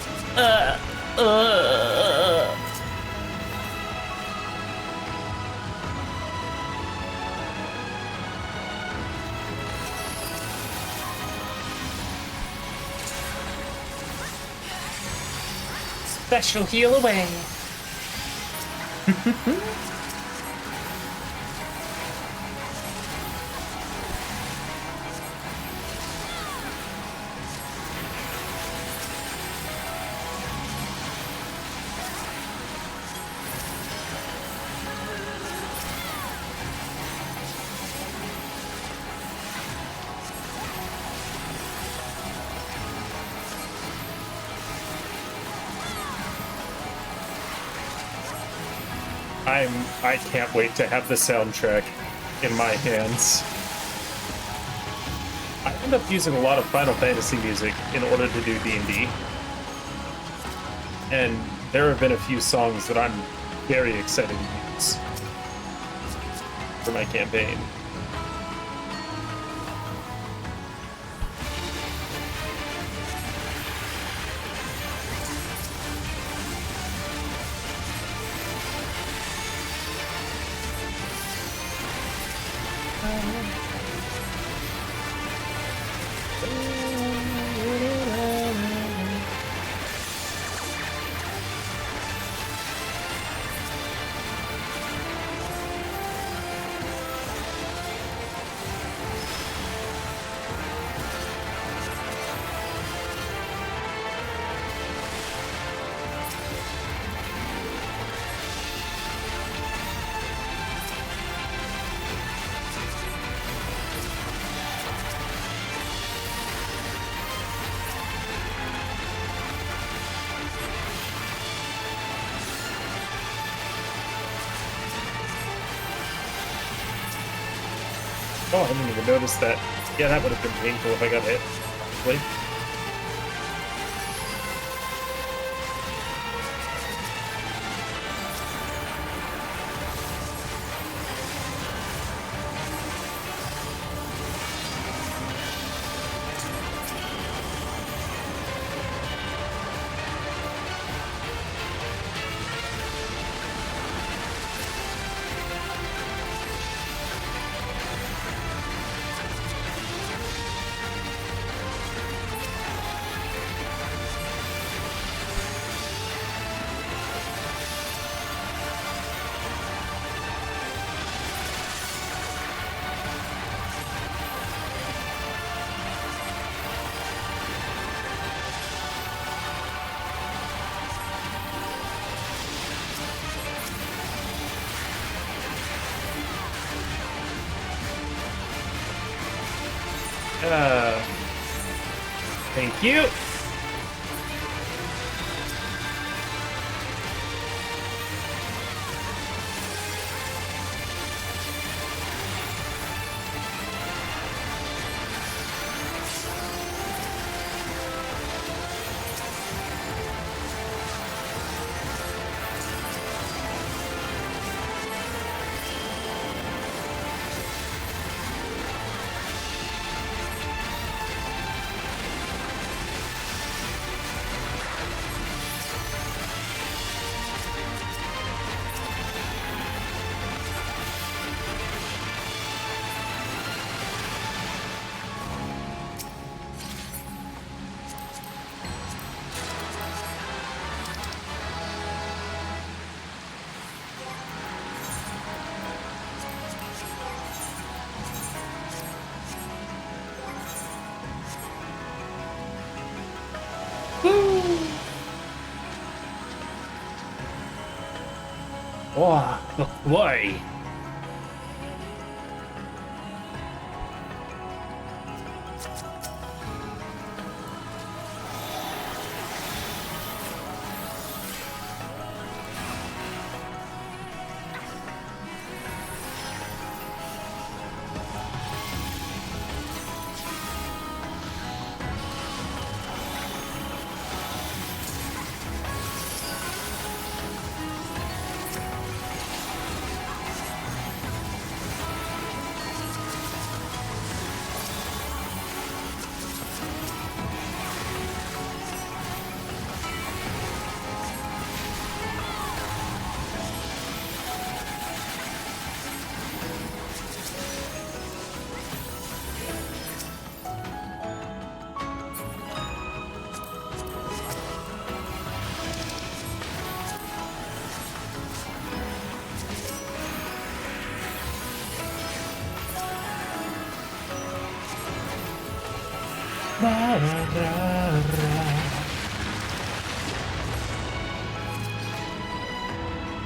Special heal away. I can't wait to have the soundtrack in my hands. I end up using a lot of Final Fantasy music in order to do D&D. And there have been a few songs that I'm very excited to use for my campaign. Oh, I didn't even notice that. Yeah, that would have been painful if I got hit. Wait. Thank you. Oh, boy.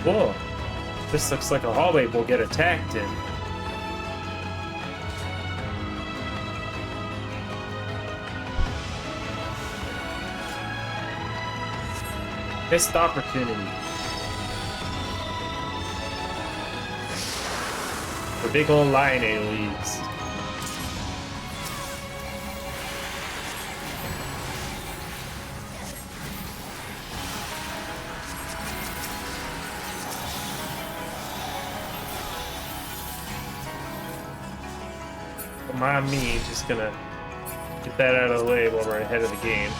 Whoa. This looks like a hallway we'll get attacked in. Missed opportunity. The big old line A leaves. Don't mind me, just gonna get that out of the way while we're ahead of the game.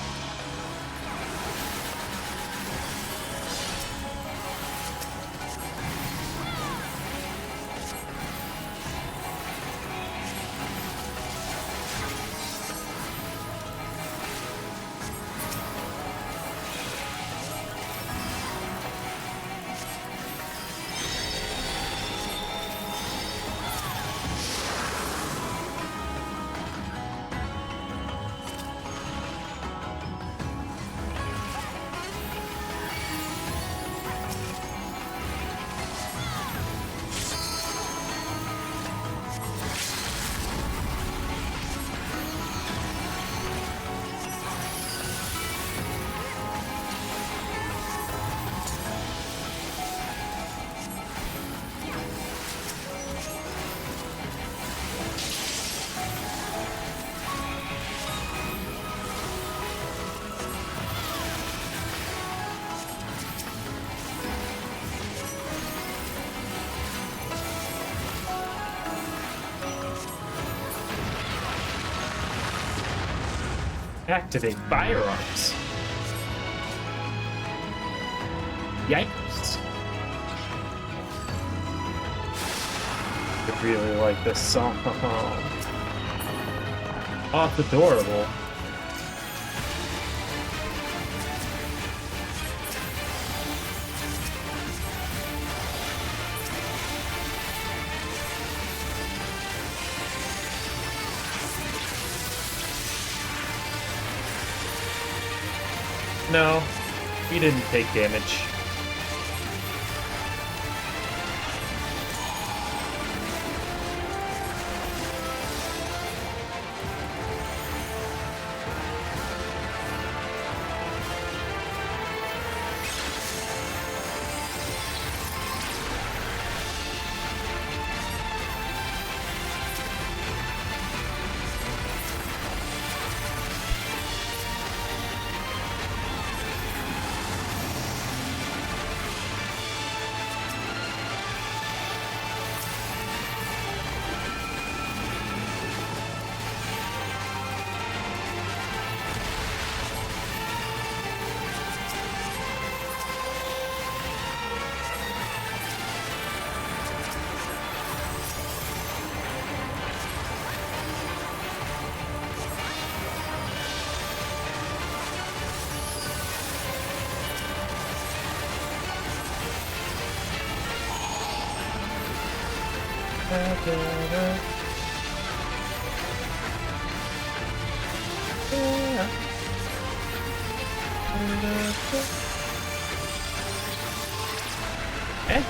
Activate firearms. Yikes. I really like this song. Oh, it's adorable. No, he didn't take damage.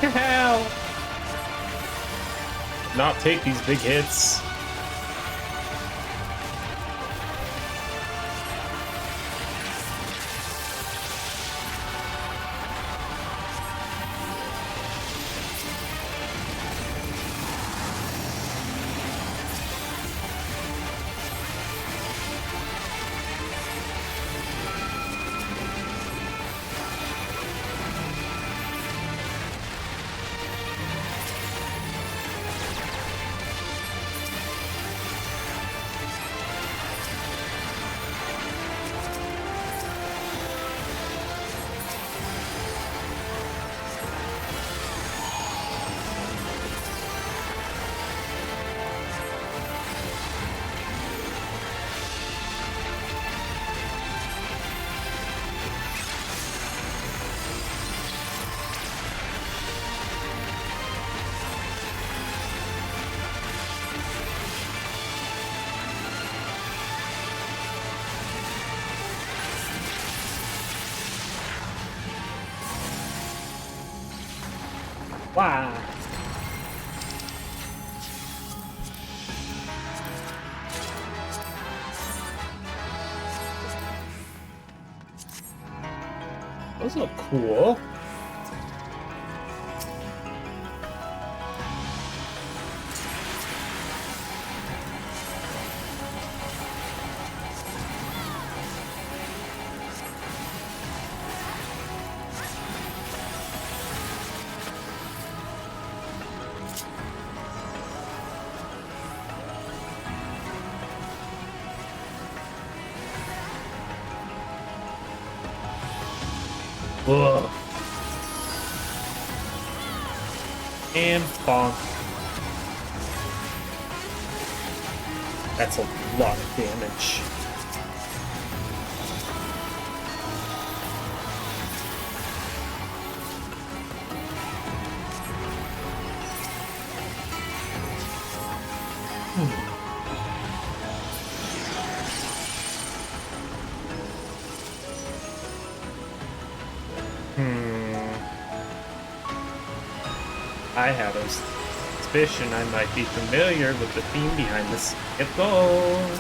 Ow! Not take these big hits. Wow. Those look cool. Ugh. And bonk. That's a lot of damage. I have a suspicion I might be familiar with the theme behind this. Skip goal.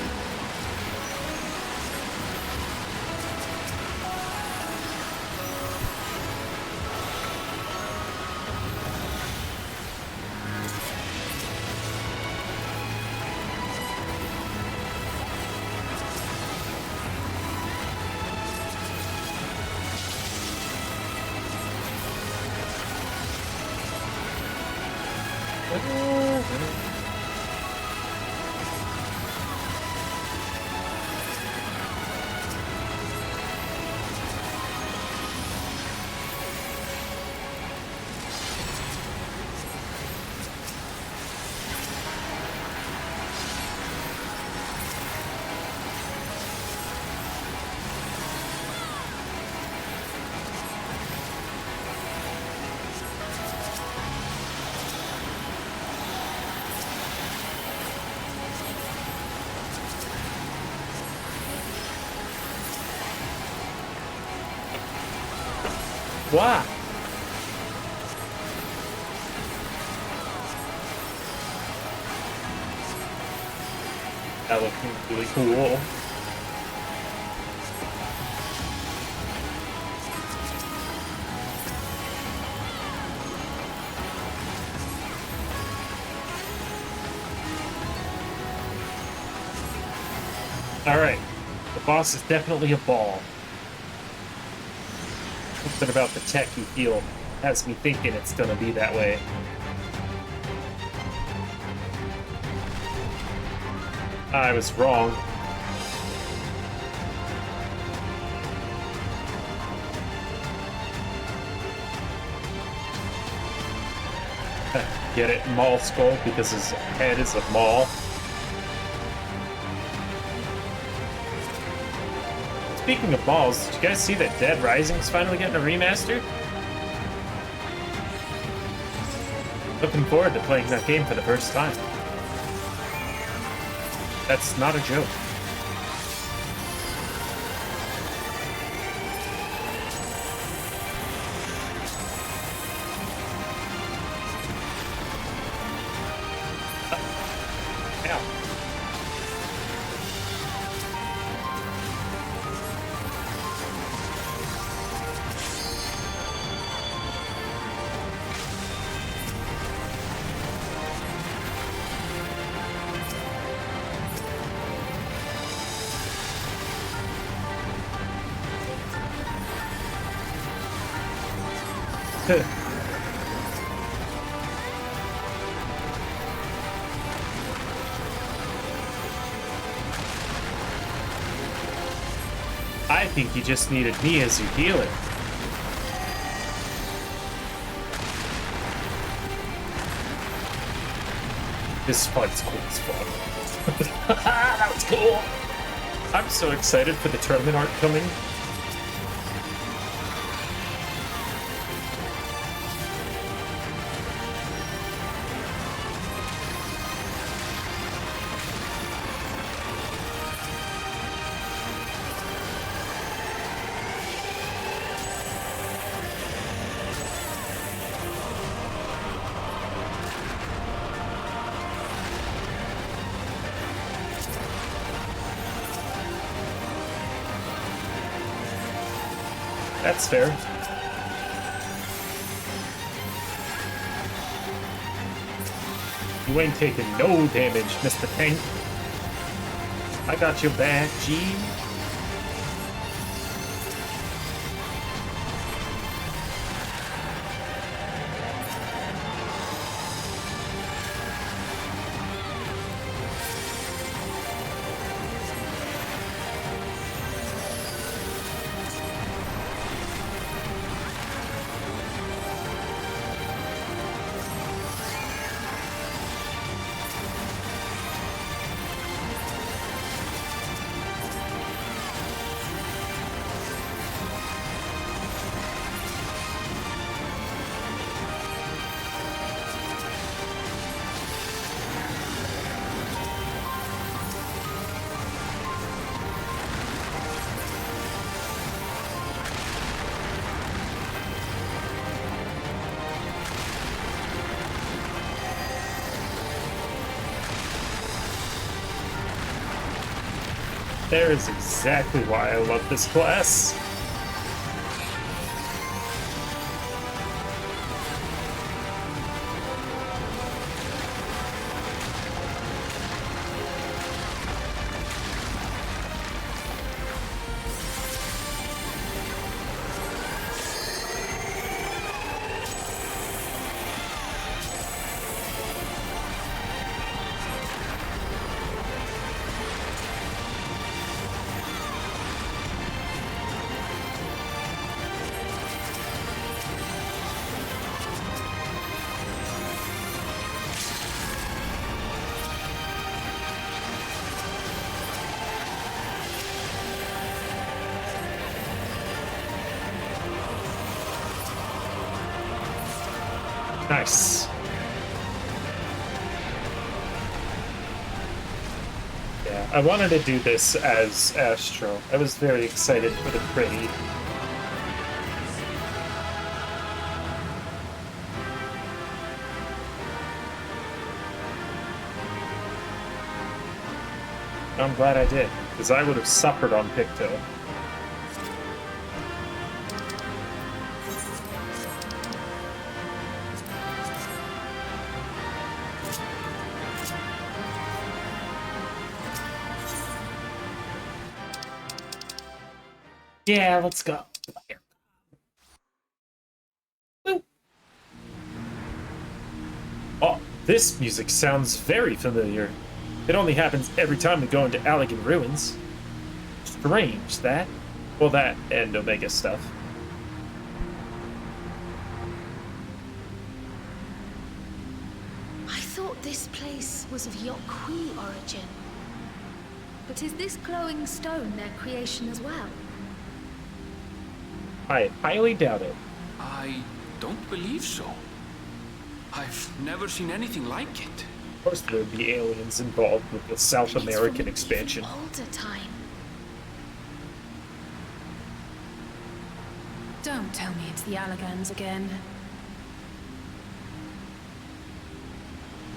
Wow. That looks really cool. Alright. The boss is definitely a ball. Something about the tech you feel has me thinking it's gonna be that way. I was wrong. Get it? Maul skull, because his head is a maul. Speaking of balls, did you guys see that Dead Rising is finally getting a remaster? Looking forward to playing that game for the first time. That's not a joke. I think you just needed me as your healer. This fight's cool as fuck. That was cool! I'm so excited for the tournament art coming. That's fair. You ain't taking no damage, Mr. Tank. I got your back, G. There is exactly why I love this class. Nice. Yeah, I wanted to do this as Astro. I was very excited for the parade. I'm glad I did, because I would have suffered on Picto. Yeah, let's go. Woo. Oh, this music sounds very familiar. It only happens every time we go into Allegan Ruins. Strange, that. Well, that and Omega stuff. I thought this place was of Yokwi origin. But is this glowing stone their creation as well? I highly doubt it. I don't believe so. I've never seen anything like it. Of course, there would be aliens involved with the South And it's American from an expansion. even older time. Don't tell me it's the Allagans again.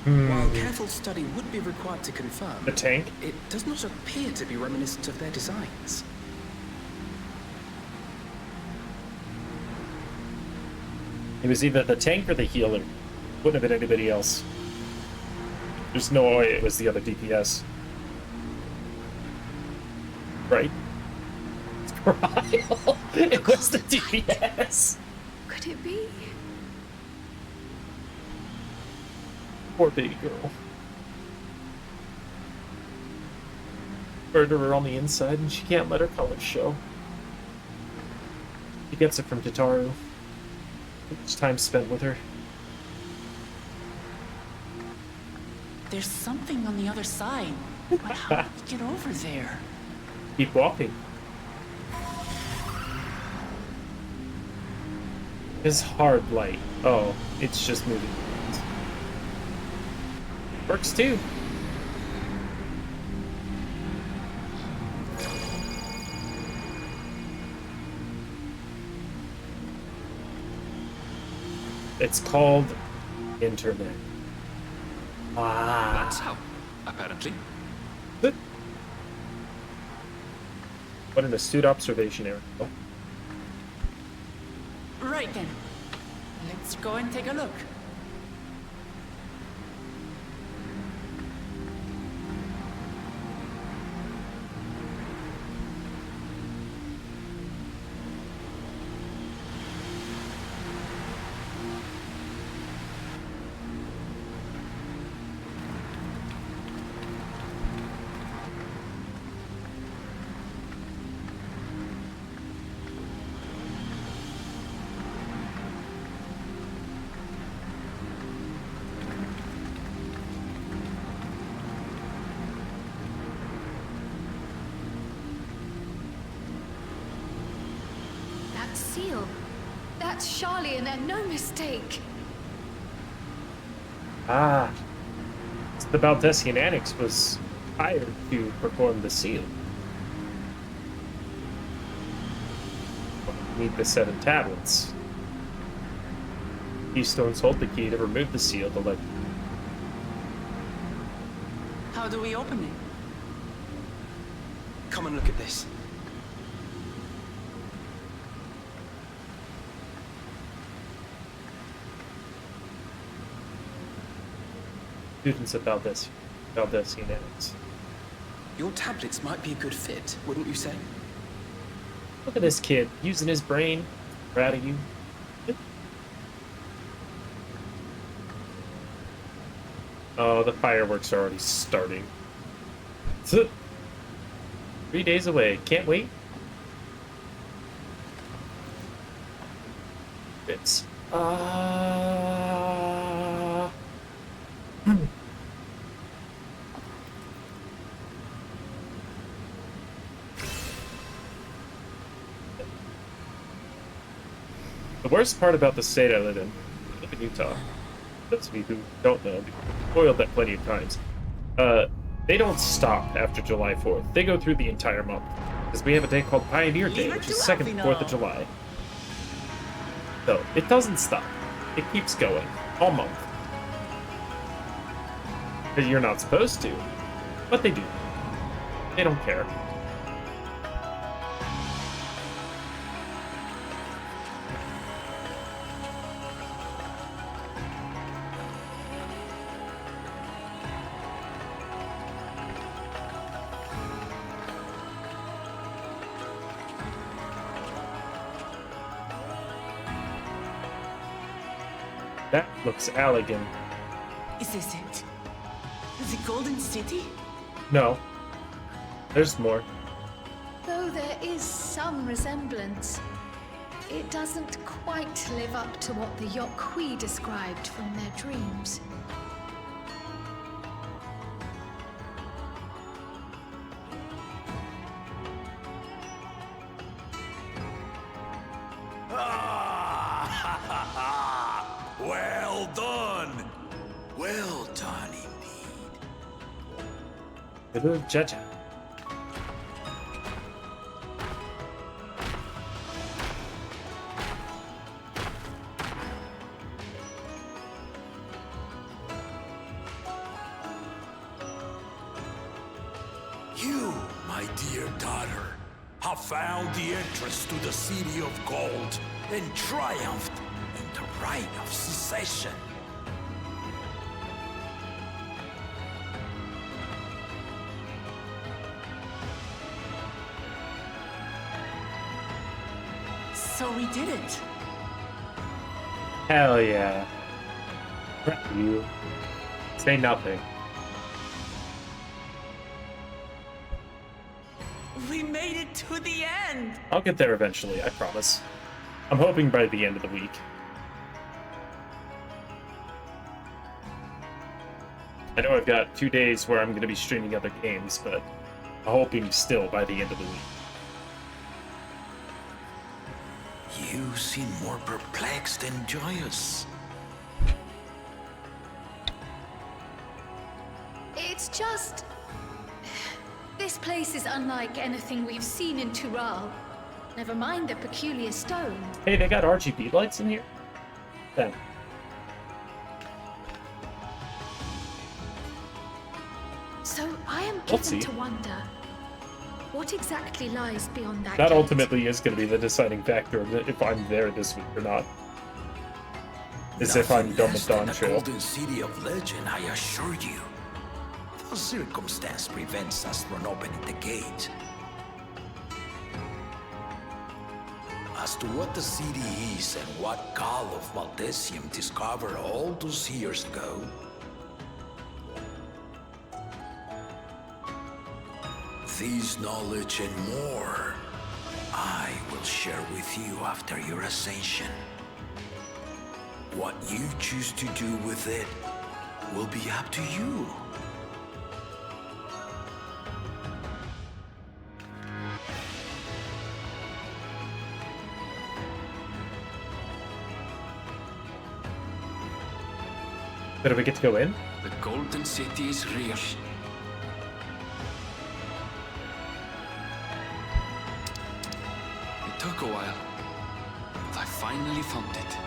While careful study would be required to confirm, The tank? it does not appear to be reminiscent of their designs. It was either the tank or the healer. Wouldn't have been anybody else. There's no way it was the other DPS. Right? It was the DPS! Could it be? Poor baby girl. Murderer on the inside, and she can't let her colors show. She gets it from Tataru. It's time spent with her. There's something on the other side. But how did we get over there? Keep walking. It's hard light. Oh, it's just moving. Works too. It's called internet. Ah. That's how, apparently. What an astute observation, Aaron. Oh. Right then. Let's go and take a look. That seal. That's Charlian and no mistake. Ah. The Valdesian Annex was hired to perform the seal. Need the 7 tablets. Keystones hold the key to remove the seal to let. How do we open it? Come and look at this. Students of Valdesian Annex. Your tablets might be a good fit, wouldn't you say? Look at this kid using his brain. Proud of you. Oh, the fireworks are already starting. 3 days away. Can't wait. It's The worst part about the state I live in Utah, those of you who don't know, I've spoiled that plenty of times, they don't stop after July 4th. They go through the entire month. Because we have a day called Pioneer Day, which is 2nd and 4th of July. So, it doesn't stop. It keeps going. All month. Because you're not supposed to. But they do. They don't care. That looks elegant. Is this it? The Golden City? No. There's more. Though there is some resemblance, it doesn't quite live up to what the Yokwi described from their dreams. Well done! Well done indeed. Hello, Jaja. You, my dear daughter, have found the entrance to the City of Gold and triumphed in the right of secession. So we did it. Hell yeah. Crap you. Say nothing. We made it to the end. I'll get there eventually, I promise. I'm hoping by the end of the week. I know I've got 2 days where I'm going to be streaming other games, but I'm hoping still by the end of the week. You seem more perplexed than joyous. It's just... This place is unlike anything we've seen in Tural. Never mind the peculiar stone. Hey, they got RGB lights in here? Then. So I am We'll given see. to wonder, what exactly lies beyond that That gate? ultimately is going to be the deciding factor of if I'm there this week or not. Is if I'm done with Nothing less than the Dawntrail. Golden City of Legend, I assure you. The circumstance prevents us from opening the gate. As to what the city is and what Gall of Valdesium discovered all those years ago, this knowledge and more, I will share with you after your ascension. What you choose to do with it will be up to you. Did we get to go in? The Golden City is real. It took a while, but I finally found it.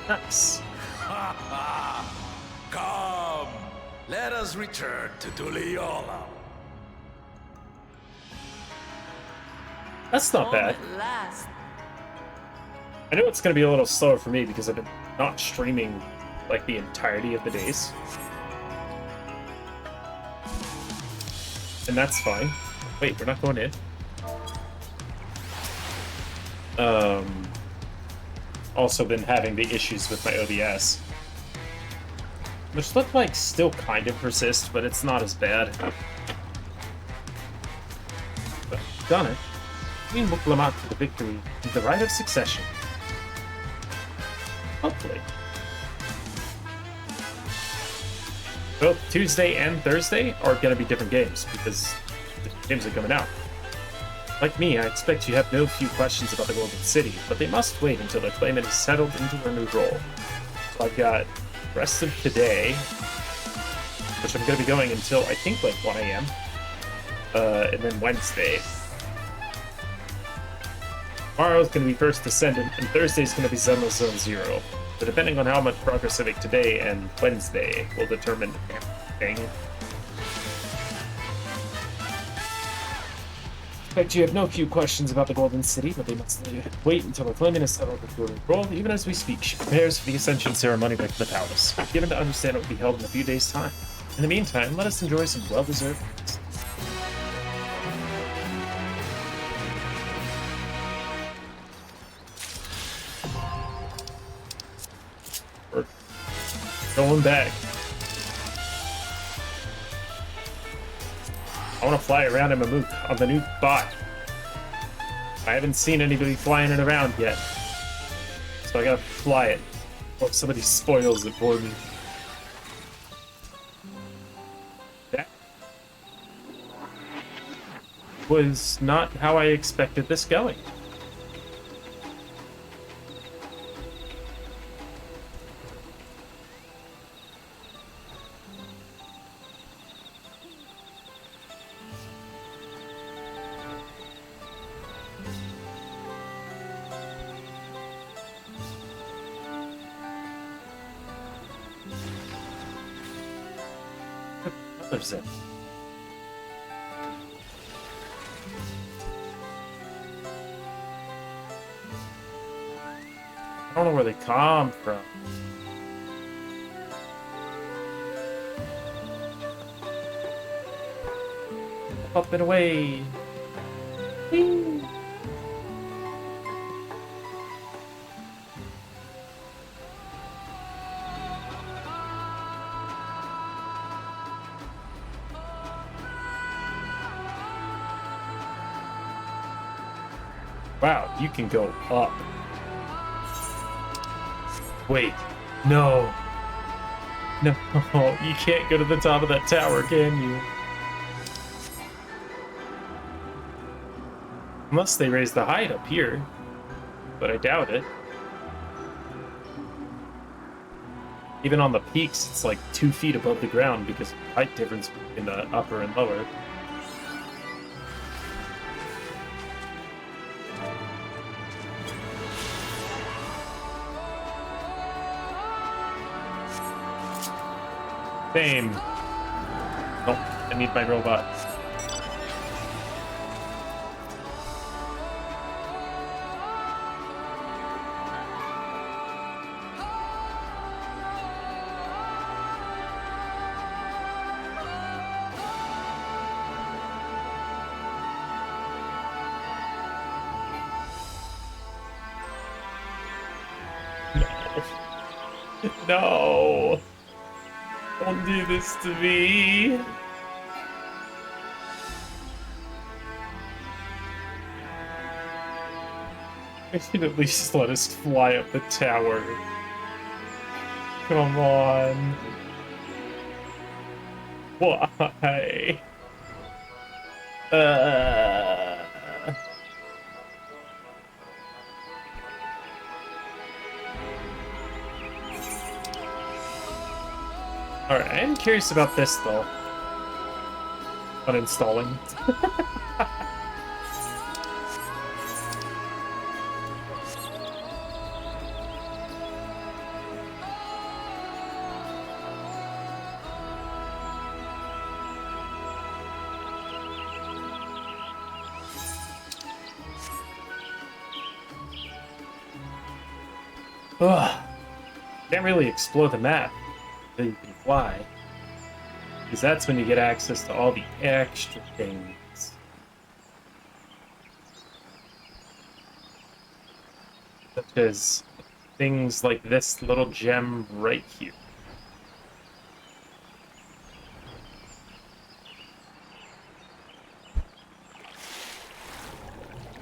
Nice. Come, let us return to Duliola. That's not Home bad. at last. I know it's going to be a little slower for me because I've been not streaming like the entirety of the days. And that's fine. Wait, we're not going in. Also been having the issues with my OBS. Which look like still kind of persist, but it's not as bad. But done it. Queen Muklamat to the victory with the right of succession. Hopefully. Both Tuesday and Thursday are going to be different games because the games are coming out. Like me, I expect you have no few questions about the Golden City, but they must wait until the claimant is settled into her new role. So I've got the rest of today, which I'm going to be going until I think like 1 a.m. And then Wednesday. Tomorrow's going to be First Descendant, and Thursday's going to be Zone 0. So depending on how much progress I make today and Wednesday will determine everything. Expect you have no few questions about the Golden City, but they must wait until the claimant is settled with her role. Even as we speak, she prepares for the Ascension ceremony back to the palace, given to understand it will be held in a few days' time. In the meantime, let us enjoy some well-deserved rest. We're going back. I want to fly around in Mammoth on the new bot. I haven't seen anybody flying it around yet. So I gotta fly it. Or somebody spoils it for me. That was not how I expected this going. lives in. I don't know where they come from. Up and away. Whee! Wow, you can go up. Wait, no. No, you can't go to the top of that tower, can you? Unless they raise the height up here, but I doubt it. Even on the peaks, it's like 2 feet above the ground because of the height difference between the upper and lower. Same. Oh, I need my robot. No. Don't do this to me. I should at least let us fly up the tower. Come on. Why? Alright, I am curious about this, though. Uninstalling. Ugh. Can't really explore the map. You can fly, because that's when you get access to all the extra things. Such as things like this little gem right here.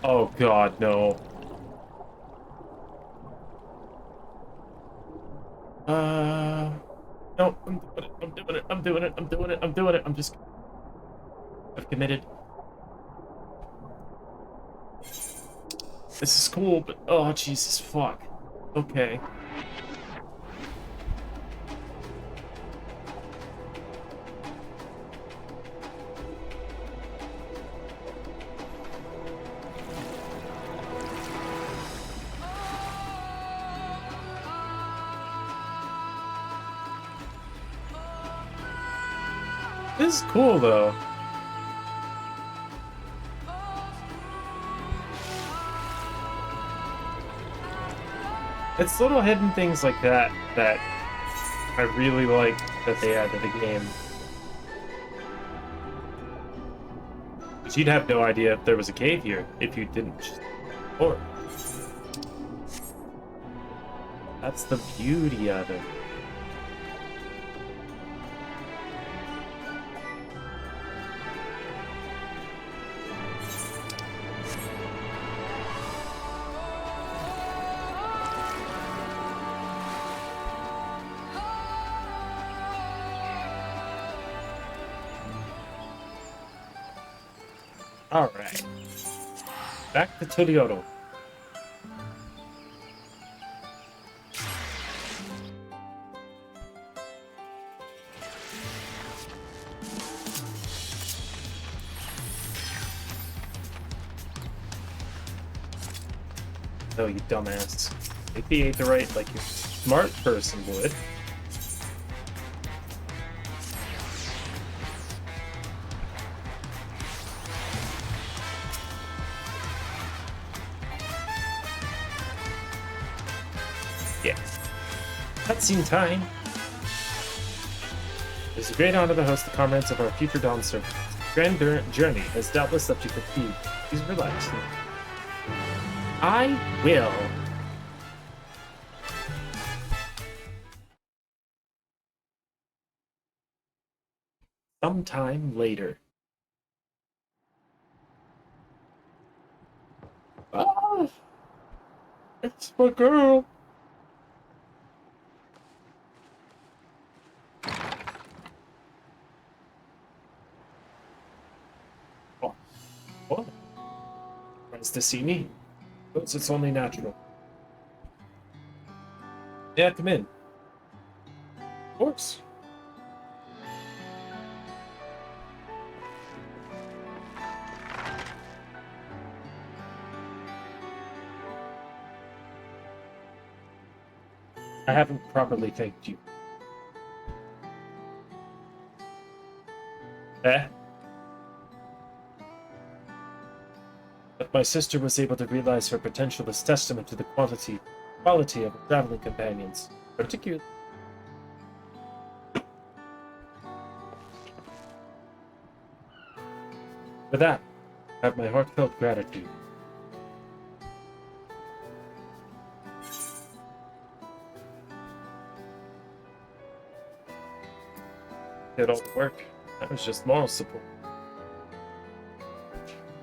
Oh god, no. No, I'm doing it, I'm doing it, I'm doing it, I'm doing it, I'm just... I've committed. This is cool, but... Oh, Jesus, fuck. Okay. This is cool, though. It's little hidden things like that that I really like that they add to the game. But you'd have no idea if there was a cave here if you didn't just explore. That's the beauty of it. Alright. Back to Tolioro. No, you dumbass. If he ate the right like your smart person would. Yeah. Cutscene time. It is a great honor to host the comrades of our future Dawn servants. Grand journey has doubtless left you fatigued. Please relax. I will. Sometime later. Ah, it's my girl. Oh, what? Friends to see me? Suppose it's only natural. Yeah, come in. Of course. I haven't properly thanked you. But my sister was able to realize her potential is testament to the quality of her traveling companions, particularly. For that, I have my heartfelt gratitude. Did all the work. That was just moral support.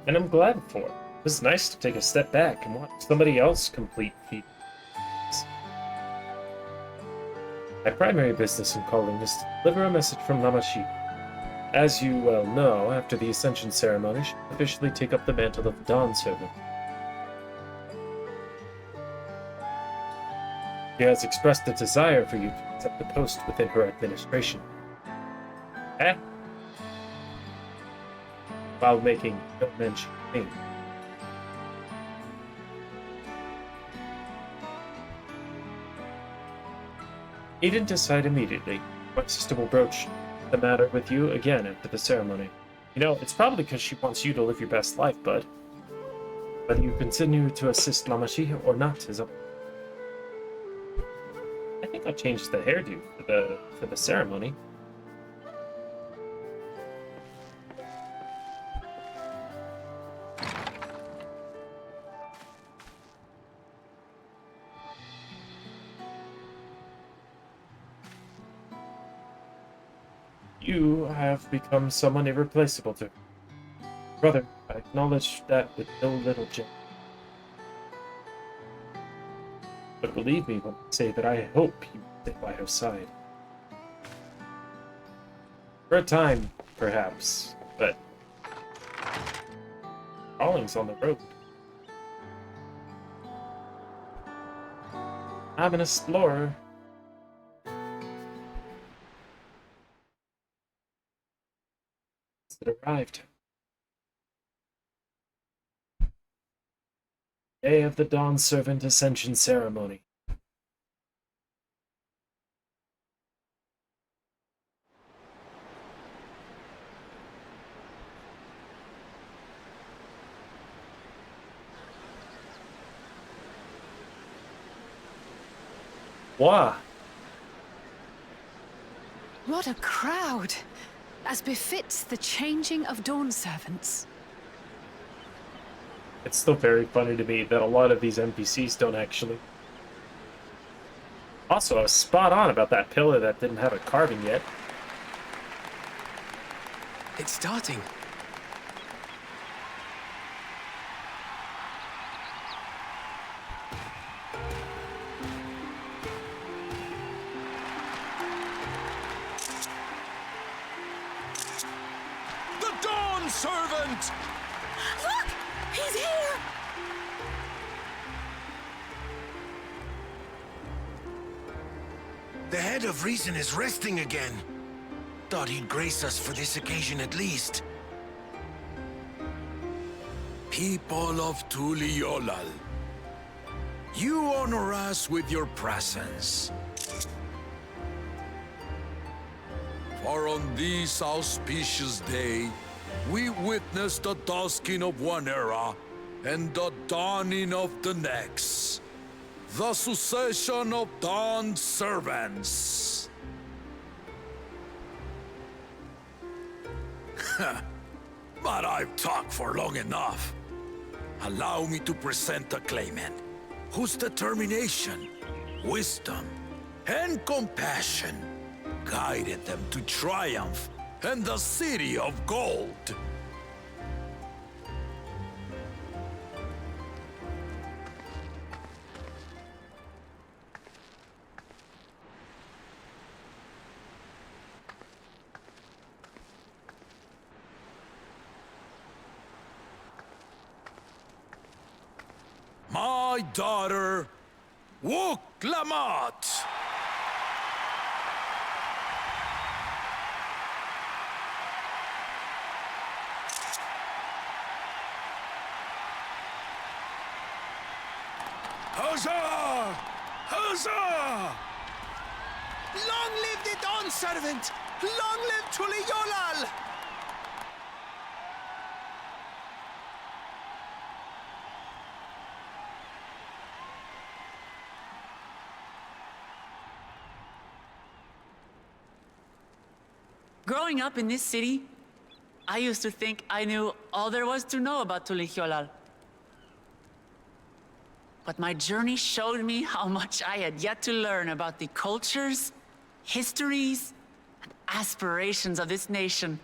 And I'm glad for it. It was nice to take a step back and watch somebody else complete feats. My primary business in calling is to deliver a message from Namashi. As you well know, after the Ascension ceremony, she will officially take up the mantle of the Dawn Servant. She has expressed a desire for you to accept the post within her administration. While making no mention of me. He didn't decide immediately. My sister will broach the matter with you again after the ceremony. You know, it's probably because she wants you to live your best life, bud. Whether you continue to assist Namashi or not is up. I think I'll change the hairdo for the ceremony. You have become someone irreplaceable to her. Brother, I acknowledge that with no little joy. But believe me when I say that I hope you stay by her side. For a time, perhaps, but calling's on the road. I'm an explorer. It arrived. Day of the Dawn Servant Ascension Ceremony. Wah! What a crowd! As befits the changing of Dawn Servants. It's still very funny to me that a lot of these NPCs don't actually. Also, I was spot on about that pillar that didn't have a carving yet. It's starting. Servant! Look! He's here! The head of reason is resting again. Thought he'd grace us for this occasion at least. People of Tuliolal, you honor us with your presence. For on this auspicious day, we witness the dusking of one era and the dawning of the next. the succession of Dawn's servants. But I've talked for long enough. Allow me to present a claimant whose determination, wisdom, and compassion guided them to triumph and the City of Gold. My daughter, Wook Lamont. Huzzah! Huzzah! Long live the Dawn Servant! Long live Tuliolal! Growing up in this city, I used to think I knew all there was to know about Tuliolal. But my journey showed me how much I had yet to learn about the cultures, histories, and aspirations of this nation.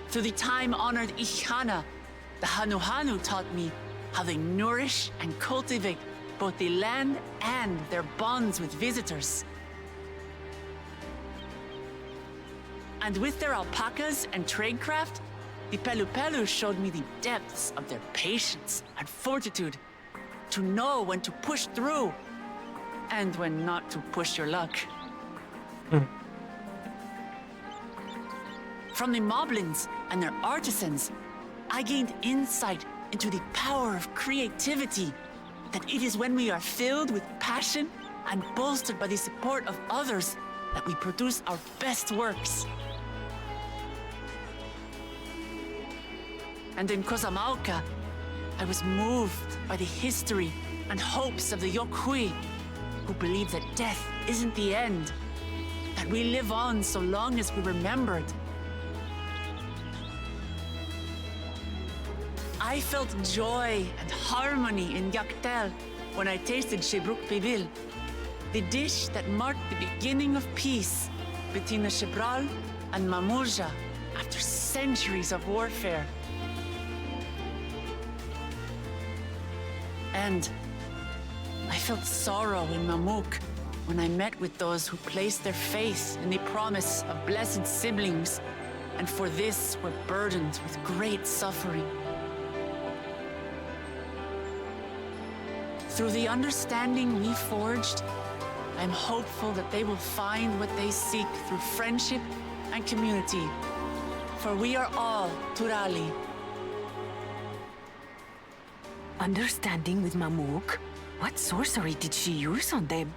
Through the time-honored Ihana, the Hanuhanu taught me how they nourish and cultivate both the land and their bonds with visitors. And with their alpacas and tradecraft, the Pelupelu showed me the depths of their patience and fortitude, to know when to push through and when not to push your luck. From the Moblins and their artisans, I gained insight into the power of creativity, that it is when we are filled with passion and bolstered by the support of others that we produce our best works. And in Kozamauka, I was moved by the history and hopes of the Yokhui, who believe that death isn't the end, that we live on so long as we're remembered. I felt joy and harmony in Yaktel when I tasted Shebruk Pibil, the dish that marked the beginning of peace between the Shebral and Mamurja after centuries of warfare. And I felt sorrow in Mamuk when I met with those who placed their faith in the promise of blessed siblings, and for this were burdened with great suffering. Through the understanding we forged, I'm hopeful that they will find what they seek through friendship and community. For we are all Turali. Understanding with Mamuk? What sorcery did she use on them?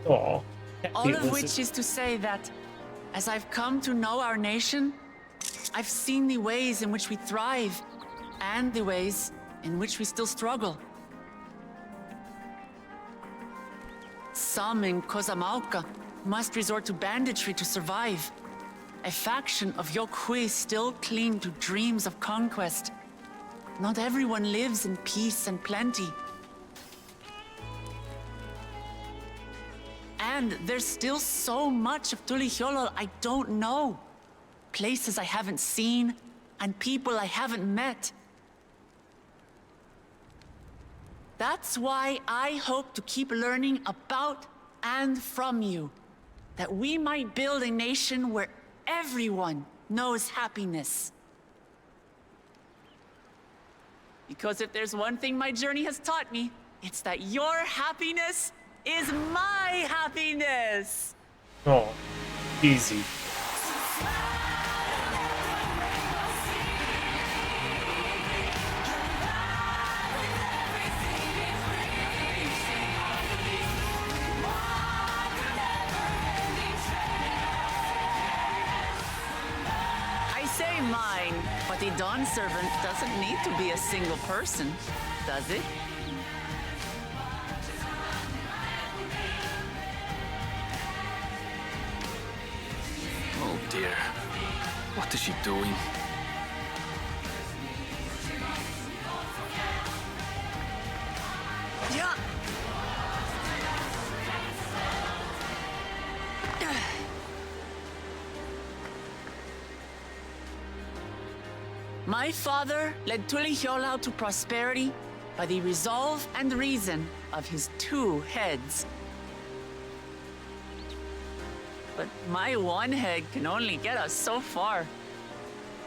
Aw. All of which is to say that, as I've come to know our nation, I've seen the ways in which we thrive, and the ways in which we still struggle. Some in Kozamauka must resort to banditry to survive. A faction of Yokhui still cling to dreams of conquest. Not everyone lives in peace and plenty. And there's still so much of Tuliolal I don't know. Places I haven't seen, and people I haven't met. That's why I hope to keep learning about and from you, that we might build a nation where everyone knows happiness. Because if there's one thing my journey has taught me, it's that your happiness is my happiness! Oh, easy. The Dawn Servant doesn't need to be a single person, does it? Oh dear. What is she doing? Yeah. My father led Tulihiolau to prosperity by the resolve and reason of his 2 heads. But my one head can only get us so far.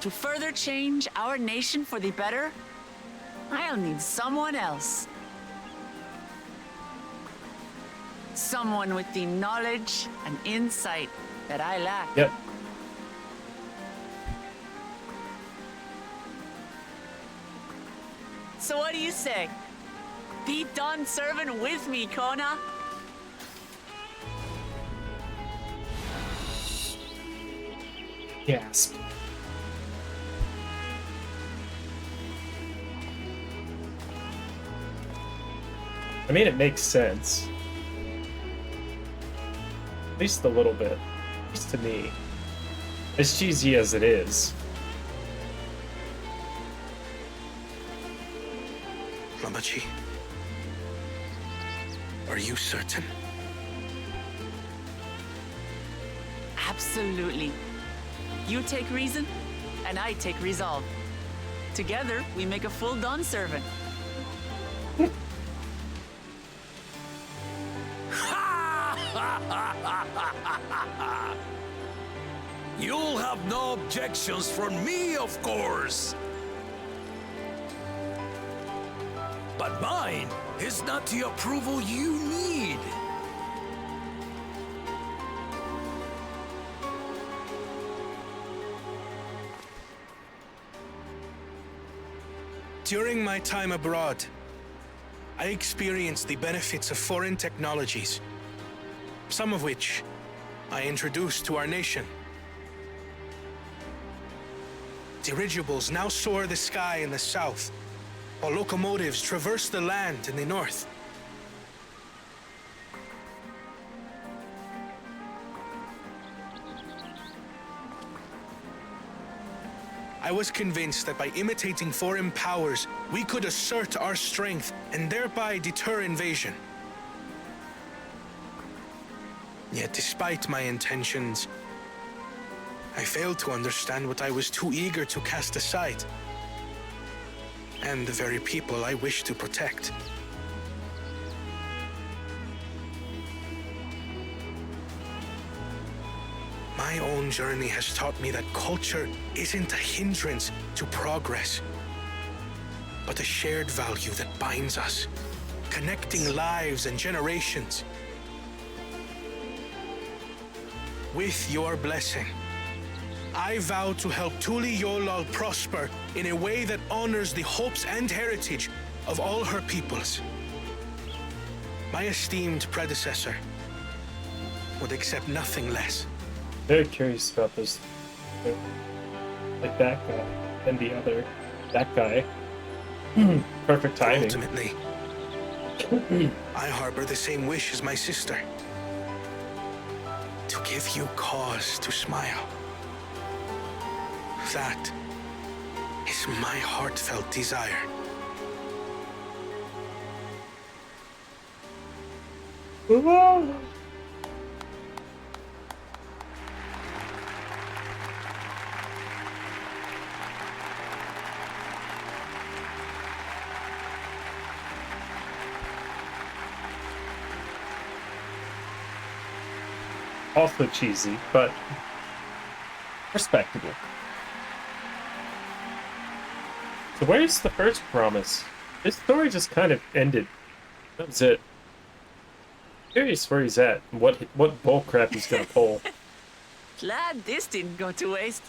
To further change our nation for the better, I'll need someone else. Someone with the knowledge and insight that I lack. Yep. So what do you say? Be Dawn Servant with me, Kona? Gasp. I mean, it makes sense. At least a little bit. At least to me. As cheesy as it is. Lamachi, are you certain? Absolutely. You take reason, and I take resolve. Together, we make a full Dawn Servant. You'll have no objections from me, of course. But mine is not the approval you need. During my time abroad, I experienced the benefits of foreign technologies, some of which I introduced to our nation. Dirigibles now soar the sky in the south, while locomotives traverse the land in the north. I was convinced that by imitating foreign powers, we could assert our strength and thereby deter invasion. Yet despite my intentions, I failed to understand what I was too eager to cast aside, and the very people I wish to protect. My own journey has taught me that culture isn't a hindrance to progress, but a shared value that binds us, connecting lives and generations. With your blessing, I vow to help Tulihiolau prosper in a way that honors the hopes and heritage of all her peoples. My esteemed predecessor would accept nothing less. Very curious about this. Like that guy and the other. That guy. Perfect timing. Ultimately, I harbor the same wish as my sister. To give you cause to smile. That is my heartfelt desire. Also cheesy, but respectable. So where's the first promise? This story just kind of ended. That was it. Curious where he's at, and what bullcrap he's gonna pull. Glad this didn't go to waste.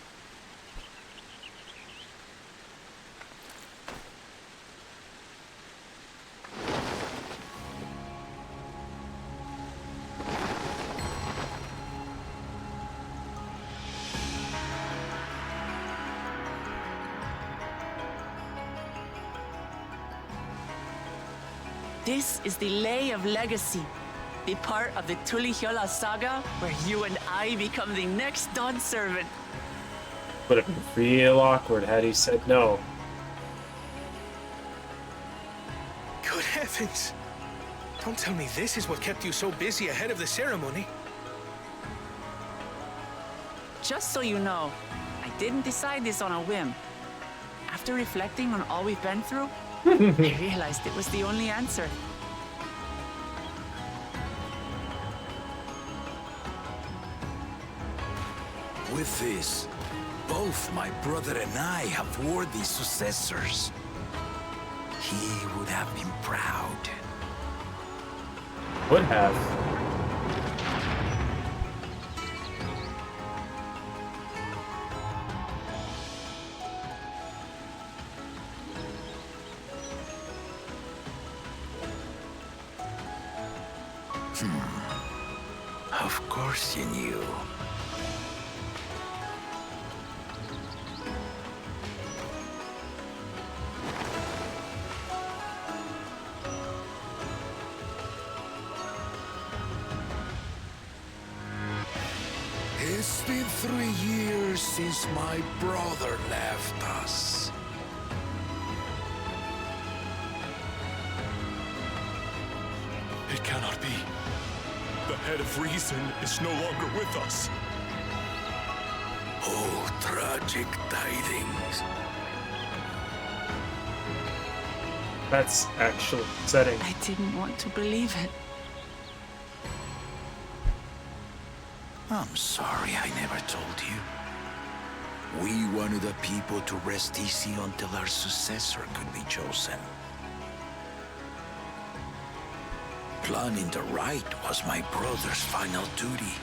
This is the Lay of Legacy, the part of the Tulihyola saga where you and I become the next Dawn servant. Would have been real awkward had he said no. Good heavens! Don't tell me this is what kept you so busy ahead of the ceremony. Just so you know, I didn't decide this on a whim. After reflecting on all we've been through, I realized it was the only answer. With this, both my brother and I have worthy successors. He would have been proud. Would have. Of course you knew. It's been 3 years since my brother left us. It cannot be. The head of reason is no longer with us. Oh, tragic tidings. That's actually upsetting. I didn't want to believe it. I'm sorry I never told you. We wanted the people to rest easy until our successor could be chosen. Planning the right was my brother's final duty.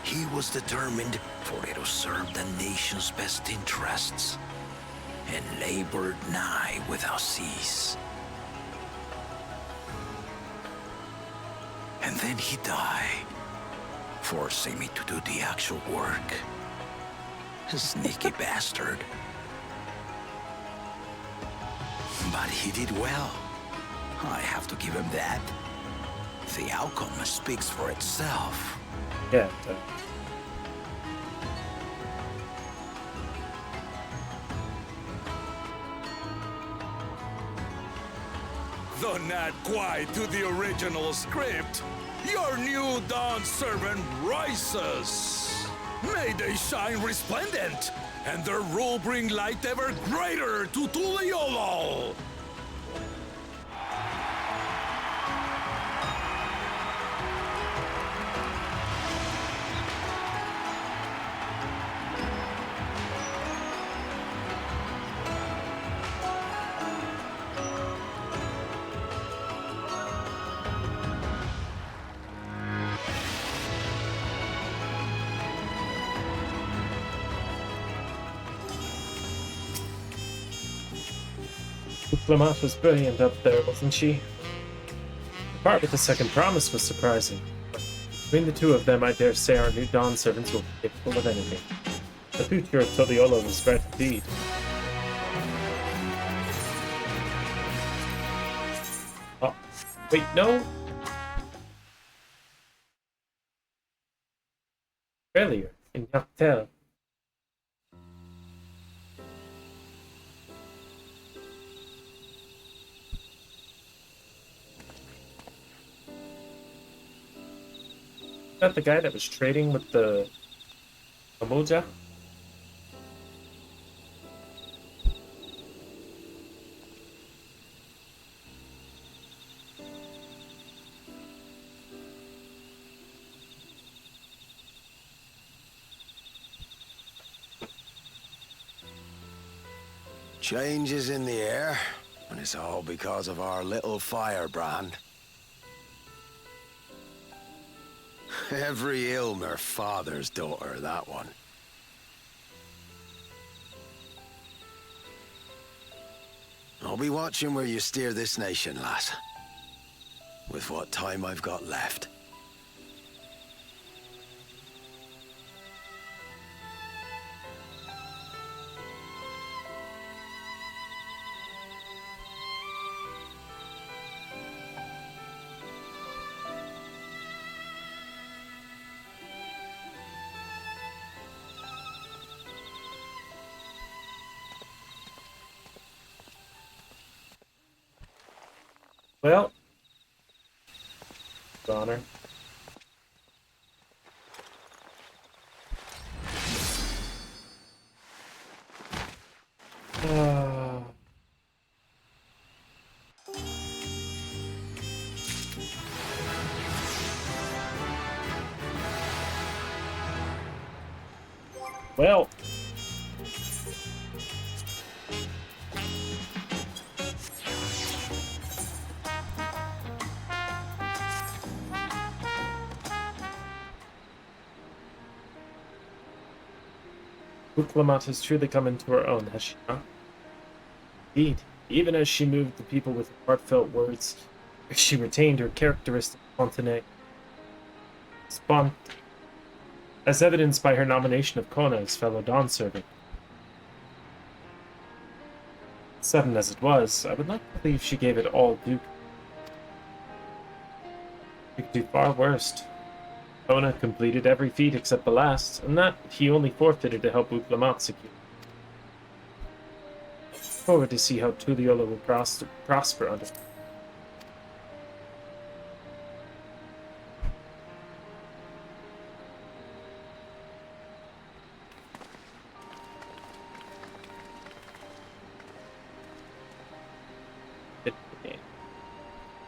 He was determined for it to serve the nation's best interests, and labored nigh without cease. And then he died, forcing me to do the actual work. A sneaky bastard. But he did well. I have to give him that. The outcome speaks for itself. Yeah. Though not quite to the original script, your new Dawn servant rises. May they shine resplendent, and their rule bring light ever greater to Tuliolo. Diplomat was brilliant up there, wasn't she? The part with the second promise was surprising. Between the two of them, I dare say our new Dawn servants will be capable of anything. The future of Toliolo was bright indeed. Oh, wait, no? Failure in Dawntrail. Is that the guy that was trading with the Amoja? Change is in the air, and it's all because of our little firebrand. Every Ilmer father's daughter, that one. I'll be watching where you steer this nation, lass. With what time I've got left. Well, honor. Well. Uklamat has truly come into her own, has she not? Indeed, even as she moved the people with heartfelt words, she retained her characteristic spontaneity, as evidenced by her nomination of Kona as fellow Dawn servant. Sudden as it was, I would not believe she gave it all due. She could do far worse. Kona completed every feat except the last, and that he only forfeited to help Uklamat secure. Forward to see how Tuliyola will prosper under.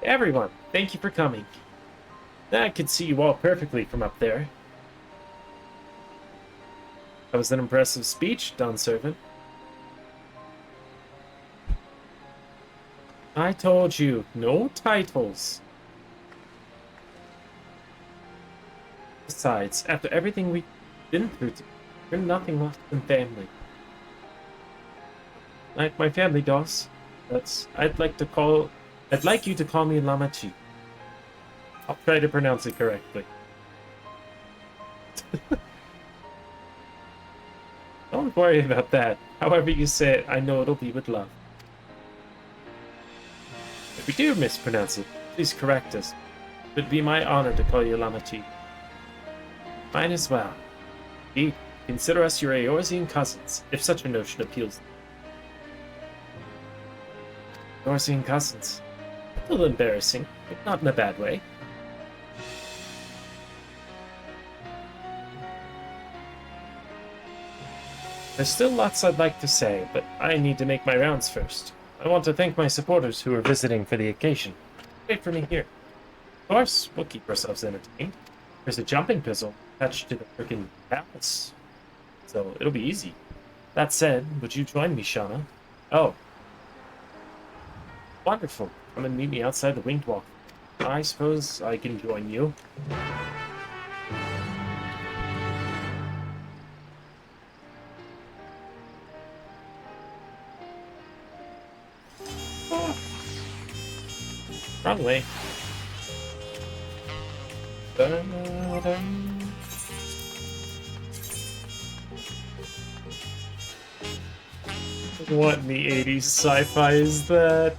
Everyone, thank you for coming. I could see you all perfectly from up there. That was an impressive speech, Dawn Servant. I told you, no titles. Besides, after everything we've been through, we're nothing less than family. Like my family, Doss. I'd like you to call me Lamachi. I'll try to pronounce it correctly. Don't worry about that. However you say it, I know it'll be with love. If we do mispronounce it, please correct us. It would be my honor to call you Lamachi. Mine as well. Indeed, consider us your Eorzean cousins, if such a notion appeals. Eorzean cousins. A little embarrassing, but not in a bad way. There's still lots I'd like to say, but I need to make my rounds first. I want to thank my supporters who are visiting for the occasion. Wait for me here. Of course, we'll keep ourselves entertained. There's a jumping puzzle attached to the frickin' palace, so it'll be easy. That said, would you join me, Shauna? Oh. Wonderful. Come and meet me outside the Winged Walk. I suppose I can join you. Wrong way. What in the 80s sci-fi is that?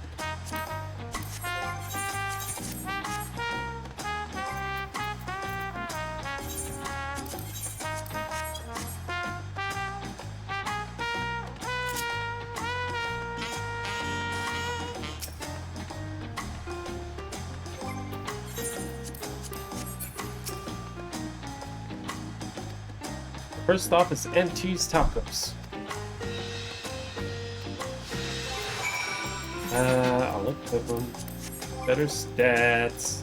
First stop is NT's Tacos. I'll equip them. Better stats.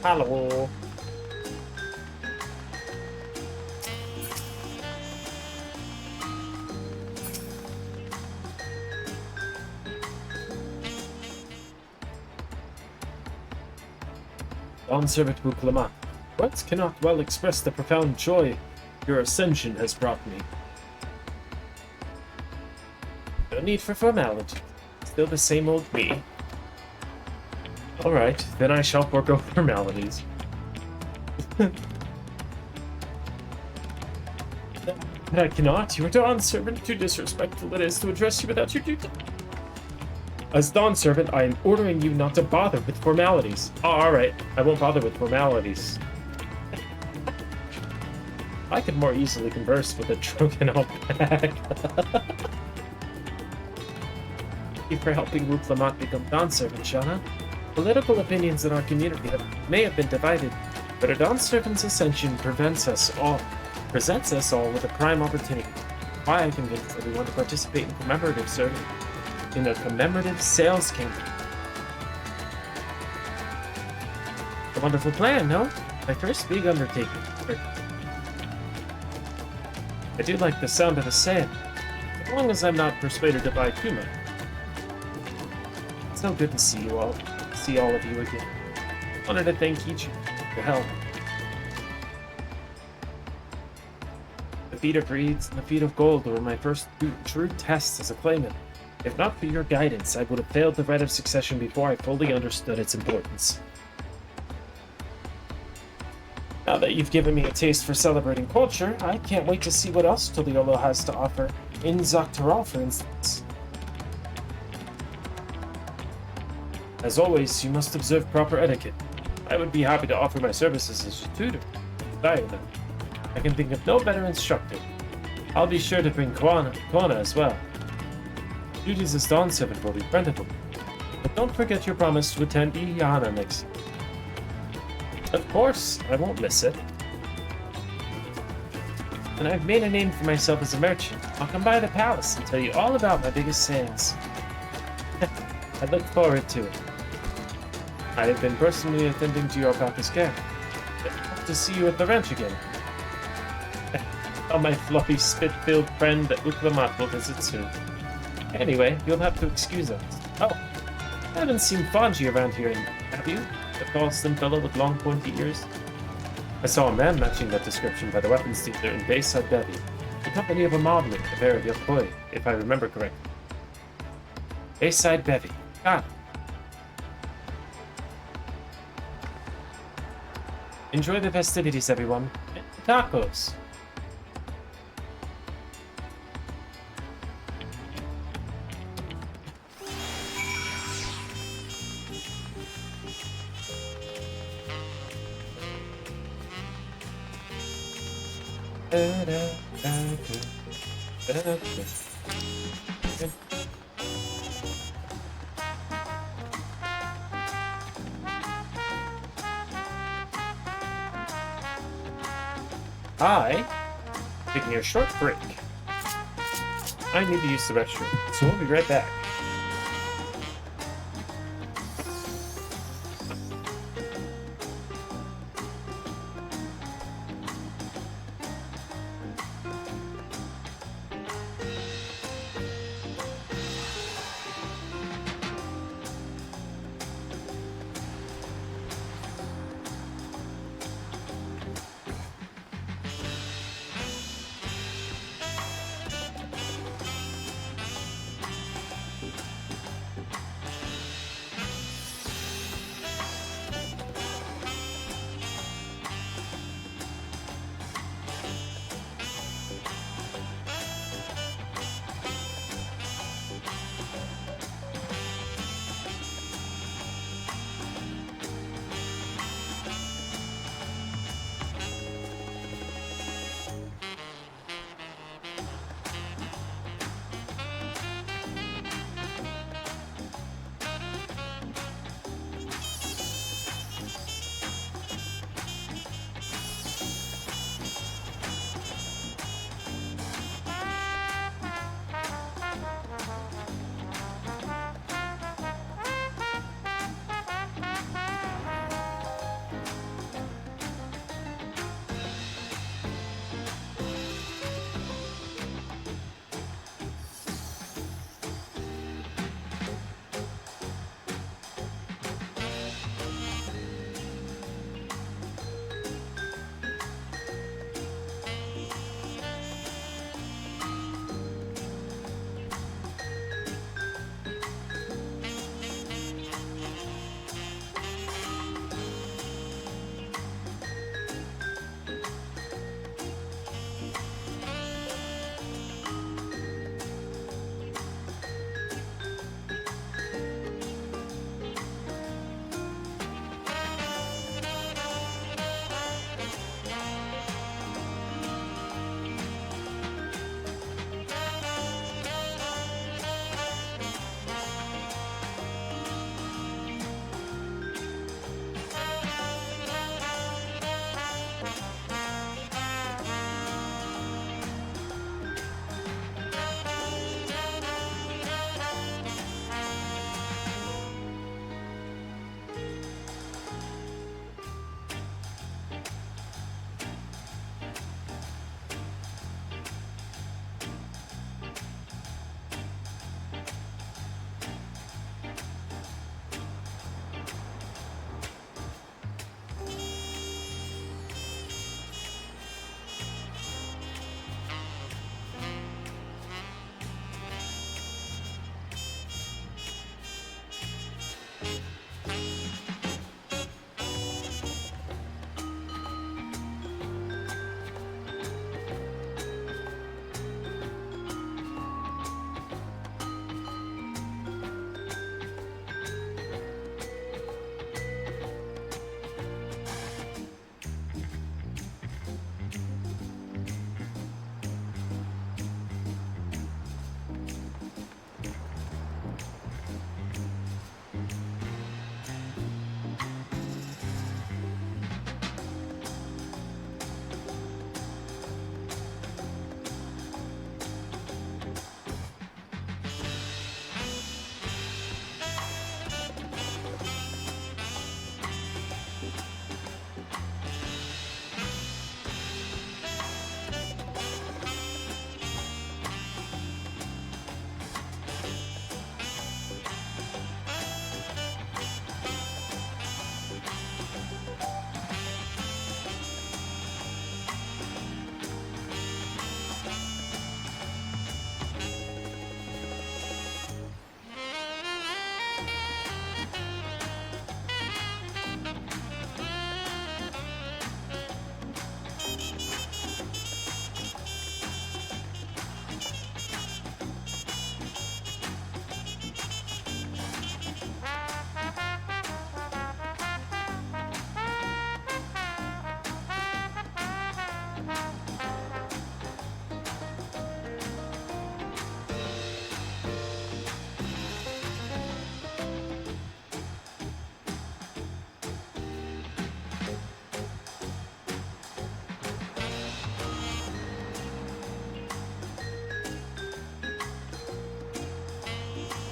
Hello. Servant Buklama, words cannot well express the profound joy your ascension has brought me. No need for formality. Still the same old me. Alright, then I shall forego formalities. But I cannot. You are Dawn Servant. Too disrespectful it is to address you without your duty. As Dawn Servant, I am ordering you not to bother with formalities. Oh, alright, I won't bother with formalities. I could more easily converse with a drunken old bag. Thank you for helping Rook Lamont become Dawn Servant, Shauna. Political opinions in our community may have been divided, but a Dawn Servant's ascension presents us all with a prime opportunity. Why I convince everyone to participate in a commemorative sales campaign. A wonderful plan, no? My first big undertaking. I do like the sound of the sale, as long as I'm not persuaded to buy too much. It's so good to see you all. See all of you again. Wanted to thank each of you for your help. The feat of reeds and the feat of gold were my first true tests as a claimant. If not for your guidance, I would have failed the rite of succession before I fully understood its importance. Now that you've given me a taste for celebrating culture, I can't wait to see what else Tuliolo has to offer, in Zaktaral, for instance. As always, you must observe proper etiquette. I would be happy to offer my services as your tutor. I can think of no better instructor. I'll be sure to bring Kona as well. Duties as Dawn Servant will be plentiful. But don't forget your promise to attend Iyana next year. Of course, I won't miss it. And I've made a name for myself as a merchant. I'll come by the palace and tell you all about my biggest sales. I look forward to it. I have been personally attending to your papa's care. I hope to see you at the ranch again. Oh, my fluffy, spit-filled friend that Uklamat will visit soon. Anyway, you'll have to excuse us. Oh, I haven't seen Fonji around here, have you? The tall, slim fellow with long, pointy ears? I saw a man matching that description by the weapons dealer in Bayside Bevy, the company of a modeler, the pair of Yokoi, if I remember correctly. Bayside Bevy. Got it. Enjoy the festivities, everyone. And the tacos. Hi. Taking a short break. I need to use the restroom, so we'll be right back.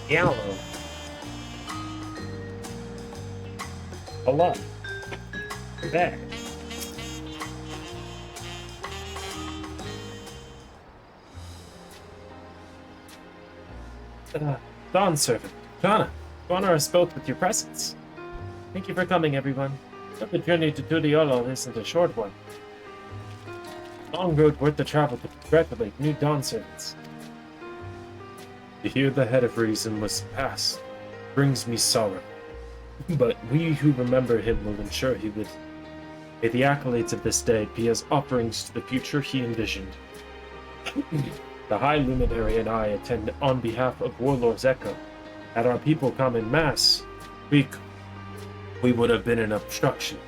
Yellow. A lot. Back. Dawn Servant. Jana, you honor us both with your presence. Thank you for coming, everyone. But the journey to Tudiolo isn't a short one. Long road worth the travel to congratulate new Dawn Servants. To hear the head of reason was passed brings me sorrow. But we who remember him will ensure he lives. May the accolades of this day be as offerings to the future he envisioned. The High Luminary and I attend on behalf of Warlord's Echo. Had our people come in mass, we would have been an obstruction.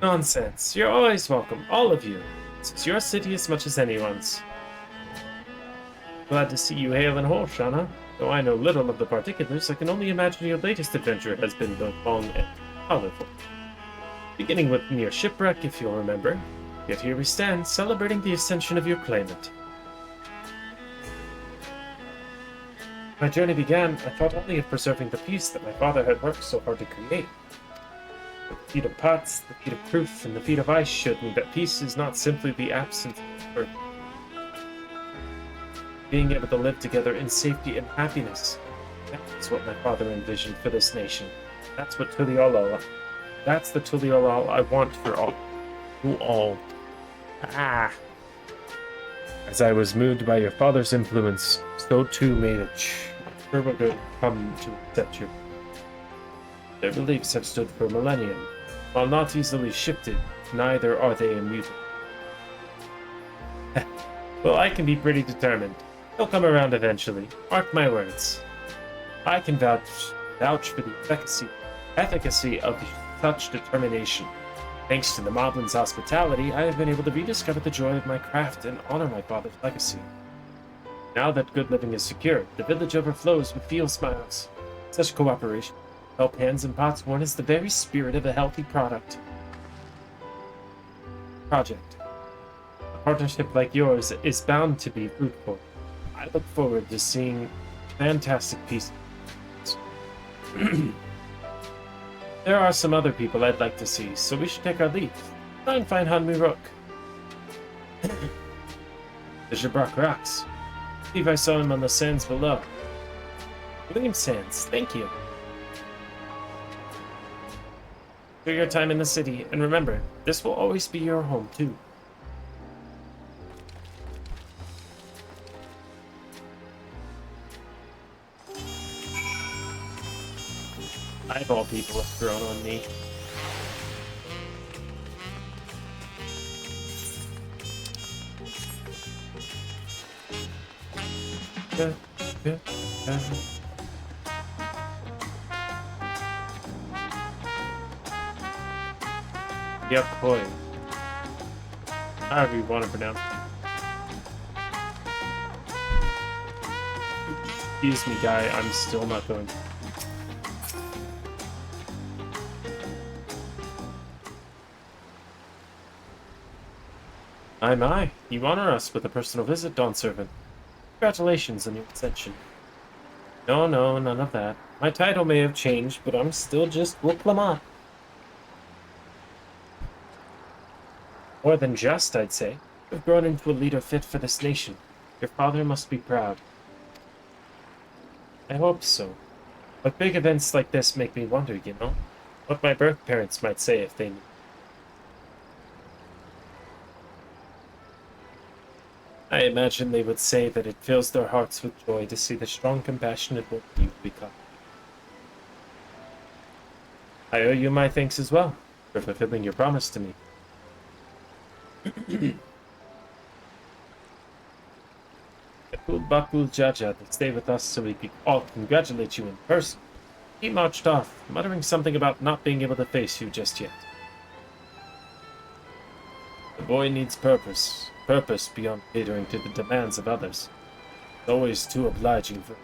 Nonsense. You're always welcome, all of you. This is your city as much as anyone's. Glad to see you hale and whole, Shana. Though I know little of the particulars, I can only imagine your latest adventure has been both long and colorful. Beginning with near shipwreck, if you'll remember. Yet here we stand, celebrating the ascension of your claimant. My journey began, I thought only of preserving the peace that my father had worked so hard to create. The feat of pots, the feat of proof, and the feat of ice showed me that peace is not simply the absence of birth. Being able to live together in safety and happiness. That's what my father envisioned for this nation. That's what Tuliolo. That's the Tuliolo I want for all. Who all. Ah. As I was moved by your father's influence, so too may the Churbaga come to accept you. Their beliefs have stood for millennium. While not easily shifted, neither are they immutable. Well, I can be pretty determined. He'll come around eventually. Mark my words. I can vouch for the efficacy of such determination. Thanks to the Moblin's hospitality, I have been able to rediscover the joy of my craft and honor my father's legacy. Now that good living is secured, the village overflows with field smiles. Such cooperation, help hands and pots worn is the very spirit of a healthy project. A partnership like yours is bound to be fruitful. I look forward to seeing fantastic pieces. There are some other people I'd like to see, so we should take our leave. Try and find Hanmi Rook. The Jabrak rocks. I believe I saw him on the sands below. William Sands, thank you. Enjoy your time in the city, and remember, this will always be your home, too. Eyeball people have grown on me. Yep, boy. However you want to pronounce it. Excuse me, guy, I'm still not going to. My, you honor us with a personal visit, Dawn Servant. Congratulations on your ascension. No, none of that. My title may have changed, but I'm still just Rook Lamont. More than just, I'd say. You've grown into a leader fit for this nation. Your father must be proud. I hope so. But big events like this make me wonder, you know? What my birth parents might say if they knew. I imagine they would say that it fills their hearts with joy to see the strong, compassionate woman you've become. I owe you my thanks as well for fulfilling your promise to me. Bakul Jaja to stay with us so we could all congratulate you in person. He marched off, muttering something about not being able to face you just yet. The boy needs purpose. Purpose beyond catering to the demands of others. It's always too obliging for him.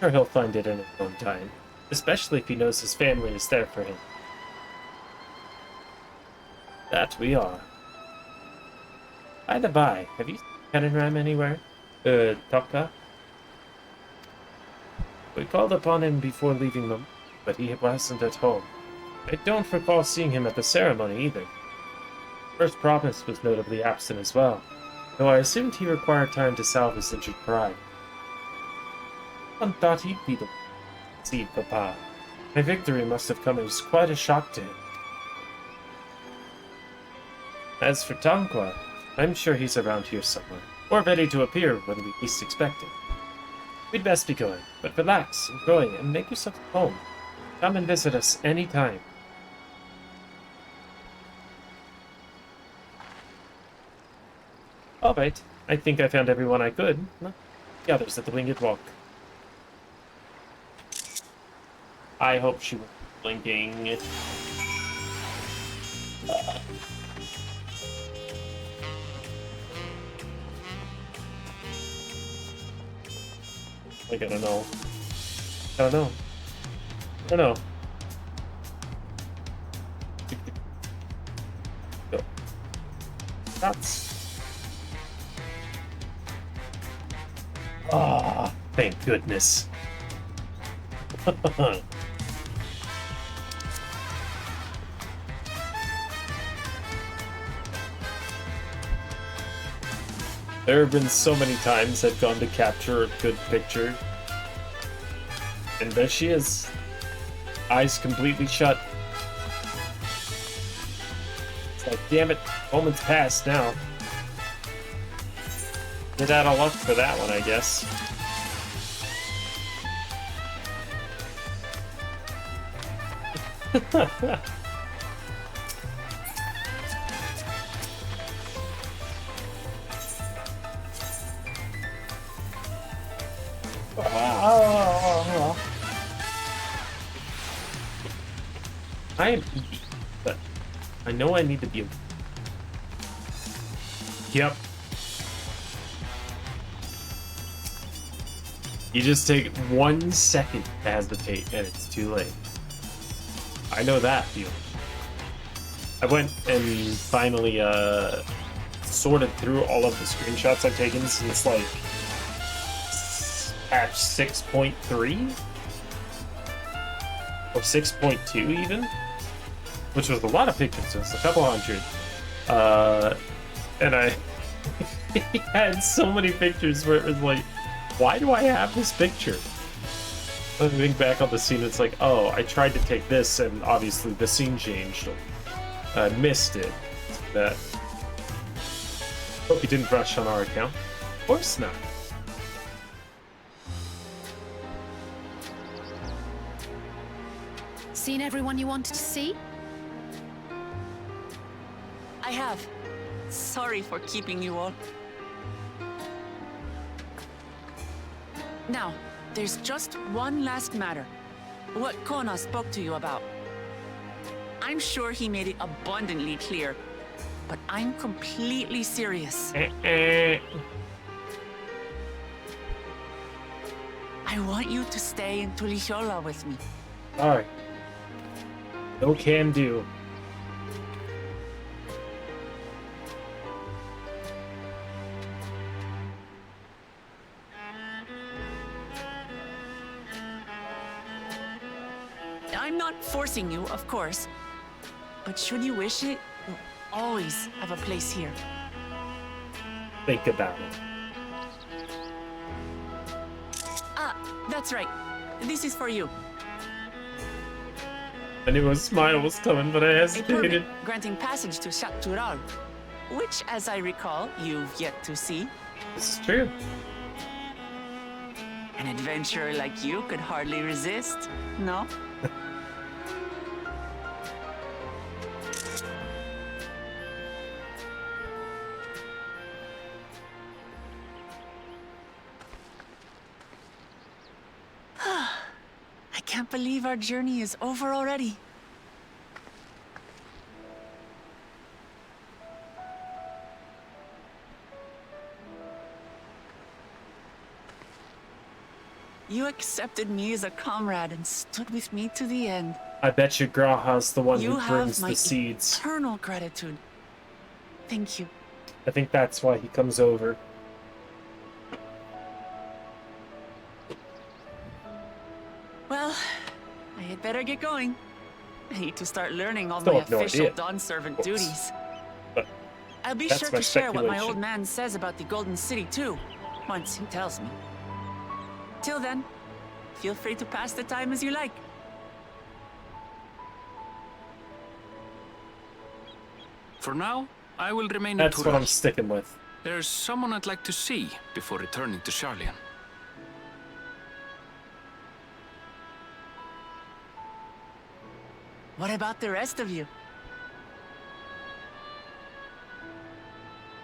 Sure, he'll find it in his own time, especially if he knows his family is there for him. That we are. By the by, have you seen Ram anywhere? Taka? We called upon him before leaving them, but he wasn't at home. I don't recall seeing him at the ceremony either. First Promise was notably absent as well, though I assumed he required time to salve his injured pride. One thought he'd be the one. See, Papa. My victory must have come as quite a shock to him. As for Tanqua, I'm sure he's around here somewhere, or ready to appear when we least expect it. We'd best be going, but relax, enjoy, and make yourself at home. Come and visit us any time. Alright, I think I found everyone I could. The others at the Winged Walk. I hope she was blinking. I don't know. I don't know. I don't know. Go. That's... Ah, thank goodness. There have been so many times I've gone to capture a good picture, and there she is, eyes completely shut. It's like, damn it, moment's passed now. Get out of luck for that one, I guess. I am eating, but I know I need to be. Yep. You just take 1 second to hesitate and it's too late. I know that feeling. I went and finally sorted through all of the screenshots I've taken since like patch 6.3 or 6.2 even, which was a lot of pictures. It was a couple hundred, and I had so many pictures where it was like, why do I have this picture? I think back on the scene, it's like, oh, I tried to take this, and obviously the scene changed. I missed it. That. Hope you didn't rush on our account. Of course not. Seen everyone you wanted to see? I have. Sorry for keeping you all. Now, there's just one last matter. What Kona spoke to you about. I'm sure he made it abundantly clear, but I'm completely serious. I want you to stay in Tulishola with me. Alright. No can do. I'm not forcing you, of course. But should you wish it, you'll always have a place here. Think about it. Ah, that's right. This is for you. I knew a smile was coming, but I A hesitated. permit granting passage to Shatural, which, as I recall, you've yet to see. This is true. An adventurer like you could hardly resist, no? I can't believe our journey is over already. You accepted me as a comrade and stood with me to the end. I bet you Graha's the one You who have brings my the seeds. eternal gratitude. Thank you. I think that's why he comes over. Well, I had better get going. I need to start learning all Still my have no official idea, Dawn servant of course. duties. But I'll be that's sure my to share what my speculation. old man says about the Golden City too, once he tells me. Till then, feel free to pass the time as you like. For now, I will remain That's in what Tural. I'm sticking with. There's someone I'd like to see before returning to Sharlayan. What about the rest of you?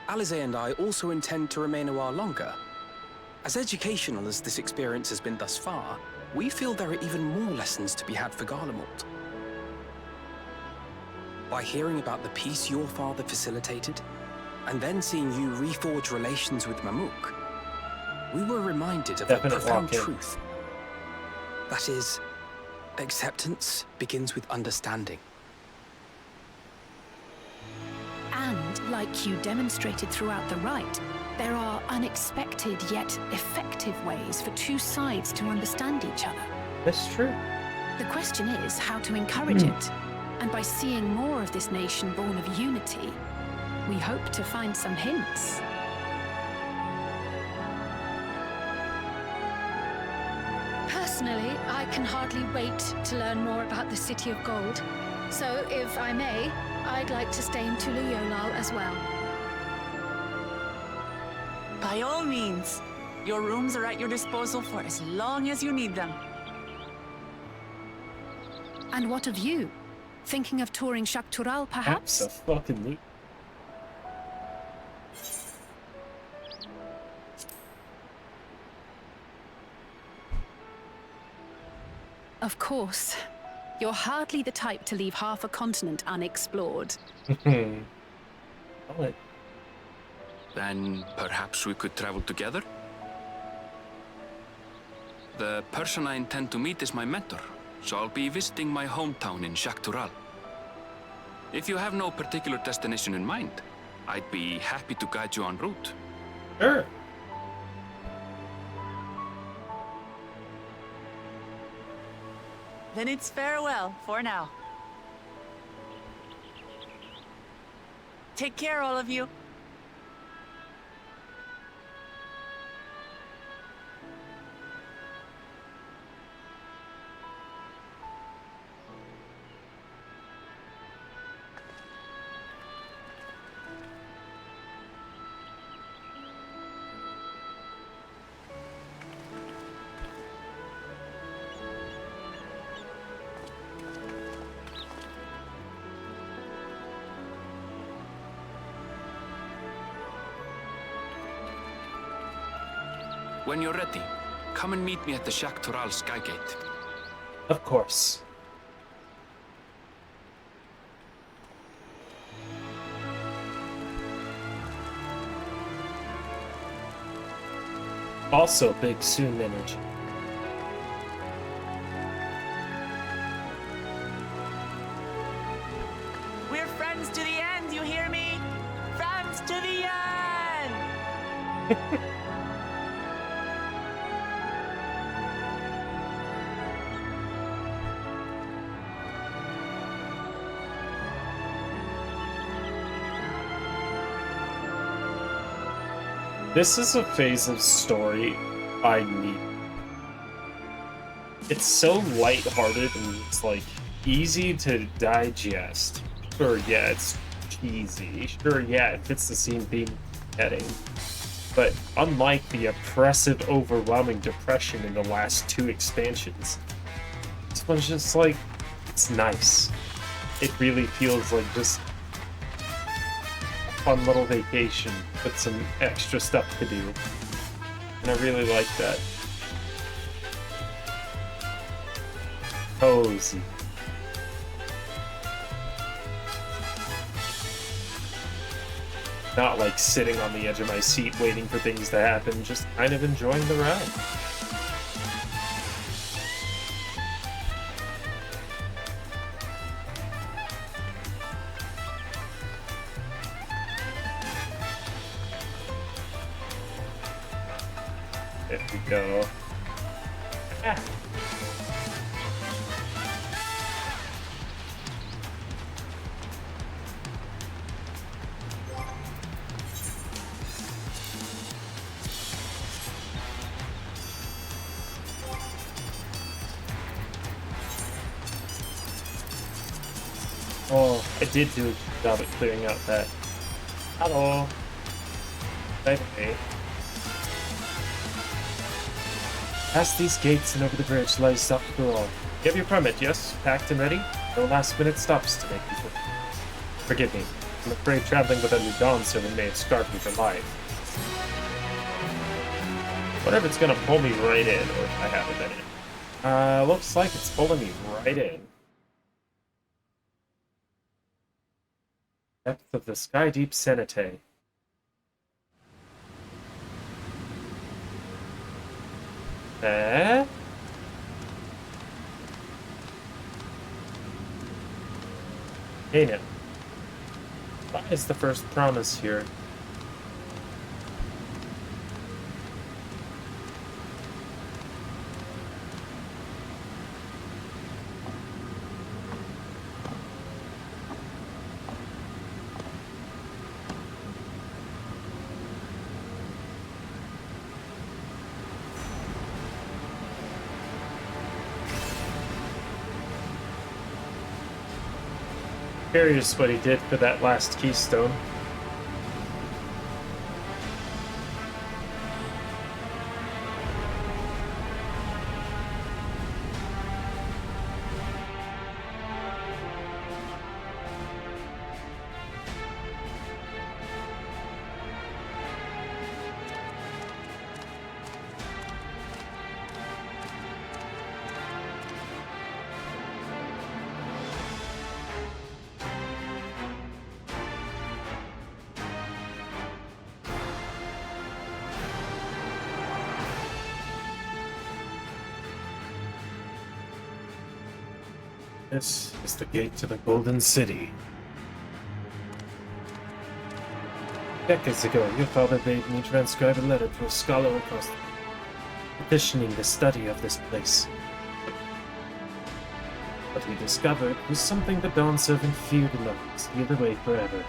Alize and I also intend to remain a while longer. As educational as this experience has been thus far, we feel there are even more lessons to be had for Garlemald. By hearing about the peace your father facilitated, and then seeing you reforge relations with Mamuk, we were reminded of a Definite profound lock-in. truth. That is, acceptance begins with understanding. And, like you demonstrated throughout the rite, there are unexpected yet effective ways for two sides to understand each other. That's true. The question is how to encourage it. And by seeing more of this nation born of unity, we hope to find some hints. Personally, I can hardly wait to learn more about the City of Gold. So, if I may, I'd like to stay in Tula Yolal as well. By all means, your rooms are at your disposal for as long as you need them. And what of you? Thinking of touring Shaktural, perhaps? Abso-fucking-lutely. Of course. You're hardly the type to leave half a continent unexplored. Oh, Then perhaps we could travel together? The person I intend to meet is my mentor, so I'll be visiting my hometown in Shaktural. If you have no particular destination in mind, I'd be happy to guide you en route. Sure. Then it's farewell for now. Take care, all of you. When you're ready, come and meet me at the Shaktural Skygate. Of course. Also big soon energy. We're friends to the end, you hear me? Friends to the end! This is a phase of story I need. It's so lighthearted and it's like easy to digest. Sure, yeah, it's cheesy. Sure, yeah, it fits the scene theme heading. But unlike the oppressive, overwhelming depression in the last two expansions, this one's just like, it's nice. It really feels like just fun little vacation with some extra stuff to do. And I really like that. Cozy. Not like sitting on the edge of my seat waiting for things to happen, just kind of enjoying the ride. There we go. Ah. Oh, I did do a good job at clearing out that. Hello. Okay. Past these gates and over the bridge lies Dawntrail. You have your permit, yes? Packed and ready? No last-minute stops to make before. Forgive me. I'm afraid traveling with a new Dawn servant may have scarred me for life. Wonder if it's gonna pull me right in, or if I have it in it. Looks like it's pulling me right in. Depth of the Sky Deep Cenite. Eh? Hey now. Why is the first promise here? Curious what he did for that last keystone. This is the gate to the Golden City. Decades ago, your father bade me transcribe a letter to a scholar across the petitioning the study of this place. What we discovered was something the Dawn Servant feared enough to steal away forever.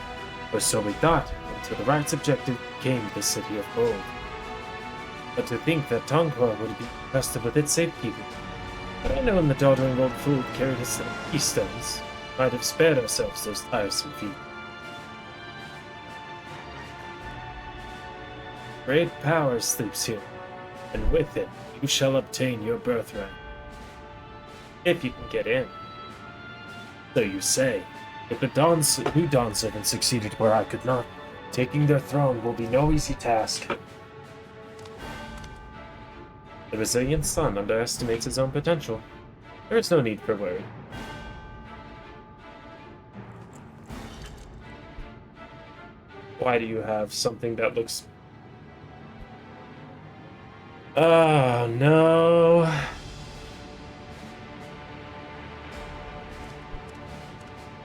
Or so we thought, until the right's objective became the City of Gold. But to think that Dawntrail would be trusted with its safekeeping. Had I known the doddering old fool carried his keystones, might have spared ourselves those tiresome feet. Great power sleeps here, and with it you shall obtain your birthright. If you can get in. So you say. If the new Dawn Servant succeeded where I could not, taking their throne will be no easy task. The resilient son underestimates his own potential. There is no need for worry. Why do you have something that looks... Oh, no.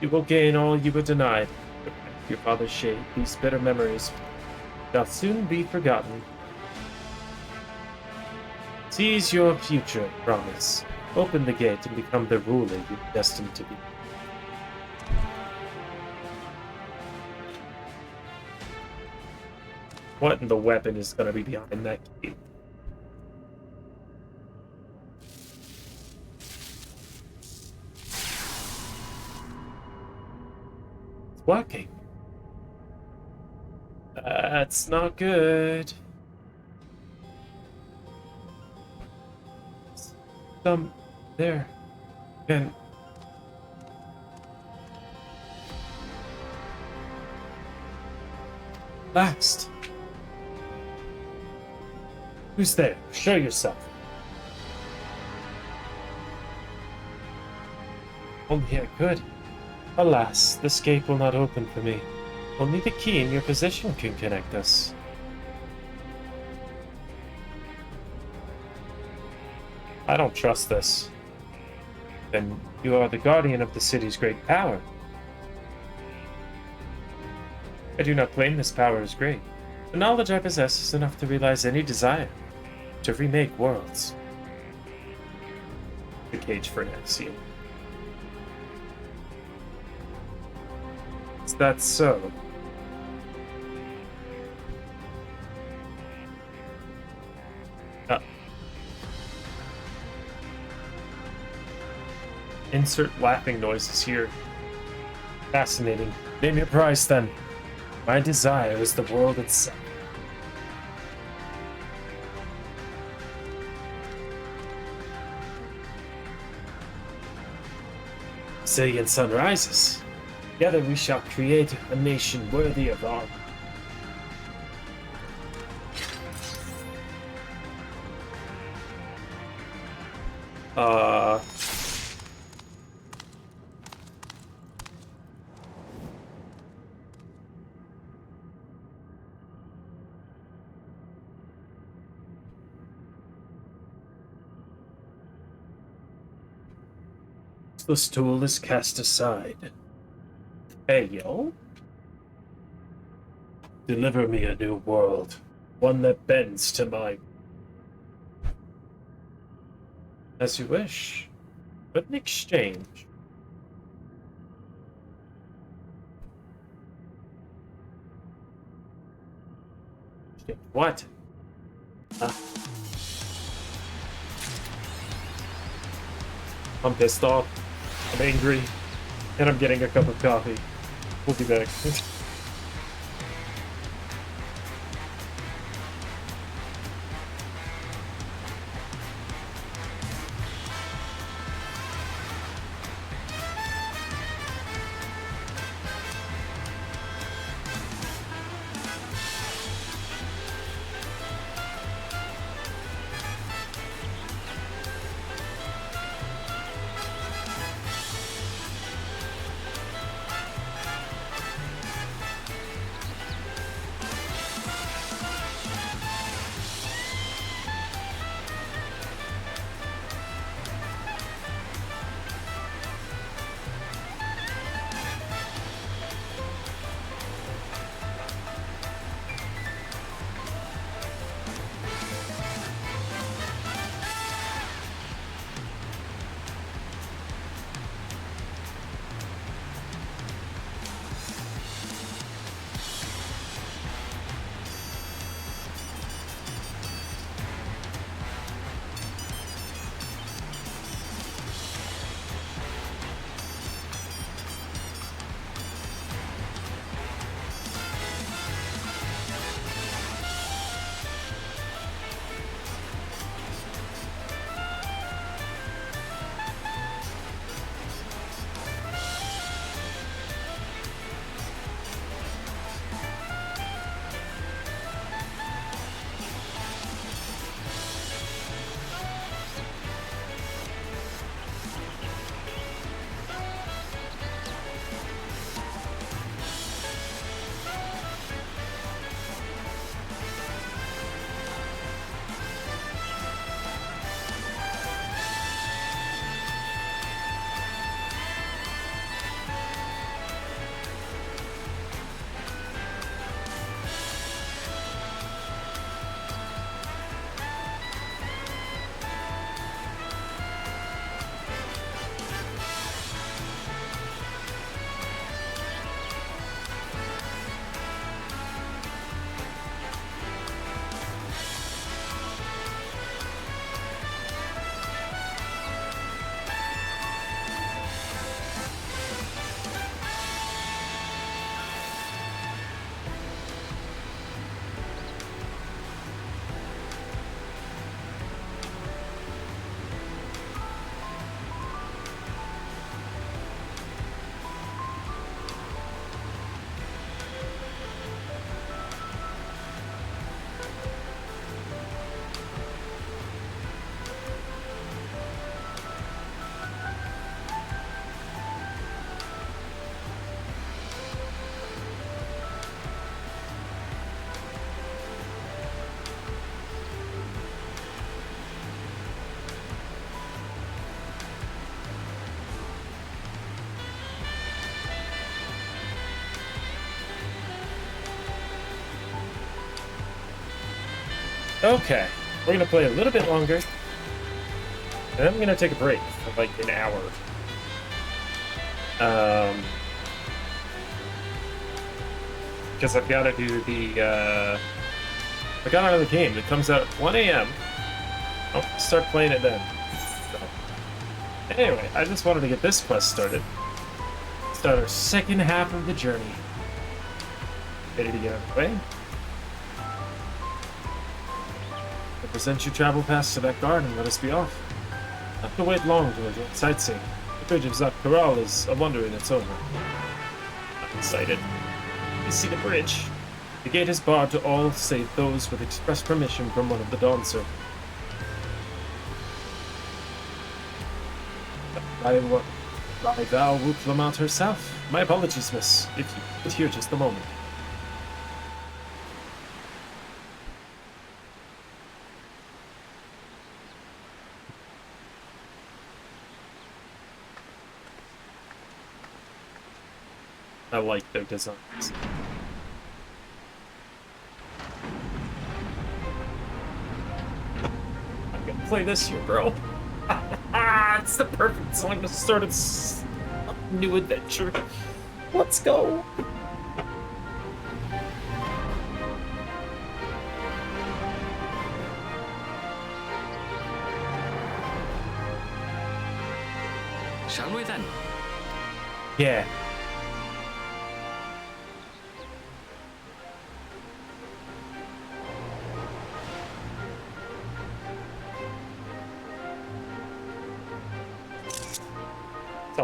You will gain all you were denied. Your father's shade, these bitter memories shall soon be forgotten. Seize your future, promise. Open the gate and become the ruler you're destined to be. What in the weapon is going to be behind that gate? It's working. That's not good. There. And... Last. Who's there? Show yourself. Only I could. Alas, this gate will not open for me. Only the key in your possession can connect us. I don't trust this. Then you are the guardian of the city's great power. I do not claim this power is great. The knowledge I possess is enough to realize any desire. to remake worlds. The cage for Nexium. Is that so? Insert laughing noises here. Fascinating. Name your price then. My desire is the world itself. Zillion sun rises. Together we shall create a nation worthy of our. The stool is cast aside. Fail? Deliver me a new world, one that bends to my... As you wish, but in exchange... What? I'm pissed off. I'm angry, and I'm getting a cup of coffee. We'll be back. Okay, We're gonna play a little bit longer. And I'm gonna take a break for like an hour. Because I've got to do the, I got out of the game. It comes out at 1 a.m. I'll start playing it then. So. Anyway, I just wanted to get this quest started. Start our second half of the journey. Ready to get out of the way? I present your travel pass to that guard and let us be off. Not to wait long to enjoy sightseeing. The bridge of Zakharal is a wonder in its own right. I'm excited. You see the bridge. The gate is barred to all save those with express permission from one of the Dawn Servants. My vow will come out herself. My apologies, miss, if you could hear just a moment. I like their designs. I'm gonna play this here, bro. It's the perfect song to start a new adventure. Let's go. Shall we then? Yeah.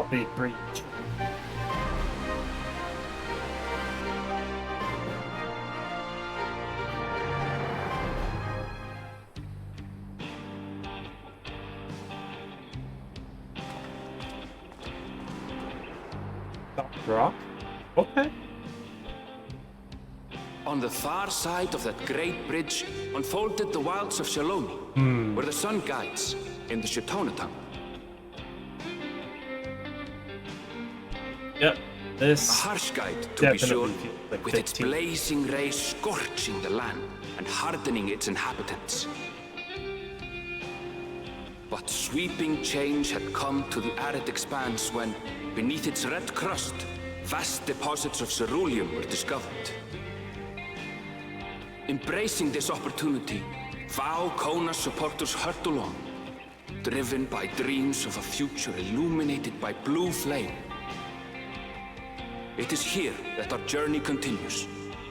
Big breach. Rock? Okay. On the far side of that great bridge unfolded the wilds of Shaloni, where the sun guides in the Shatona tongue. Yep, this a harsh guide, to be sure, like with its blazing rays scorching the land and hardening its inhabitants. But sweeping change had come to the arid expanse when, beneath its red crust, vast deposits of ceruleum were discovered. Embracing this opportunity, Vow Kona's supporters hurtled on, driven by dreams of a future illuminated by blue flame. It is here that our journey continues,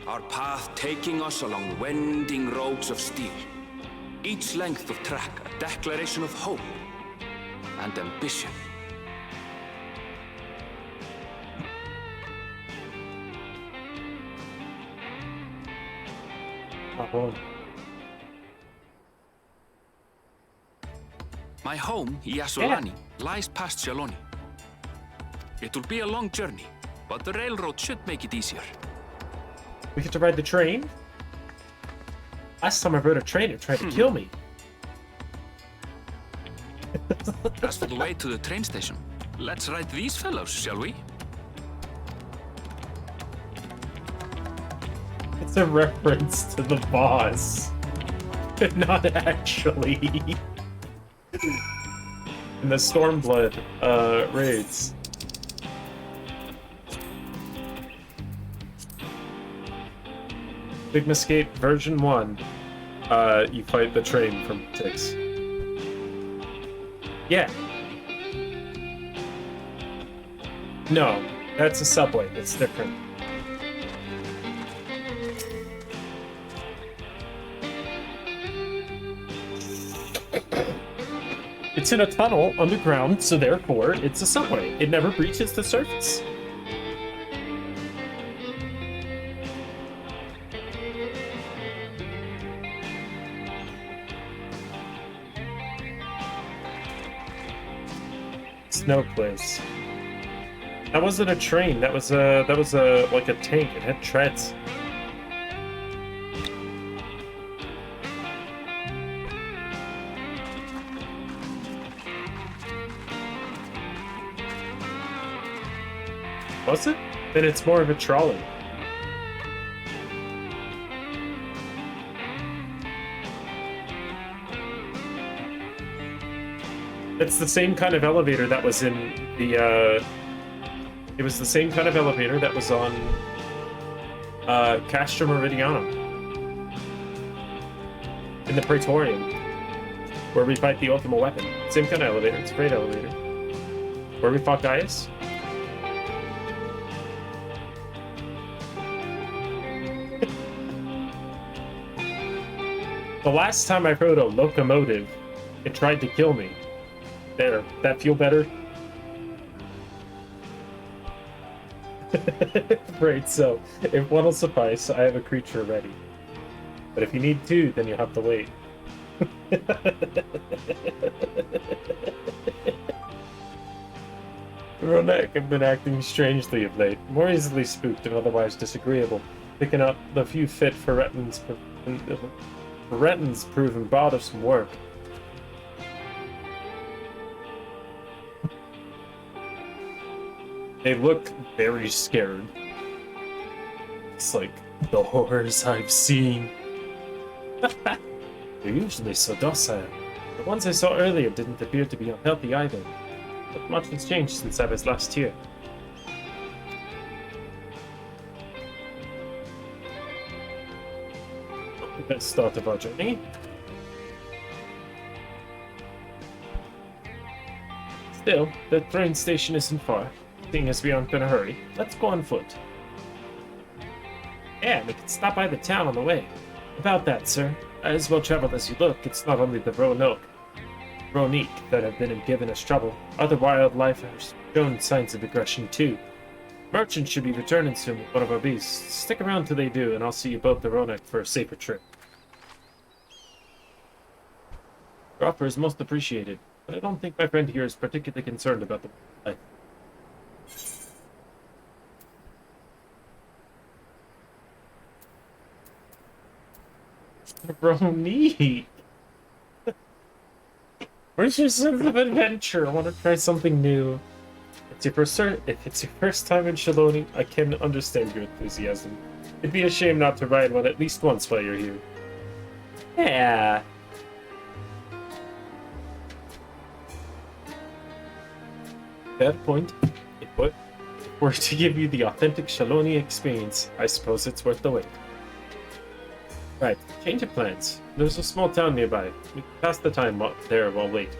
our path taking us along winding roads of steel. Each length of track a declaration of hope and ambition. My home, Yasolani, lies past Shaloni. It will be a long journey, but the railroad should make it easier. We get to ride the train? Last time I rode a train, it tried to kill me. As for the way to the train station, let's ride these fellows, shall we? It's a reference to the boss. Not actually. In the Stormblood raids. Big Escape version 1. You fight the train from Tix. Yeah. No, that's a subway. It's different. It's in a tunnel underground, so therefore it's a subway. It never breaches the surface. Snow place. That wasn't a train. That was a like a tank. It had treads. Was it? Then it's more of a trolley. It's the same kind of elevator that was in the, it was the same kind of elevator that was on, Castra Meridianum. In the Praetorium. Where we fight the Ultimate Weapon. Same kind of elevator, it's a great elevator. Where we fought Gaius. The last time I rode a locomotive, it tried to kill me. There, that feel better? Right, so, if one will suffice, I have a creature ready. But if you need two, then you'll have to wait. Ronek have been acting strangely of late, more easily spooked and otherwise disagreeable, picking up the few fit for Renton's proven bothersome work. They look very scared. It's like the horrors I've seen. They're usually so docile. The ones I saw earlier didn't appear to be unhealthy either. But much has changed since I was last here. Not the best start of our journey. Still, the train station isn't far. Seeing as we aren't in a hurry, let's go on foot. Yeah, we can stop by the town on the way. About that, sir. As well traveled as you look, it's not only the Ronique that have been given us trouble. Other wildlife has shown signs of aggression too. Merchants should be returning soon with one of our beasts. Stick around till they do, and I'll see you both the Ronique for a safer trip. Your offer is most appreciated, but I don't think my friend here is particularly concerned about the life. Ronique! Where's your sense of adventure? I want to try something new. If it's your first time in Shaloni, I can understand your enthusiasm. It'd be a shame not to ride one at least once while you're here. Yeah. Fair point. If it were to give you the authentic Shaloni experience, I suppose it's worth the wait. Right, change of plans. There's a small town nearby. We can pass the time there while waiting.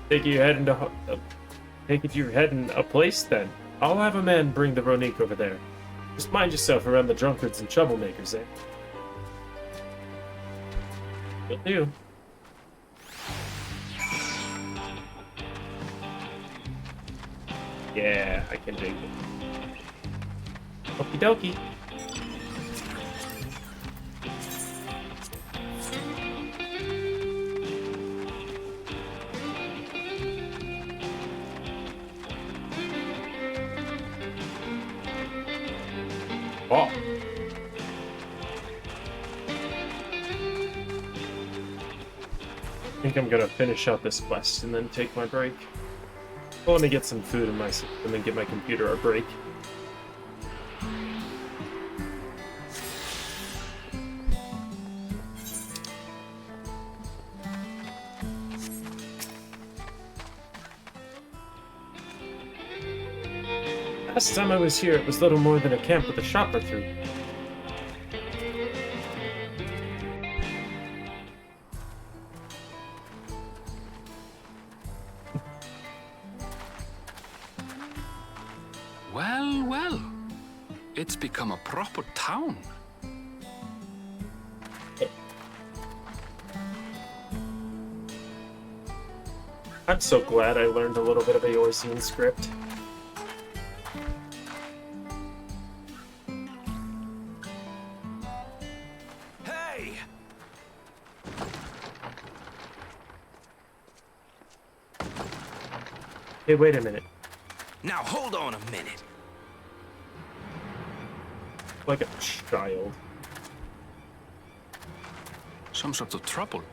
Take it you're heading a place then. I'll have a man bring the Ronique over there. Just mind yourself around the drunkards and troublemakers, eh? Will do. Yeah, I can dig it. Okie dokie. Oh. I think I'm gonna finish out this quest and then take my break. I want to get some food in my system and then give my computer a break. Last time I was here, it was little more than a camp with a shop or two. Well, well. It's become a proper town. I'm so glad I learned a little bit of Eorzean script. Hey! Hey, wait a minute. Now hold on a minute. Like a child. Some sort of trouble.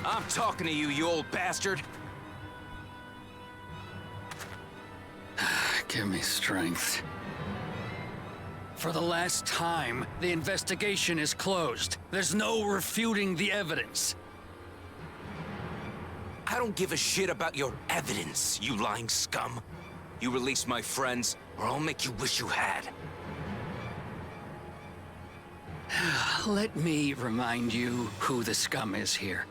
I'm talking to you, you old bastard. Give me strength. For the last time, the investigation is closed. There's no refuting the evidence. I don't give a shit about your evidence, you lying scum. You release my friends, or I'll make you wish you had. Let me remind you who the scum is here.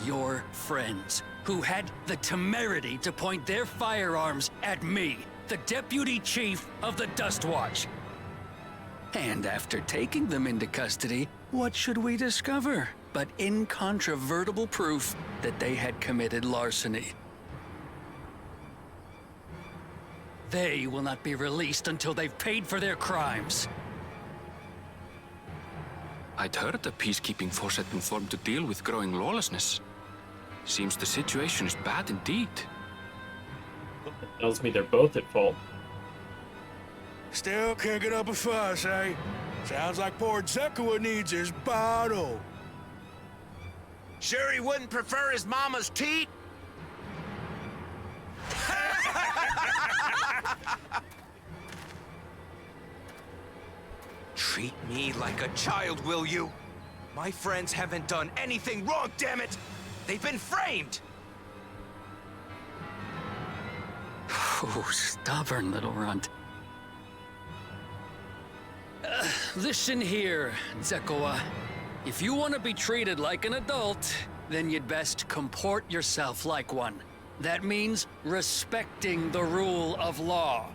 Your friends, who had the temerity to point their firearms at me, the Deputy Chief of the Dust Watch. And after taking them into custody, what should we discover but incontrovertible proof that they had committed larceny? They will not be released until they've paid for their crimes. I'd heard the peacekeeping force had been formed to deal with growing lawlessness. Seems the situation is bad indeed. Tells me they're both at fault. Still can't get up a fuss, eh? Sounds like poor Zekua needs his bottle. Sure he wouldn't prefer his mama's teat? Treat me like a child, will you? My friends haven't done anything wrong, damn it! They've been framed! Oh, stubborn little runt. Listen here, Zekua. If you want to be treated like an adult, then you'd best comport yourself like one. That means respecting the rule of law.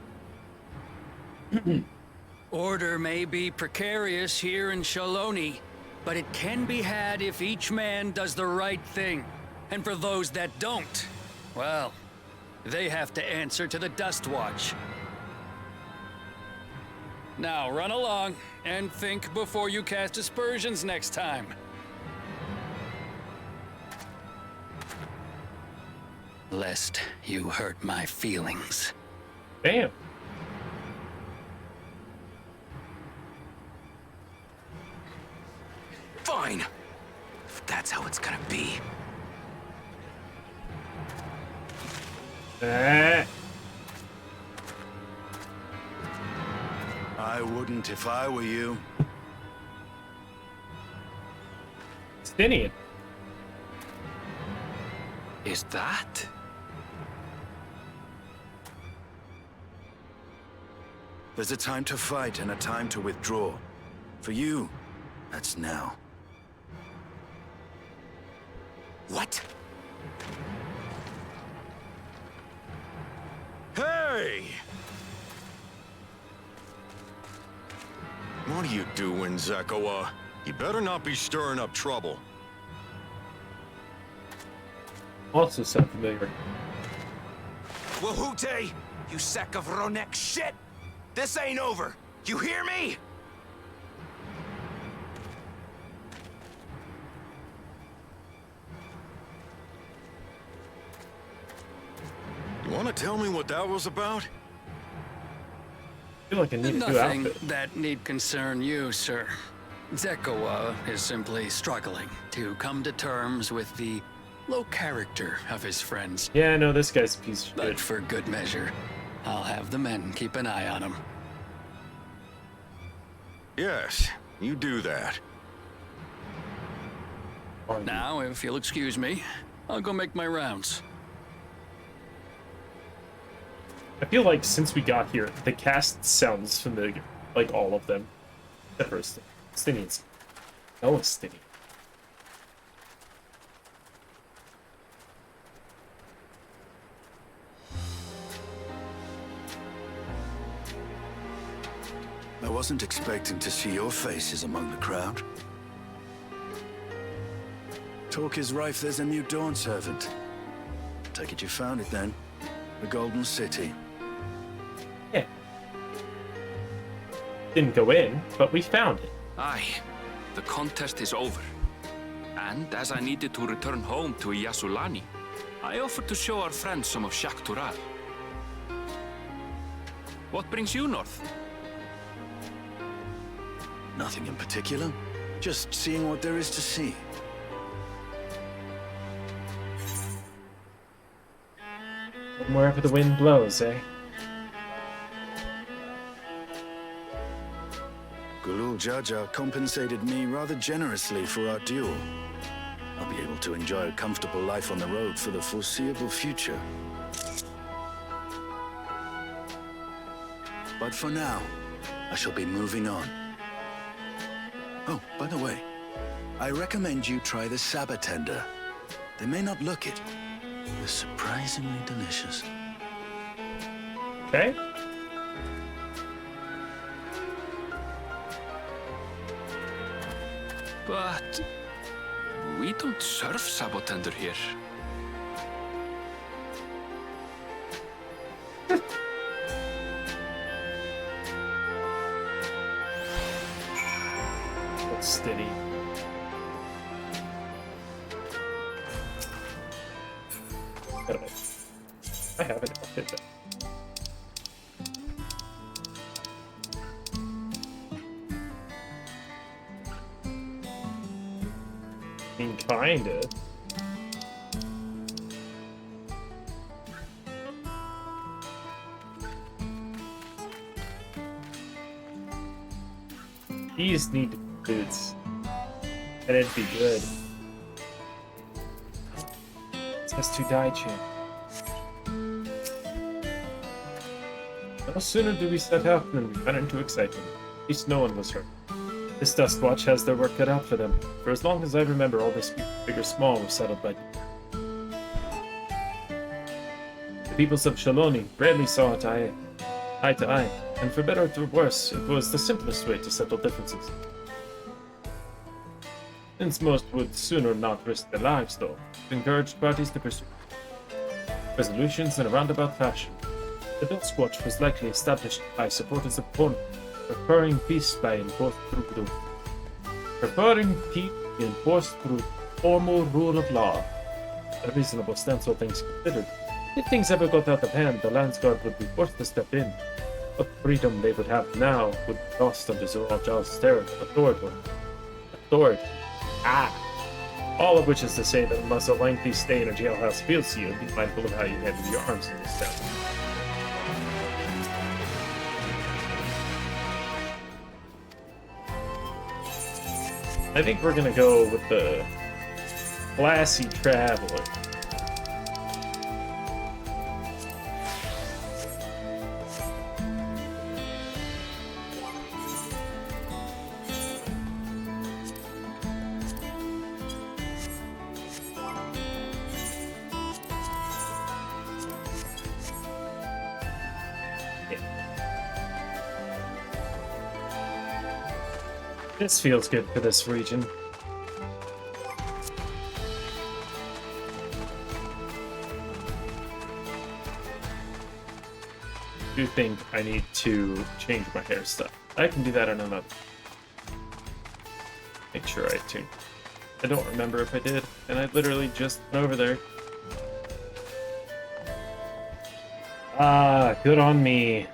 Order may be precarious here in Shaloni, but it can be had if each man does the right thing. And for those that don't, well, they have to answer to the Dust Watch. Now run along and think before you cast aspersions next time. Lest you hurt my feelings. Damn. Fine. If that's how it's gonna be. I wouldn't if I were you. Stinian. Is that? There's a time to fight and a time to withdraw. For you, that's now. What? Hey! What are you doing, Zekua? You better not be stirring up trouble. Also sound familiar. Wahute, you sack of Ronek shit! This ain't over! You hear me? You want to tell me what that was about? I feel like I need a new Nothing outfit. that need concern you, sir. Zekua is simply struggling to come to terms with the low character of his friends. Yeah, no, this guy's a piece of But shit. for good measure, I'll have the men keep an eye on him. Yes, you do that. Now, if you'll excuse me, I'll go make my rounds. I feel like since we got here, the cast sounds familiar. Like all of them. Except for Stinians. No one's Stinian. I wasn't expecting to see your faces among the crowd. Talk is rife, there's a new Dawn servant. Take it you found it then. The Golden City. Yeah. Didn't go in, but we found it. Aye, the contest is over. And as I needed to return home to Yasulani, I offered to show our friends some of Shaktural. What brings you north? Nothing in particular. Just seeing what there is to see. And wherever the wind blows, eh? Gulul Jaja compensated me rather generously for our duel. I'll be able to enjoy a comfortable life on the road for the foreseeable future. But for now, I shall be moving on. Oh, by the way, I recommend you try the Sabatender. They may not look it, but they're surprisingly delicious. Okay. But we don't serve Sabotender here. Steady. I have it. I'll hit that. I mean, kinda. These need to be boots. And it'd be good. It has to die, champ. No sooner do we set out than we run into excitement. At least no one was hurt. This Dustwatch has their work cut out for them. For as long as I remember, all disputes, big or small, were settled by the peoples of Shaloni rarely saw eye to eye, and for better or for worse, it was the simplest way to settle differences. Since most would sooner not risk their lives, though, it encouraged parties to pursue resolutions in a roundabout fashion. The Dustwatch was likely established by supporters of Pon, preferring peace enforced through formal rule of law. A reasonable stance, all things considered. If things ever got out of hand, the Landsguard would be forced to step in. What freedom they would have now would be lost under Zoraljal's authority. All of which is to say that unless a lengthy stay in a jailhouse feels to you, be mindful of how you handle your arms in this town. I think we're gonna go with the classy traveler. This feels good for this region. I do think I need to change my hairstyle. I can do that in another. Make sure I tune. I don't remember if I did, and I literally just went over there. Ah, good on me.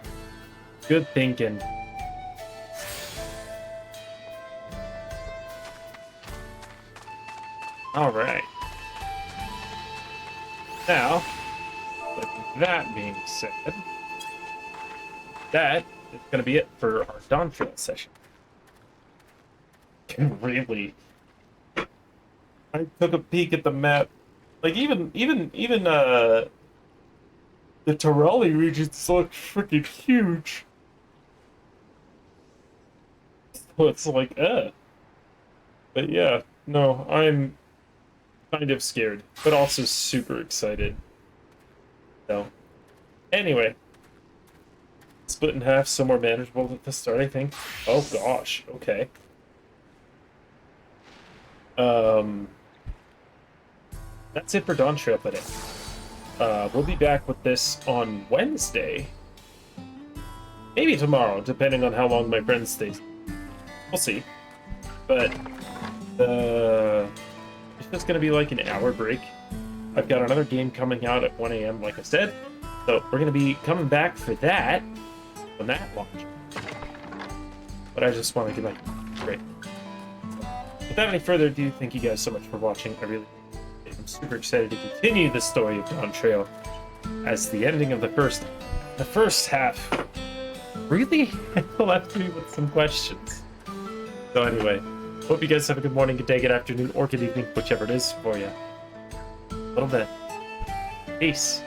Good thinking. Alright. Now, with that being said, that is going to be it for our Dawntrail session. Really? I took a peek at the map. Like, even the Torelli regions look freaking huge. So it's like, But yeah, no, I'm kind of scared, but also super excited. So, anyway. Split in half, somewhere manageable at the start, I think. Oh gosh, okay. That's it for Dawntrail today. We'll be back with this on Wednesday. Maybe tomorrow, depending on how long my friend stays. We'll see. But, it's just gonna be like an hour break. I've got another game coming out at 1 AM, like I said. So, we're gonna be coming back for that when that launches. But I just want to get like great. Without any further ado, thank you guys so much for watching. I'm super excited to continue the story of Dawntrail. as the ending of the first half really left me with some questions. So anyway, hope you guys have a good morning, good day, good afternoon, or good evening, whichever it is for you. A little bit. Peace.